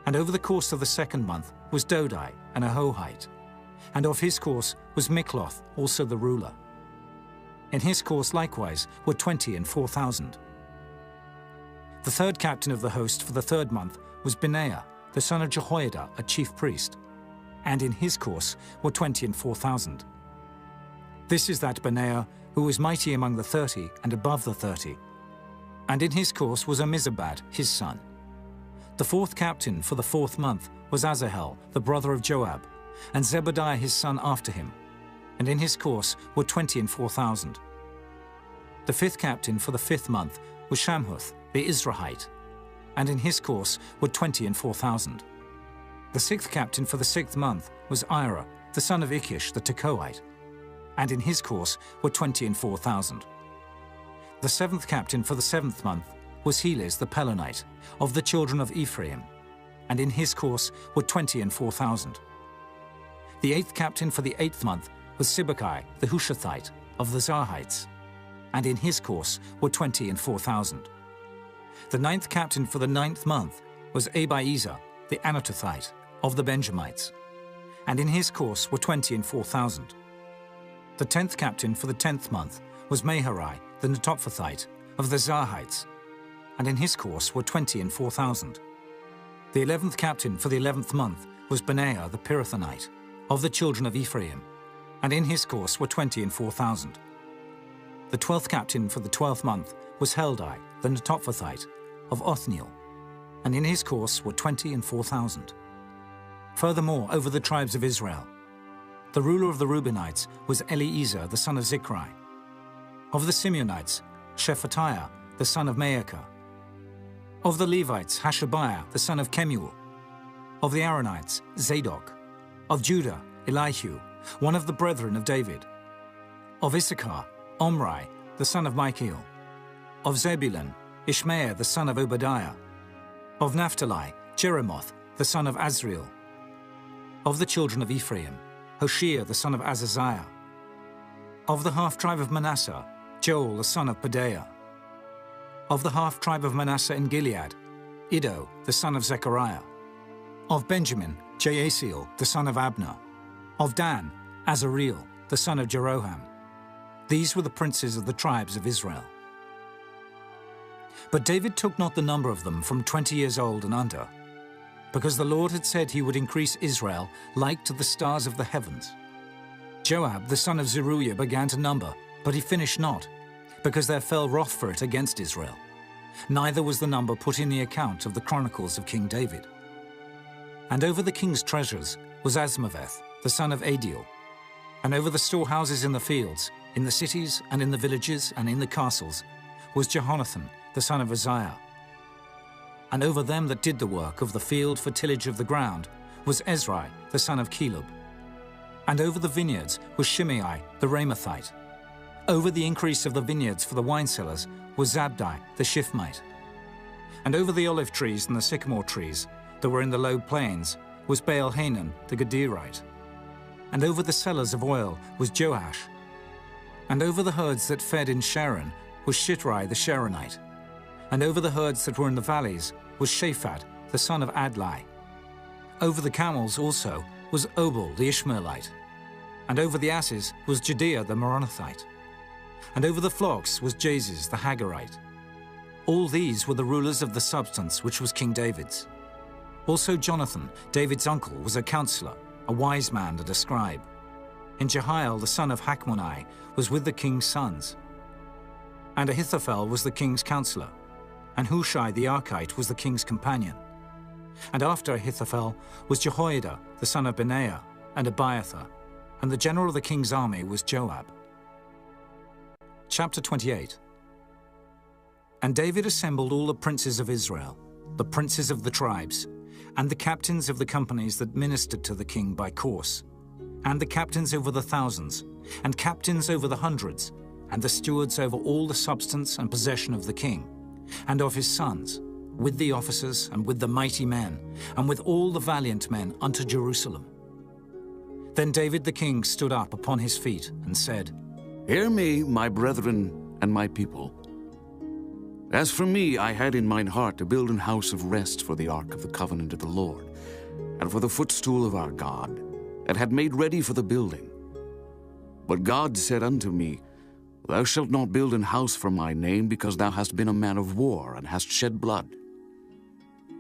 And over the course of the second month was Dodai, an Ahohite, and of his course was Mikloth, also the ruler. In his course likewise were 20 and 4,000. The third captain of the host for the third month was Benaiah, the son of Jehoiada, a chief priest, and in his course were 20 and 4,000. This is that Benaiah who was mighty among the 30 and above the 30. And in his course was Ammizabad, his son. The fourth captain for the fourth month was Asahel, the brother of Joab, and Zebadiah his son after him, and in his course were 20 and 4,000. The fifth captain for the fifth month was Shamhuth, the Israelite, and in his course were 20 and 4,000. The sixth captain for the sixth month was Ira, the son of Ikish, the Tekoite, and in his course were 20 and 4,000. The seventh captain for the seventh month was Heles the Pelonite, of the children of Ephraim, and in his course were 20 and 4,000. The eighth captain for the eighth month was Sibbecai the Hushathite, of the Zarhites, and in his course were 20 and 4,000. The ninth captain for the ninth month was Abiezer the Anatothite, of the Benjamites, and in his course were 20 and 4,000. The 10th captain for the 10th month was Maharai the Netophathite, of the Zarhites, and in his course were 20 and 4,000. The 11th captain for the 11th month was Benaiah the Pirathonite, of the children of Ephraim, and in his course were 20 and 4,000. The 12th captain for the 12th month was Heldai the Netophathite, of Othniel, and in his course were 20 and 4,000. Furthermore, over the tribes of Israel, the ruler of the Reubenites was Eliezer the son of Zichri. Of the Simeonites, Shephatiah the son of Maacah. Of the Levites, Hashabiah the son of Kemuel. Of the Aaronites, Zadok. Of Judah, Elihu, one of the brethren of David. Of Issachar, Omri the son of Michael. Of Zebulun, Ishmael the son of Obadiah. Of Naphtali, Jeremoth the son of Azriel. Of the children of Ephraim, Hoshea the son of Azaziah. Of the half-tribe of Manasseh, Joel the son of Pedaiah. Of the half-tribe of Manasseh in Gilead, Iddo the son of Zechariah. Of Benjamin, Jaasiel the son of Abner. Of Dan, Azareel the son of Jeroham. These were the princes of the tribes of Israel. But David took not the number of them from 20 years old and under, because the Lord had said he would increase Israel like to the stars of the heavens. Joab the son of Zeruiah began to number, but he finished not, because there fell wrath for it against Israel. Neither was the number put in the account of the chronicles of King David. And over the king's treasures was Asmaveth the son of Adiel, and over the storehouses in the fields, in the cities and in the villages and in the castles, was Jehonathan the son of Uzziah. And over them that did the work of the field for tillage of the ground was Ezrai, the son of Caleb. And over the vineyards was Shimei the Ramathite. Over the increase of the vineyards for the wine cellars was Zabdi the Shifmite. And over the olive trees and the sycamore trees that were in the low plains was Baal-Hanan the Gaderite. And over the cellars of oil was Joash. And over the herds that fed in Sharon was Shitrai the Sharonite. And over the herds that were in the valleys was Shaphat the son of Adlai. Over the camels also was Obal the Ishmaelite. And over the asses was Judea the Meronothite. And over the flocks was Jaziz the Hagarite. All these were the rulers of the substance which was King David's. Also Jonathan, David's uncle, was a counselor, a wise man and a scribe. And Jehiel the son of Hachmoni was with the king's sons. And Ahithophel was the king's counselor. And Hushai the Archite was the king's companion. And after Ahithophel was Jehoiada the son of Benaiah, and Abiathar. And the general of the king's army was Joab. Chapter 28. And David assembled all the princes of Israel, the princes of the tribes, and the captains of the companies that ministered to the king by course, and the captains over the thousands, and captains over the hundreds, and the stewards over all the substance and possession of the king, and of his sons, with the officers and with the mighty men, and with all the valiant men unto Jerusalem. Then David the king stood up upon his feet and said, Hear me, my brethren and my people. As for me, I had in mine heart to build an house of rest for the ark of the covenant of the Lord, and for the footstool of our God, and had made ready for the building. But God said unto me, Thou shalt not build an house for my name, because thou hast been a man of war, and hast shed blood.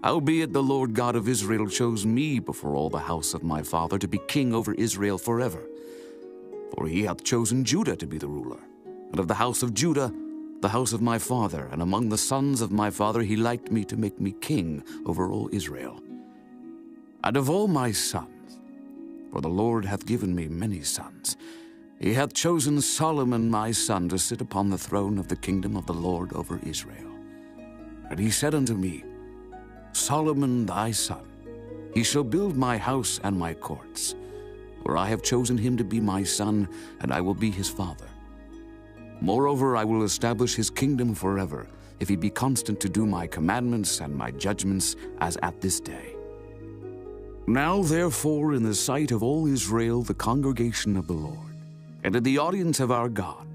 Howbeit the Lord God of Israel chose me before all the house of my father to be king over Israel forever. For he hath chosen Judah to be the ruler, and of the house of Judah the house of my father, and among the sons of my father he liked me to make me king over all Israel. And of all my sons, for the Lord hath given me many sons, he hath chosen Solomon my son to sit upon the throne of the kingdom of the Lord over Israel. And he said unto me, Solomon thy son, he shall build my house and my courts, for I have chosen him to be my son, and I will be his father. Moreover, I will establish his kingdom forever, if he be constant to do my commandments and my judgments, as at this day. Now therefore, in the sight of all Israel, the congregation of the Lord, and in the audience of our God,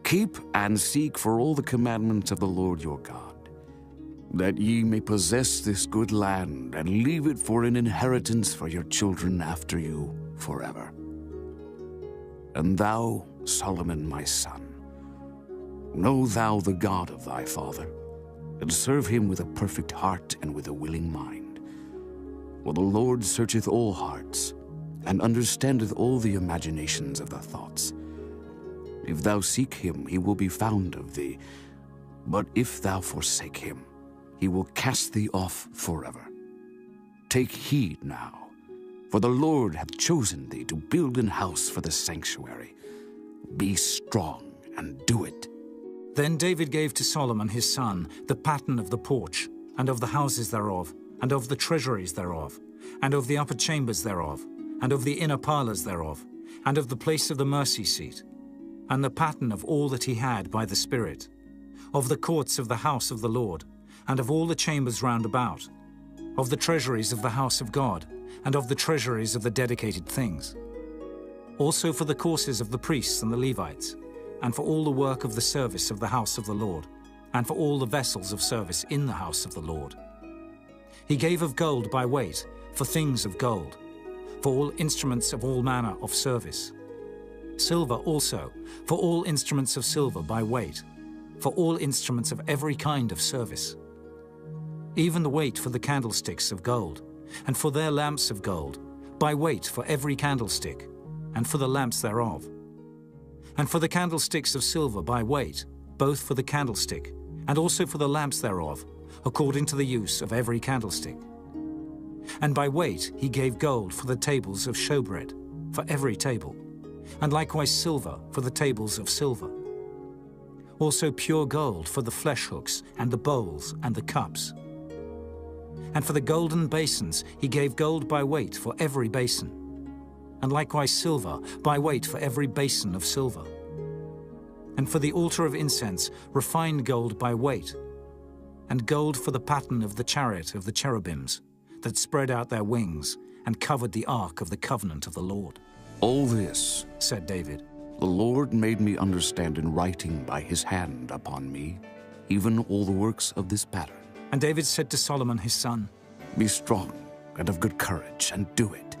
keep and seek for all the commandments of the Lord your God, that ye may possess this good land, and leave it for an inheritance for your children after you forever. And thou, Solomon my son, know thou the God of thy father, and serve him with a perfect heart and with a willing mind. For the Lord searcheth all hearts, and understandeth all the imaginations of the thoughts. If thou seek him, he will be found of thee, but if thou forsake him, he will cast thee off forever. Take heed now, for the Lord hath chosen thee to build an house for the sanctuary. Be strong and do it. Then David gave to Solomon his son the pattern of the porch, and of the houses thereof, and of the treasuries thereof, and of the upper chambers thereof, and of the inner parlors thereof, and of the place of the mercy seat, and the pattern of all that he had by the Spirit, of the courts of the house of the Lord, and of all the chambers round about, of the treasuries of the house of God, and of the treasuries of the dedicated things. Also for the courses of the priests and the Levites, and for all the work of the service of the house of the Lord, and for all the vessels of service in the house of the Lord. He gave of gold by weight, for things of gold, for all instruments of all manner of service. Silver also, for all instruments of silver by weight, for all instruments of every kind of service. Even the weight for the candlesticks of gold, and for their lamps of gold, by weight for every candlestick, and for the lamps thereof. And for the candlesticks of silver by weight, both for the candlestick, and also for the lamps thereof, according to the use of every candlestick. And by weight he gave gold for the tables of showbread, for every table, and likewise silver for the tables of silver. Also pure gold for the flesh hooks, and the bowls, and the cups. And for the golden basins he gave gold by weight for every basin, and likewise silver by weight for every basin of silver. And for the altar of incense refined gold by weight, and gold for the pattern of the chariot of the cherubims, that spread out their wings, and covered the ark of the covenant of the Lord. All this, said David, the Lord made me understand in writing by his hand upon me, even all the works of this pattern. And David said to Solomon his son, Be strong and of good courage, and do it.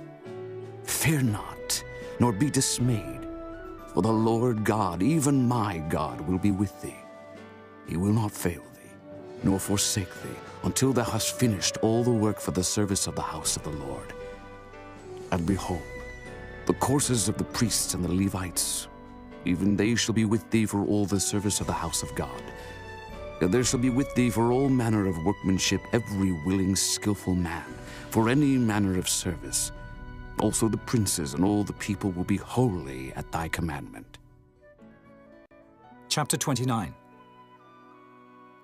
Fear not, nor be dismayed, for the Lord God, even my God, will be with thee. He will not fail thee, nor forsake thee, until thou hast finished all the work for the service of the house of the Lord. And behold, the courses of the priests and the Levites, even they shall be with thee for all the service of the house of God. And there shall be with thee for all manner of workmanship every willing, skillful man, for any manner of service. Also the princes and all the people will be holy at thy commandment. Chapter 29.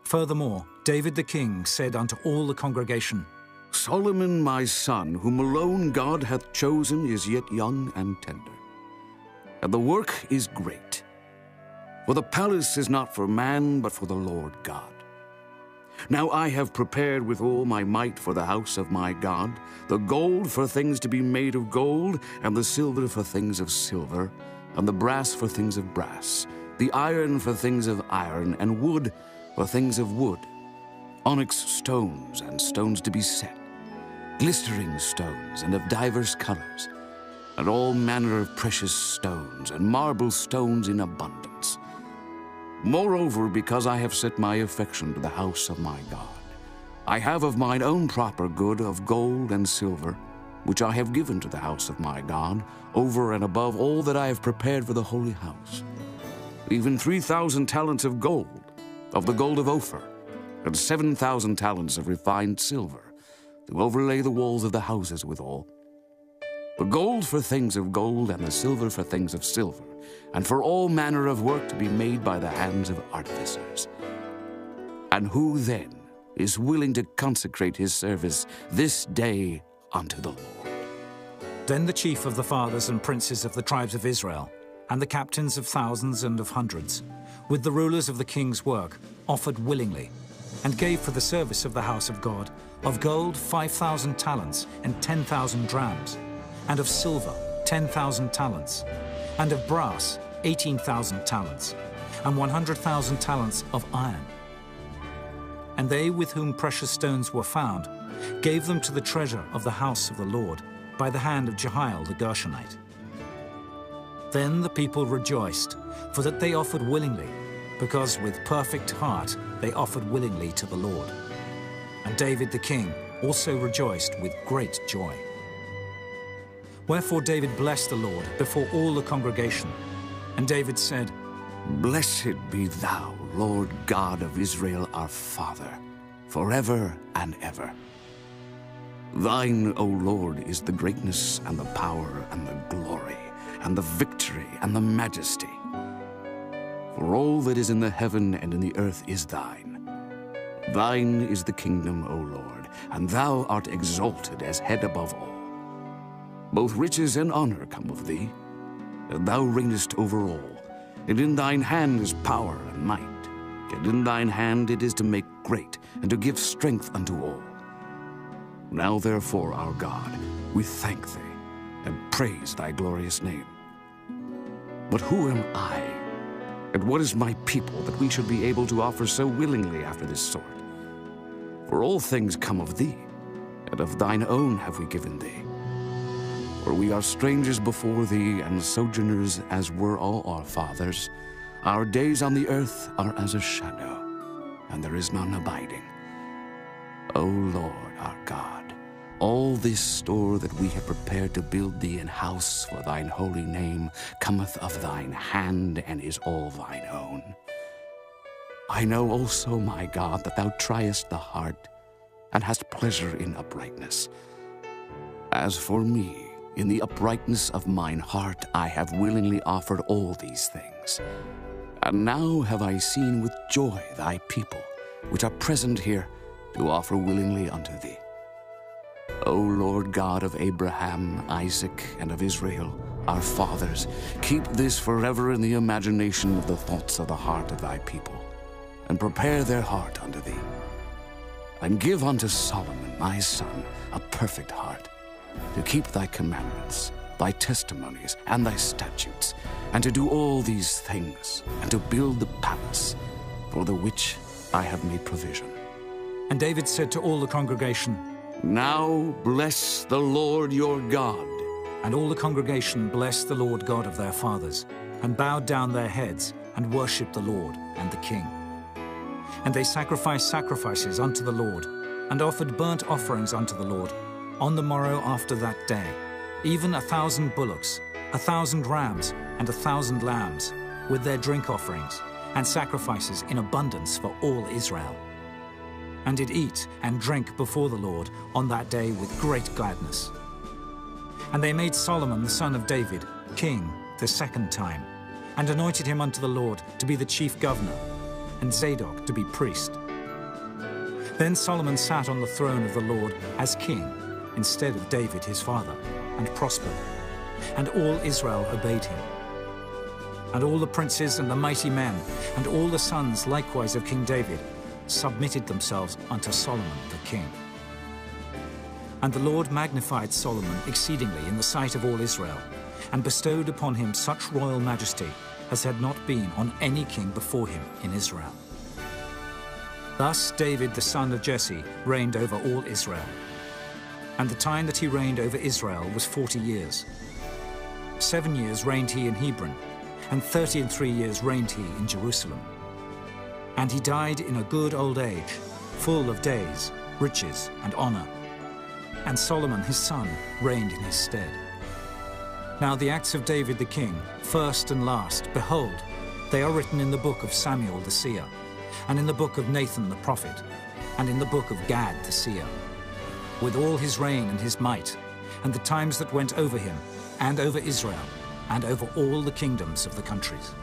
Furthermore, David the king said unto all the congregation, Solomon my son, whom alone God hath chosen, is yet young and tender, and the work is great. For the palace is not for man, but for the Lord God. Now I have prepared with all my might for the house of my God, the gold for things to be made of gold, and the silver for things of silver, and the brass for things of brass, the iron for things of iron, and wood for things of wood, onyx stones and stones to be set, glistering stones and of divers colors, and all manner of precious stones, and marble stones in abundance. Moreover, because I have set my affection to the house of my God, I have of mine own proper good of gold and silver, which I have given to the house of my God, over and above all that I have prepared for the holy house. Even 3,000 talents of gold, of the gold of Ophir, and 7,000 talents of refined silver, to overlay the walls of the houses withal. The gold for things of gold, and the silver for things of silver, and for all manner of work to be made by the hands of artificers. And who then is willing to consecrate his service this day unto the Lord? Then the chief of the fathers and princes of the tribes of Israel, and the captains of thousands and of hundreds, with the rulers of the king's work, offered willingly, and gave for the service of the house of God, of gold 5,000 talents and 10,000 drams, and of silver 10,000 talents, and of brass 18,000 talents, and 100,000 talents of iron. And they with whom precious stones were found gave them to the treasure of the house of the Lord by the hand of Jehiel the Gershonite. Then the people rejoiced, for that they offered willingly, because with perfect heart they offered willingly to the Lord. And David the king also rejoiced with great joy. Wherefore David blessed the Lord before all the congregation. And David said, Blessed be thou, Lord God of Israel our Father, forever and ever. Thine, O Lord, is the greatness and the power and the glory and the victory and the majesty. For all that is in the heaven and in the earth is thine. Thine is the kingdom, O Lord, and thou art exalted as head above all. Both riches and honor come of thee, and thou reignest over all. And in thine hand is power and might, and in thine hand it is to make great, and to give strength unto all. Now therefore, our God, we thank thee, and praise thy glorious name. But who am I, and what is my people, that we should be able to offer so willingly after this sort? For all things come of thee, and of thine own have we given thee. For we are strangers before thee, and sojourners as were all our fathers. Our days on the earth are as a shadow, and there is none abiding. O Lord our God, all this store that we have prepared to build thee an house for thine holy name cometh of thine hand, and is all thine own. I know also, my God, that thou triest the heart, and hast pleasure in uprightness. As for me, in the uprightness of mine heart I have willingly offered all these things. And now have I seen with joy thy people, which are present here, to offer willingly unto thee. O Lord God of Abraham, Isaac, and of Israel, our fathers, keep this forever in the imagination of the thoughts of the heart of thy people, and prepare their heart unto thee. And give unto Solomon, my son, a perfect heart, to keep thy commandments, thy testimonies, and thy statutes, and to do all these things, and to build the palace, for the which I have made provision. And David said to all the congregation, Now bless the Lord your God. And all the congregation blessed the Lord God of their fathers, and bowed down their heads, and worshipped the Lord and the king. And they sacrificed sacrifices unto the Lord, and offered burnt offerings unto the Lord, on the morrow after that day, even 1,000 bullocks, 1,000 rams, and 1,000 lambs, with their drink offerings, and sacrifices in abundance for all Israel. And did eat and drink before the Lord on that day with great gladness. And they made Solomon the son of David king the second time, and anointed him unto the Lord to be the chief governor, and Zadok to be priest. Then Solomon sat on the throne of the Lord as king, instead of David his father, and prospered. And all Israel obeyed him. And all the princes and the mighty men, and all the sons likewise of King David, submitted themselves unto Solomon the king. And the Lord magnified Solomon exceedingly in the sight of all Israel, and bestowed upon him such royal majesty as had not been on any king before him in Israel. Thus David the son of Jesse reigned over all Israel. And the time that he reigned over Israel was 40 years. 7 years reigned he in Hebron, and 33 years reigned he in Jerusalem. And he died in a good old age, full of days, riches, and honor. And Solomon his son reigned in his stead. Now the acts of David the king, first and last, behold, they are written in the book of Samuel the seer, and in the book of Nathan the prophet, and in the book of Gad the seer, with all his reign and his might, and the times that went over him, and over Israel, and over all the kingdoms of the countries.